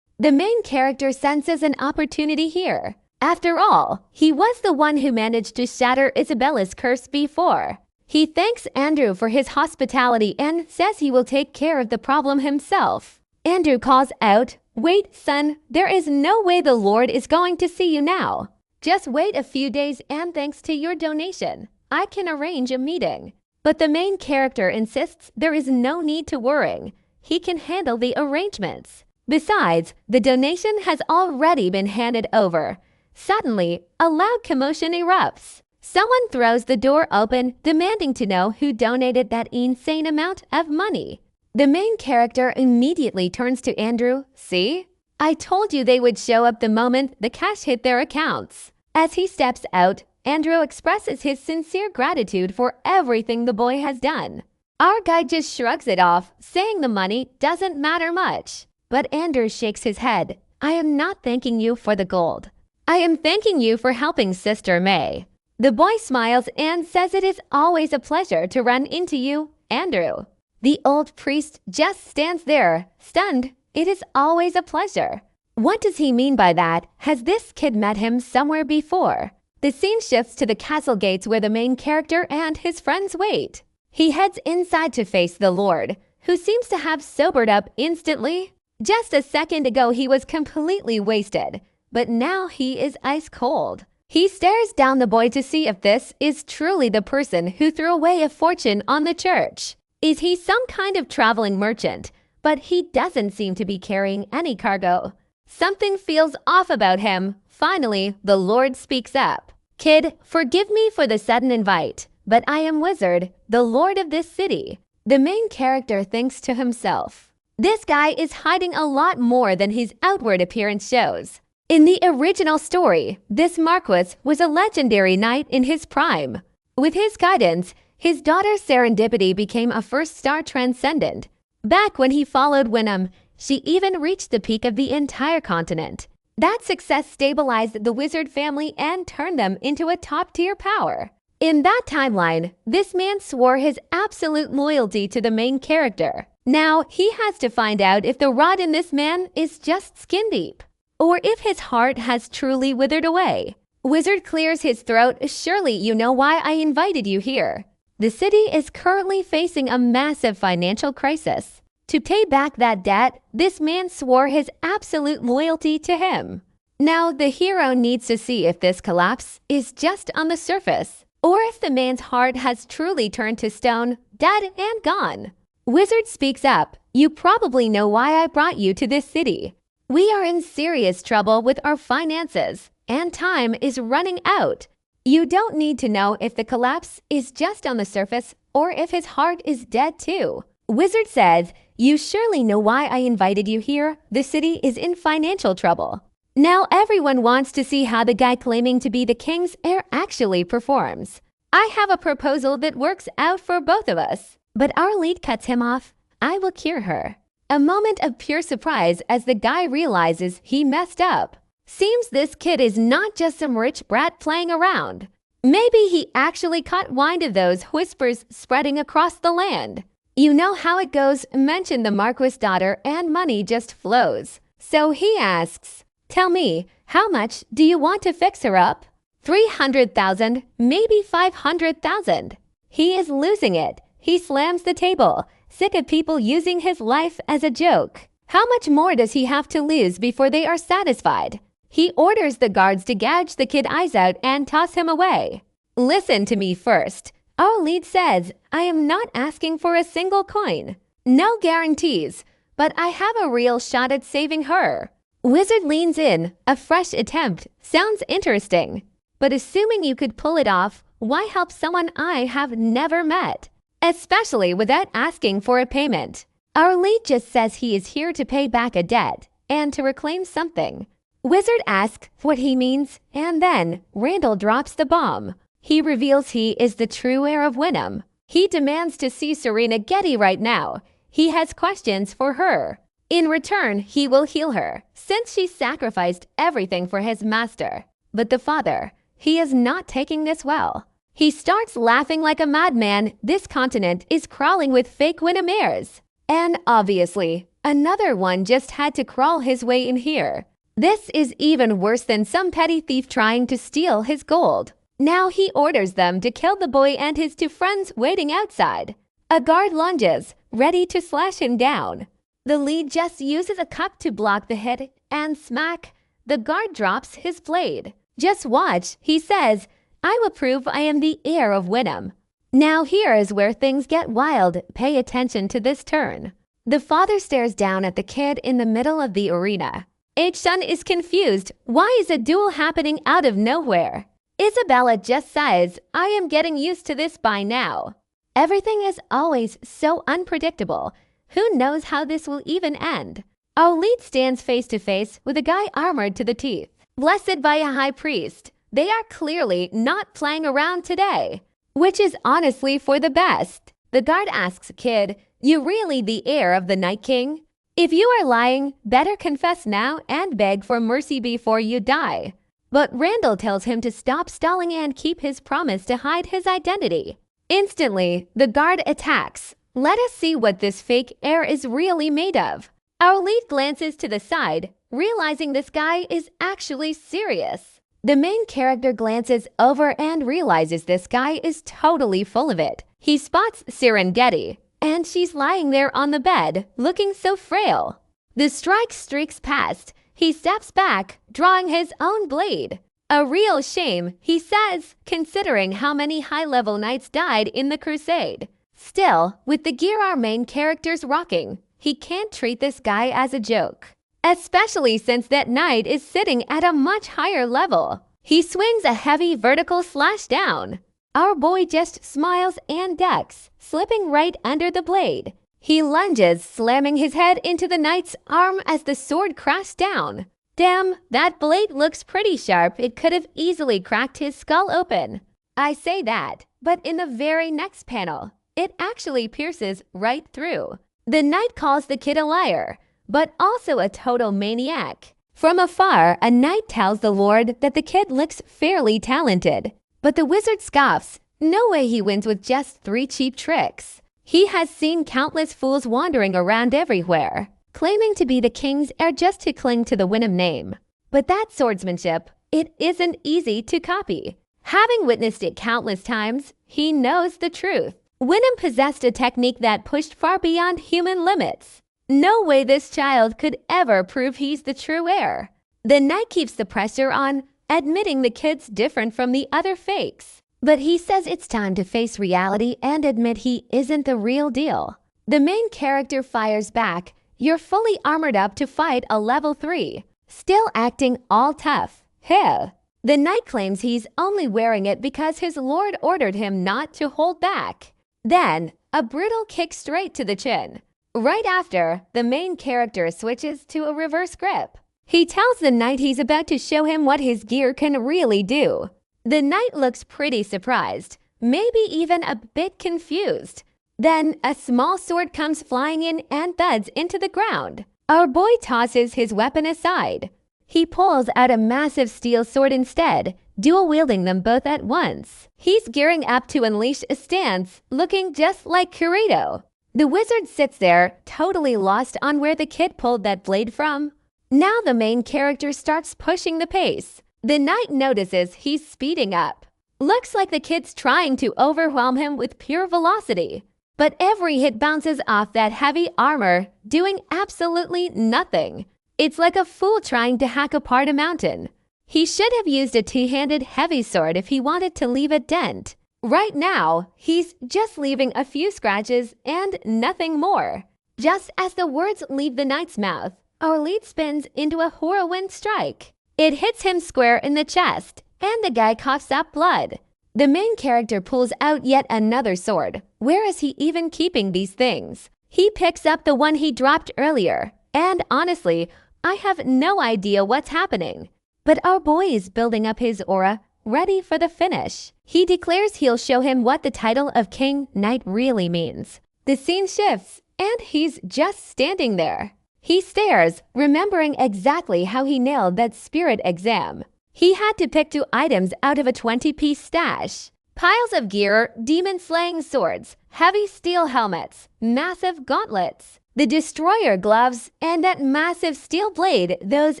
The main character senses an opportunity here. After all, he was the one who managed to shatter Isabella's curse before. He thanks Andrew for his hospitality and says he will take care of the problem himself. Andrew calls out, "Wait, son, there is no way the Lord is going to see you now. Just wait a few days and thanks to your donation, I can arrange a meeting." But the main character insists there is no need to worry. He can handle the arrangements. Besides, the donation has already been handed over. Suddenly, a loud commotion erupts. Someone throws the door open, demanding to know who donated that insane amount of money. The main character immediately turns to Andrew. "See? I told you they would show up the moment the cash hit their accounts." As he steps out, Andrew expresses his sincere gratitude for everything the boy has done. Our guy just shrugs it off, saying the money doesn't matter much. But Andrew shakes his head. "I am not thanking you for the gold. I am thanking you for helping Sister May." The boy smiles and says it is always a pleasure to run into you, Andrew. The old priest just stands there, stunned. It is always a pleasure. What does he mean by that? Has this kid met him somewhere before? The scene shifts to the castle gates where the main character and his friends wait. He heads inside to face the Lord, who seems to have sobered up instantly. Just a second ago he was completely wasted, but now he is ice cold. He stares down the boy to see if this is truly the person who threw away a fortune on the church. Is he some kind of traveling merchant? But he doesn't seem to be carrying any cargo. Something feels off about him. Finally, the Lord speaks up. Kid, forgive me for the sudden invite, but I am Wizard, the Lord of this city. The main character thinks to himself, this guy is hiding a lot more than his outward appearance shows. In the original story, this Marquis was a legendary knight in his prime. With his guidance, his daughter Serendipity became a first-star transcendent. Back when he followed Winham, she even reached the peak of the entire continent. That success stabilized the wizard family and turned them into a top-tier power. In that timeline, this man swore his absolute loyalty to the main character. Now, he has to find out if the rot in this man is just skin deep, or if his heart has truly withered away. Wizard clears his throat. Surely you know why I invited you here. The city is currently facing a massive financial crisis. To pay back that debt, this man swore his absolute loyalty to him. Now, the hero needs to see if this collapse is just on the surface, or if the man's heart has truly turned to stone, dead and gone. Wizard speaks up. You probably know why I brought you to this city. We are in serious trouble with our finances, and time is running out. You don't need to know if the collapse is just on the surface or if his heart is dead too. Wizard says, you surely know why I invited you here. The city is in financial trouble. Now everyone wants to see how the guy claiming to be the king's heir actually performs. I have a proposal that works out for both of us. But our lead cuts him off. I will cure her. A moment of pure surprise as the guy realizes he messed up. Seems this kid is not just some rich brat playing around. Maybe he actually caught wind of those whispers spreading across the land. You know how it goes. Mention the Marquis' daughter and money just flows. So he asks, tell me, how much do you want to fix her up? 300,000, maybe 500,000. He is losing it. He slams the table, sick of people using his life as a joke. How much more does he have to lose before they are satisfied? He orders the guards to gouge the kid eyes out and toss him away. Listen to me first. Our lead says, I am not asking for a single coin. No guarantees, but I have a real shot at saving her. Wizard leans in. A fresh attempt. Sounds interesting. But assuming you could pull it off, why help someone I have never met? Especially without asking for a payment. Our lead just says he is here to pay back a debt and to reclaim something. Wizard asks what he means, and then Randall drops the bomb. He reveals he is the true heir of Winham. He demands to see Serena Getty right now. He has questions for her. In return, he will heal her, since she sacrificed everything for his master. But the father, he is not taking this well. He starts laughing like a madman. This continent is crawling with fake Winham heirs. And obviously, another one just had to crawl his way in here. This is even worse than some petty thief trying to steal his gold. Now he orders them to kill the boy and his two friends waiting outside. A guard lunges, ready to slash him down. The lead just uses a cup to block the hit, and smack, the guard drops his blade. Just watch, he says, I will prove I am the heir of Winham. Now here is where things get wild. Pay attention to this turn. The father stares down at the kid in the middle of the arena. H-Sun is confused. Why is a duel happening out of nowhere? Isabella just sighs, I am getting used to this by now. Everything is always so unpredictable. Who knows how this will even end? Our lead stands face to face with a guy armored to the teeth, blessed by a high priest. They are clearly not playing around today, which is honestly for the best. The guard asks Kid, you really the heir of the Night King? If you are lying, better confess now and beg for mercy before you die. But Randall tells him to stop stalling and keep his promise to hide his identity. Instantly, the guard attacks. Let us see what this fake air is really made of. Our lead glances to the side, realizing this guy is actually serious. The main character glances over and realizes this guy is totally full of it. He spots Serengeti, and she's lying there on the bed, looking so frail. The strike streaks past. He steps back, drawing his own blade. A real shame, he says, considering how many high-level knights died in the crusade. Still, with the gear our main character's rocking, he can't treat this guy as a joke. Especially since that knight is sitting at a much higher level. He swings a heavy vertical slash down. Our boy just smiles and ducks, slipping right under the blade. He lunges, slamming his head into the knight's arm as the sword crashed down. Damn, that blade looks pretty sharp. It could have easily cracked his skull open. I say that, but in the very next panel, it actually pierces right through. The knight calls the kid a liar, but also a total maniac. From afar, a knight tells the lord that the kid looks fairly talented. But the wizard scoffs. No way he wins with just 3 cheap tricks. He has seen countless fools wandering around everywhere, claiming to be the king's heir just to cling to the Wynnum name. But that swordsmanship, it isn't easy to copy. Having witnessed it countless times, he knows the truth. Wynnum possessed a technique that pushed far beyond human limits. No way this child could ever prove he's the true heir. The knight keeps the pressure on, admitting the kid's different from the other fakes. But he says it's time to face reality and admit he isn't the real deal. The main character fires back. You're fully armored up to fight a level 3, still acting all tough. Hell. The knight claims he's only wearing it because his lord ordered him not to hold back. Then, a brutal kick straight to the chin. Right after, the main character switches to a reverse grip. He tells the knight he's about to show him what his gear can really do. The knight looks pretty surprised, maybe even a bit confused. Then, a small sword comes flying in and thuds into the ground. Our boy tosses his weapon aside. He pulls out a massive steel sword instead, dual-wielding them both at once. He's gearing up to unleash a stance, looking just like Kirito. The wizard sits there, totally lost on where the kid pulled that blade from. Now the main character starts pushing the pace. The knight notices he's speeding up. Looks like the kid's trying to overwhelm him with pure velocity. But every hit bounces off that heavy armor, doing absolutely nothing. It's like a fool trying to hack apart a mountain. He should have used a two-handed heavy sword if he wanted to leave a dent. Right now, he's just leaving a few scratches and nothing more. Just as the words leave the knight's mouth, our lead spins into a whirlwind strike. It hits him square in the chest, and the guy coughs up blood. The main character pulls out yet another sword. Where is he even keeping these things? He picks up the one he dropped earlier, and honestly, I have no idea what's happening. But our boy is building up his aura, ready for the finish. He declares he'll show him what the title of King Knight really means. The scene shifts, and he's just standing there. He stares, remembering exactly how he nailed that spirit exam. He had to pick 2 items out of a 20-piece stash. Piles of gear, demon-slaying swords, heavy steel helmets, massive gauntlets, the destroyer gloves, and that massive steel blade, those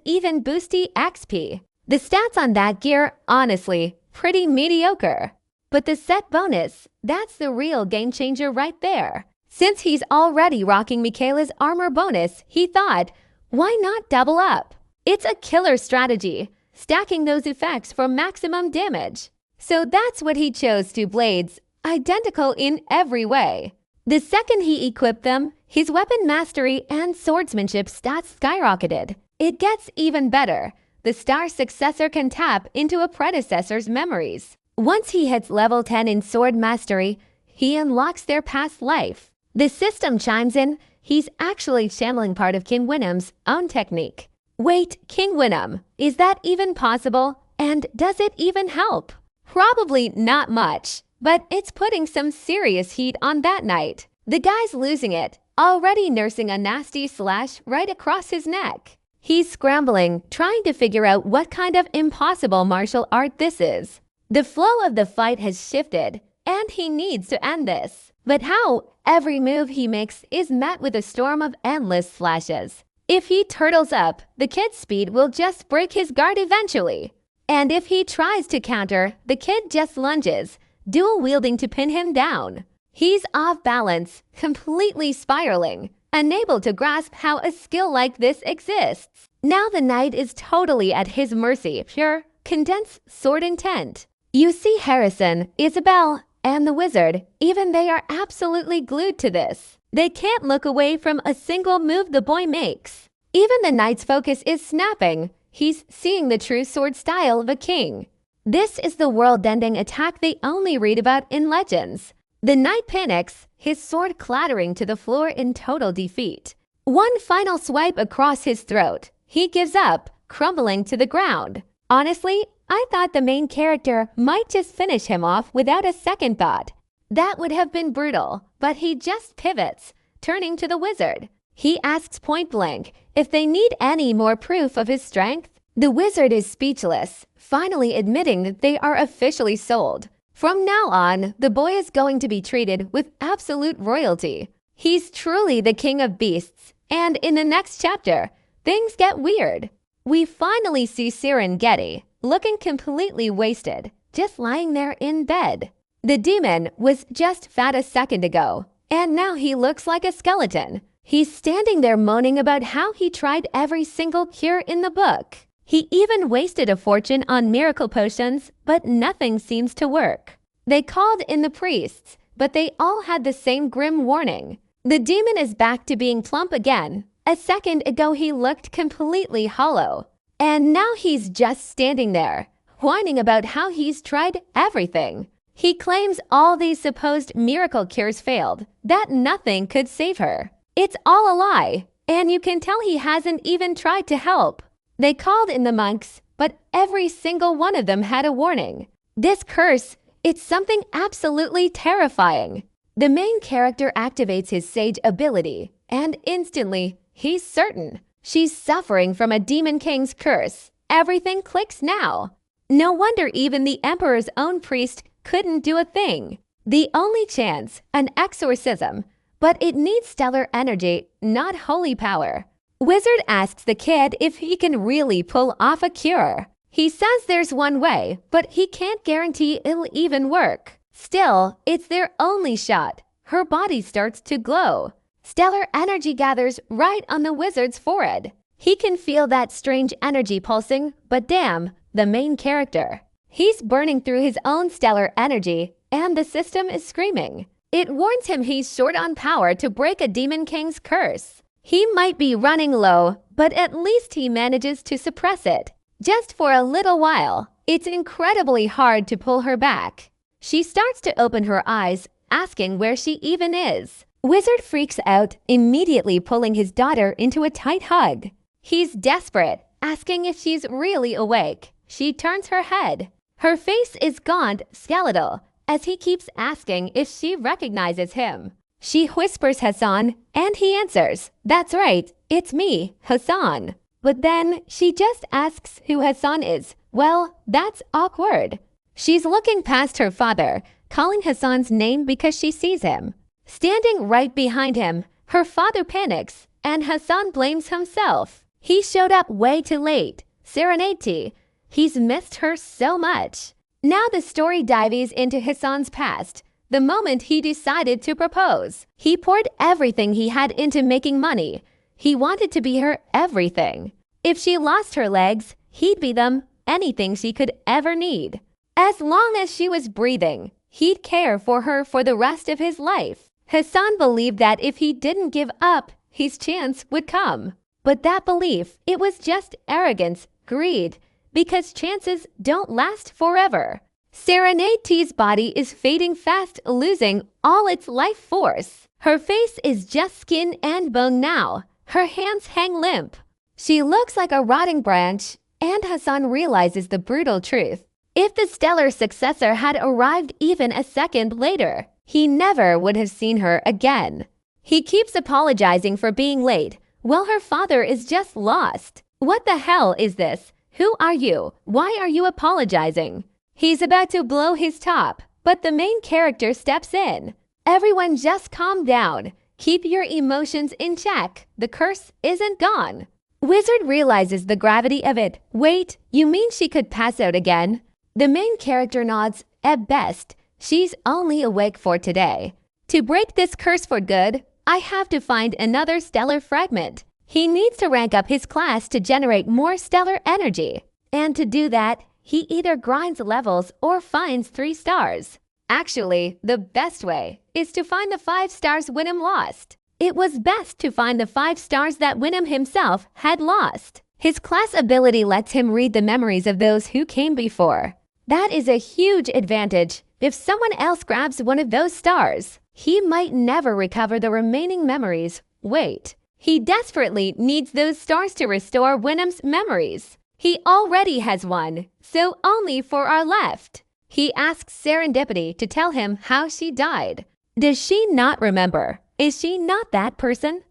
even boosty XP. The stats on that gear, honestly, pretty mediocre. But the set bonus, that's the real game changer right there. Since he's already rocking Michaela's armor bonus, he thought, why not double up? It's a killer strategy, stacking those effects for maximum damage. So that's what he chose 2 blades, identical in every way. The second he equipped them, his weapon mastery and swordsmanship stats skyrocketed. It gets even better. The star successor can tap into a predecessor's memories. Once he hits level 10 in sword mastery, he unlocks their past life. The system chimes in. He's actually channeling part of King Wynnum's own technique. Wait, King Wynnum, is that even possible? And does it even help? Probably not much, but it's putting some serious heat on that knight. The guy's losing it, already nursing a nasty slash right across his neck. He's scrambling, trying to figure out what kind of impossible martial art this is. The flow of the fight has shifted, and he needs to end this. But how? Every move he makes is met with a storm of endless slashes. If he turtles up, the kid's speed will just break his guard eventually. And if he tries to counter, the kid just lunges, dual-wielding to pin him down. He's off balance, completely spiraling, unable to grasp how a skill like this exists. Now the knight is totally at his mercy, pure, condensed sword intent. You see Harrison, Isabel, and the wizard, even they are absolutely glued to this. They can't look away from a single move the boy makes. Even the knight's focus is snapping. He's seeing the true sword style of a king. This is the world-ending attack they only read about in legends. The knight panics, his sword clattering to the floor in total defeat. One final swipe across his throat. He gives up, crumbling to the ground. Honestly, I thought the main character might just finish him off without a second thought. That would have been brutal, but he just pivots, turning to the wizard. He asks point blank if they need any more proof of his strength. The wizard is speechless, finally admitting that they are officially sold. From now on, the boy is going to be treated with absolute royalty. He's truly the king of beasts, and in the next chapter, things get weird. We finally see Serengeti, looking completely wasted, just lying there in bed. The demon was just fat a second ago, and now he looks like a skeleton. He's standing there moaning about how he tried every single cure in the book. He even wasted a fortune on miracle potions, but nothing seems to work. They called in the priests, but they all had the same grim warning. The demon is back to being plump again. A second ago he looked completely hollow. And now he's just standing there, whining about how he's tried everything. He claims all these supposed miracle cures failed, that nothing could save her. It's all a lie, and you can tell he hasn't even tried to help. They called in the monks, but every single one of them had a warning. This curse, it's something absolutely terrifying. The main character activates his sage ability, and instantly, he's certain. She's suffering from a demon king's curse. Everything clicks now. No wonder even the emperor's own priest couldn't do a thing. The only chance, an exorcism, but it needs stellar energy, not holy power. Wizard asks the kid if he can really pull off a cure. He says there's one way, but he can't guarantee it'll even work. Still, it's their only shot. Her body starts to glow. Stellar energy gathers right on the wizard's forehead. He can feel that strange energy pulsing, but damn, the main character. He's burning through his own stellar energy, and the system is screaming. It warns him he's short on power to break a demon king's curse. He might be running low, but at least he manages to suppress it. Just for a little while. It's incredibly hard to pull her back. She starts to open her eyes, asking where she even is. Wizard freaks out, immediately pulling his daughter into a tight hug. He's desperate, asking if she's really awake. She turns her head. Her face is gaunt, skeletal, as he keeps asking if she recognizes him. She whispers Hassan, and he answers, "That's right, it's me, Hassan." But then she just asks who Hassan is. Well, that's awkward. She's looking past her father, calling Hassan's name because she sees him. Standing right behind him, her father panics, and Hassan blames himself. He showed up way too late. Serenity. He's missed her so much. Now the story dives into Hassan's past. The moment he decided to propose, he poured everything he had into making money. He wanted to be her everything. If she lost her legs, he'd be them, anything she could ever need. As long as she was breathing, he'd care for her for the rest of his life. Hassan believed that if he didn't give up, his chance would come. But that belief, it was just arrogance, greed, because chances don't last forever. Serenity's body is fading fast, losing all its life force. Her face is just skin and bone now. Her hands hang limp. She looks like a rotting branch, and Hassan realizes the brutal truth. If the stellar successor had arrived even a second later, he never would have seen her again. He keeps apologizing for being late, while her father is just lost. What the hell is this? Who are you? Why are you apologizing? He's about to blow his top, but the main character steps in. Everyone just calm down. Keep your emotions in check. The curse isn't gone. Wizard realizes the gravity of it. Wait, you mean she could pass out again? The main character nods. At best, she's only awake for today. To break this curse for good, I have to find another stellar fragment. He needs to rank up his class to generate more stellar energy. And to do that, he either grinds levels or finds 3 stars. Actually, the best way is to find the 5 stars Winham lost. It was best to find the 5 stars that Winham himself had lost. His class ability lets him read the memories of those who came before. That is a huge advantage. If someone else grabs one of those stars, he might never recover the remaining memories. Wait, he desperately needs those stars to restore Winham's memories. He already has one, so only 4 are left. He asks Serendipity to tell him how she died. Does she not remember? Is she not that person?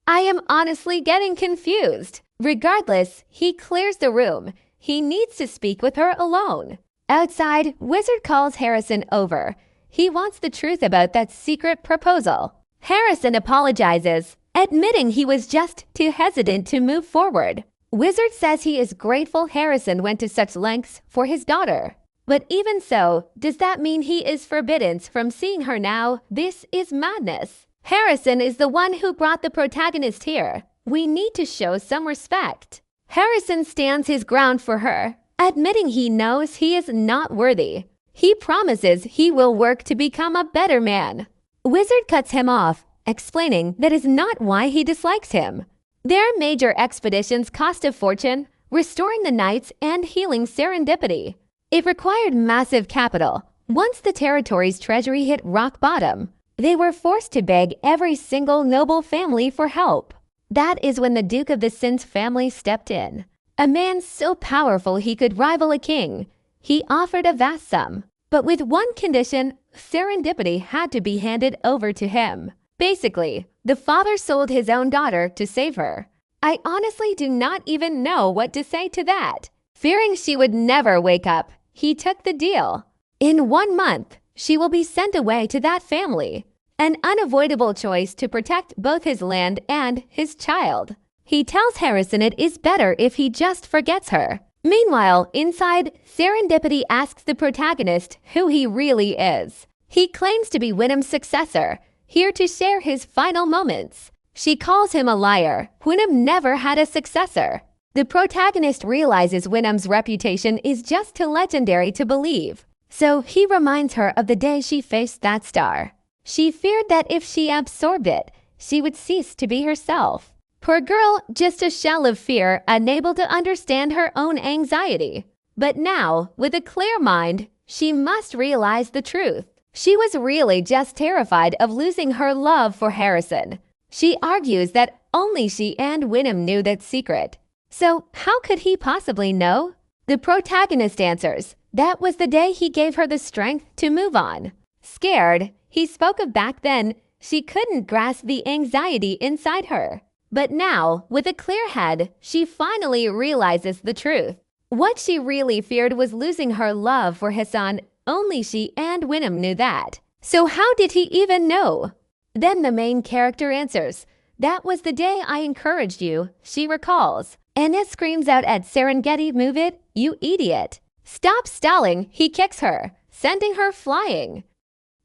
I am honestly getting confused. Regardless, he clears the room. He needs to speak with her alone. Outside, Wizard calls Harrison over. He wants the truth about that secret proposal. Harrison apologizes, admitting he was just too hesitant to move forward. Wizard says he is grateful Harrison went to such lengths for his daughter. But even so, does that mean he is forbidden from seeing her now? This is madness. Harrison is the one who brought the protagonist here. We need to show some respect. Harrison stands his ground for her, admitting he knows he is not worthy. He promises he will work to become a better man. Wizard cuts him off, explaining that is not why he dislikes him. Their major expeditions cost a fortune, restoring the knights and healing Serendipity. It required massive capital. Once the territory's treasury hit rock bottom, they were forced to beg every single noble family for help. That is when the Duke of the Sin's family stepped in. A man so powerful he could rival a king. He offered a vast sum, but with one condition: Serendipity had to be handed over to him. Basically, the father sold his own daughter to save her. I honestly do not even know what to say to that. Fearing she would never wake up, he took the deal. In 1 month, she will be sent away to that family. An unavoidable choice to protect both his land and his child. He tells Harrison it is better if he just forgets her. Meanwhile, inside, Serendipity asks the protagonist who he really is. He claims to be Winham's successor, here to share his final moments. She calls him a liar. Winham never had a successor. The protagonist realizes Winham's reputation is just too legendary to believe. So he reminds her of the day she faced that star. She feared that if she absorbed it, she would cease to be herself. Poor girl, just a shell of fear, unable to understand her own anxiety. But now, with a clear mind, she must realize the truth. She was really just terrified of losing her love for Harrison. She argues that only she and Winham knew that secret. So how could he possibly know? The protagonist answers, that was the day he gave her the strength to move on. Scared, he spoke of back then, she couldn't grasp the anxiety inside her. But now, with a clear head, she finally realizes the truth. What she really feared was losing her love for Hassan. Only she and Winham knew that. So how did he even know? Then the main character answers, that was the day I encouraged you, she recalls. Anna screams out at Serengeti, move it, you idiot. Stop stalling, he kicks her, sending her flying.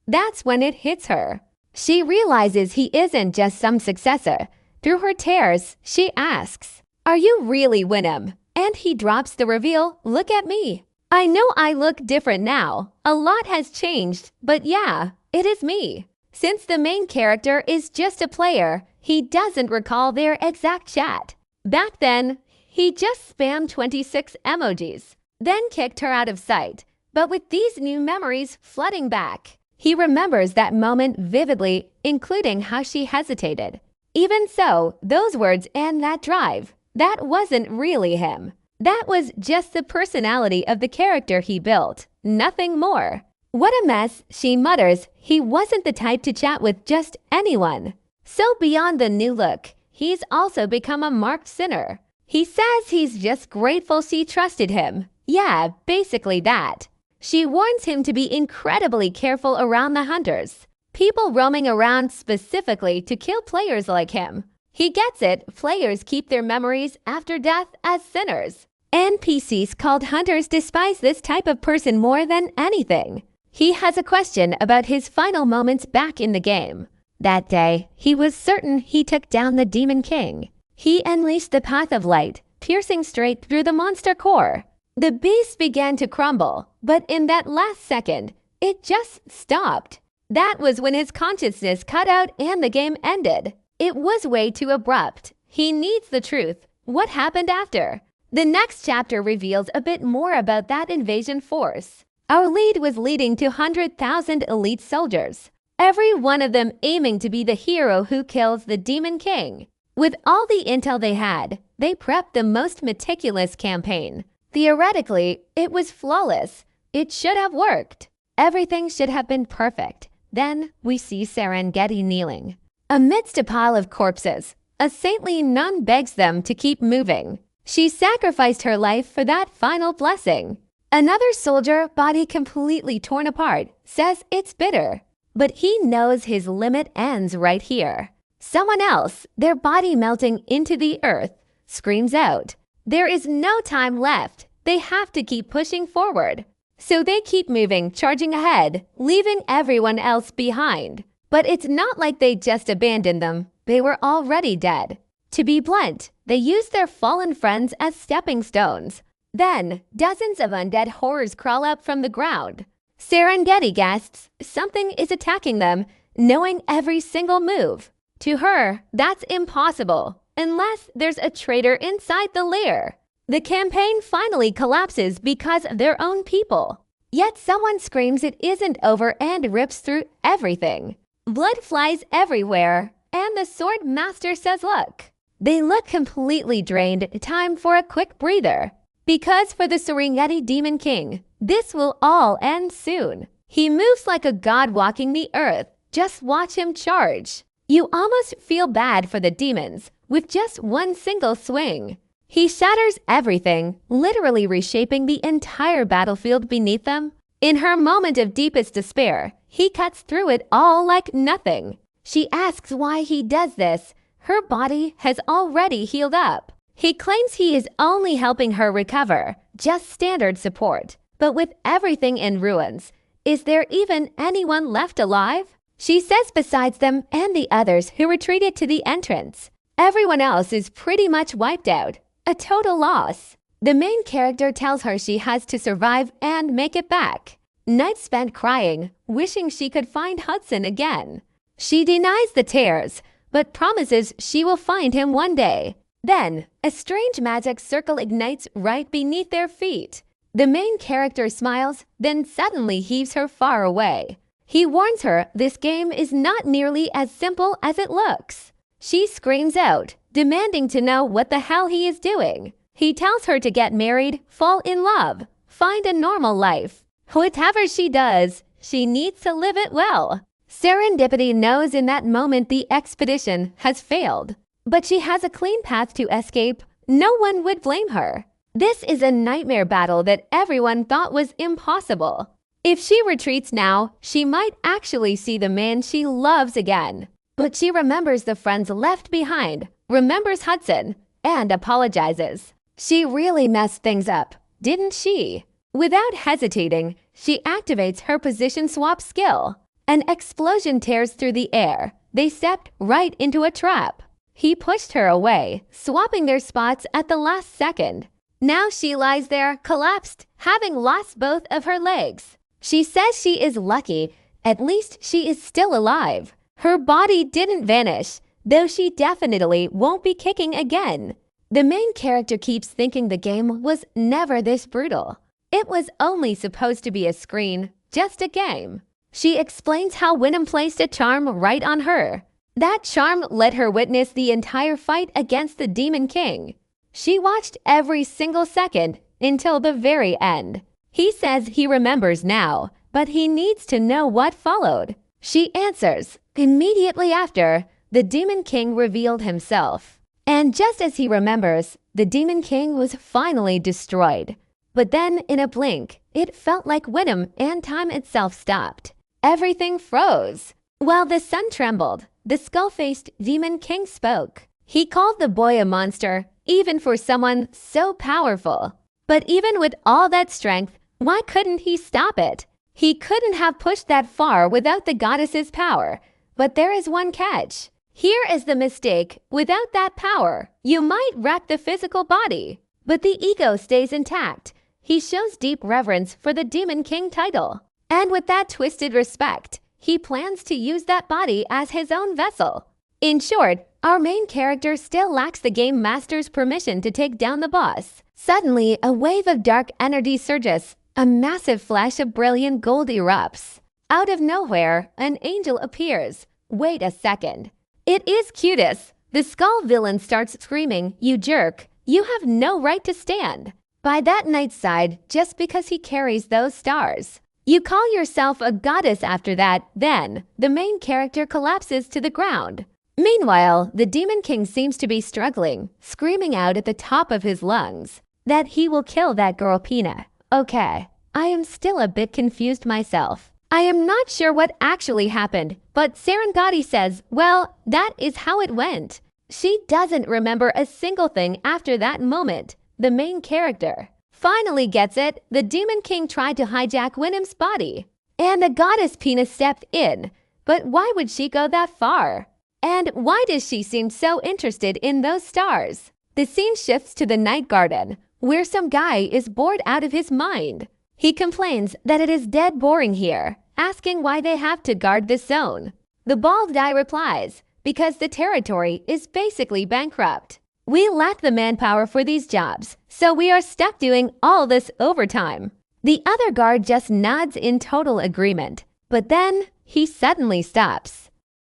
That's when it hits her. She realizes he isn't just some successor. Through her tears, she asks, are you really Winham? And he drops the reveal, look at me. I know I look different now. A lot has changed, but yeah, it is me. Since the main character is just a player, he doesn't recall their exact chat. Back then, he just spammed 26 emojis, then kicked her out of sight. But with these new memories flooding back, he remembers that moment vividly, including how she hesitated. Even so, those words and that drive, that wasn't really him. That was just the personality of the character he built, nothing more. What a mess, she mutters. He wasn't the type to chat with just anyone. So beyond the new look, he's also become a marked sinner. He says he's just grateful she trusted him. Yeah, basically that. She warns him to be incredibly careful around the hunters, people roaming around specifically to kill players like him. He gets it, players keep their memories after death as sinners. NPCs called hunters despise this type of person more than anything. He has a question about his final moments back in the game. That day, he was certain he took down the Demon King. He unleashed the path of light, piercing straight through the monster core. The beast began to crumble, but in that last second, it just stopped. That was when his consciousness cut out and the game ended. It was way too abrupt. He needs the truth. What happened after? The next chapter reveals a bit more about that invasion force. Our lead was leading to 100,000 elite soldiers, every one of them aiming to be the hero who kills the Demon King. With all the intel they had, they prepped the most meticulous campaign. Theoretically, it was flawless. It should have worked. Everything should have been perfect. Then we see Serengeti kneeling. Amidst a pile of corpses, a saintly nun begs them to keep moving. She sacrificed her life for that final blessing. Another soldier, body completely torn apart, says it's bitter. But he knows his limit ends right here. Someone else, their body melting into the earth, screams out. There is no time left. They have to keep pushing forward. So they keep moving, charging ahead, leaving everyone else behind. But it's not like they just abandoned them. They were already dead. To be blunt, they used their fallen friends as stepping stones. Then, dozens of undead horrors crawl up from the ground. Serengeti gasps, something is attacking them, knowing every single move. To her, that's impossible, unless there's a traitor inside the lair. The campaign finally collapses because of their own people. Yet someone screams it isn't over and rips through everything. Blood flies everywhere, and the sword master says look. They look completely drained, time for a quick breather. Because for the Serengeti Demon King, this will all end soon. He moves like a god walking the earth. Just watch him charge. You almost feel bad for the demons with just one single swing. He shatters everything, literally reshaping the entire battlefield beneath them. In her moment of deepest despair, he cuts through it all like nothing. She asks why he does this. Her body has already healed up. He claims he is only helping her recover, just standard support. But with everything in ruins, is there even anyone left alive? She says besides them and the others who retreated to the entrance, everyone else is pretty much wiped out. A total loss. The main character tells her she has to survive and make it back. Nights spent crying, wishing she could find Hudson again. She denies the tears, but promises she will find him one day. Then, a strange magic circle ignites right beneath their feet. The main character smiles, then suddenly heaves her far away. He warns her this game is not nearly as simple as it looks. She screams out, demanding to know what the hell he is doing. He tells her to get married, fall in love, find a normal life. Whatever she does, she needs to live it well. Serendipity knows in that moment the expedition has failed. But she has a clean path to escape. No one would blame her. This is a nightmare battle that everyone thought was impossible. If she retreats now, she might actually see the man she loves again. But she remembers the friends left behind, remembers Hudson, and apologizes. She really messed things up, didn't she? Without hesitating, she activates her position swap skill. An explosion tears through the air. They stepped right into a trap. He pushed her away, swapping their spots at the last second. Now she lies there, collapsed, having lost both of her legs. She says she is lucky. At least she is still alive. Her body didn't vanish, though she definitely won't be kicking again. The main character keeps thinking the game was never this brutal. It was only supposed to be a screen, just a game. She explains how Wynnum placed a charm right on her. That charm let her witness the entire fight against the Demon King. She watched every single second until the very end. He says he remembers now, but he needs to know what followed. She answers. Immediately after, the Demon King revealed himself. And just as he remembers, the Demon King was finally destroyed. But then, in a blink, it felt like Widom and time itself stopped. Everything froze. While the sun trembled, the skull-faced Demon King spoke. He called the boy a monster, even for someone so powerful. But even with all that strength, why couldn't he stop it? He couldn't have pushed that far without the goddess's power. But there is one catch. Here is the mistake. Without that power, you might wreck the physical body. But the ego stays intact. He shows deep reverence for the Demon King title. And with that twisted respect, he plans to use that body as his own vessel. In short, our main character still lacks the game master's permission to take down the boss. Suddenly, a wave of dark energy surges. A massive flash of brilliant gold erupts. Out of nowhere, an angel appears. Wait a second. It is Cutis. The skull villain starts screaming, "You jerk. You have no right to stand." By that knight's side, just because he carries those stars. You call yourself a goddess after that, then the main character collapses to the ground. Meanwhile, the Demon King seems to be struggling, screaming out at the top of his lungs that he will kill that girl Pina. Okay, I am still a bit confused myself. I am not sure what actually happened, but Serengati says, well, that is how it went. She doesn't remember a single thing after that moment. The main character finally gets it. The Demon King tried to hijack Winom's body, and the goddess Pina stepped in. But why would she go that far? And why does she seem so interested in those stars? The scene shifts to the night garden, where some guy is bored out of his mind. He complains that it is dead boring here, asking why they have to guard this zone. The bald guy replies, because the territory is basically bankrupt. We lack the manpower for these jobs, so we are stuck doing all this overtime. The other guard just nods in total agreement, but then he suddenly stops.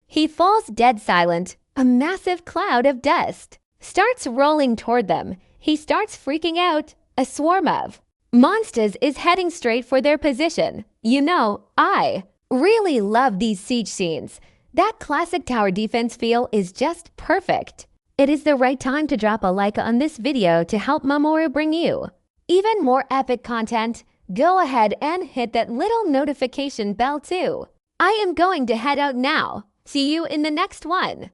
He falls dead silent. A massive cloud of dust starts rolling toward them. He starts freaking out. A swarm of monsters is heading straight for their position. You know, I really love these siege scenes. That classic tower defense feel is just perfect. It is the right time to drop a like on this video to help Mamoru bring you even more epic content. Go ahead and hit that little notification bell too. I am going to head out now. See you in the next one.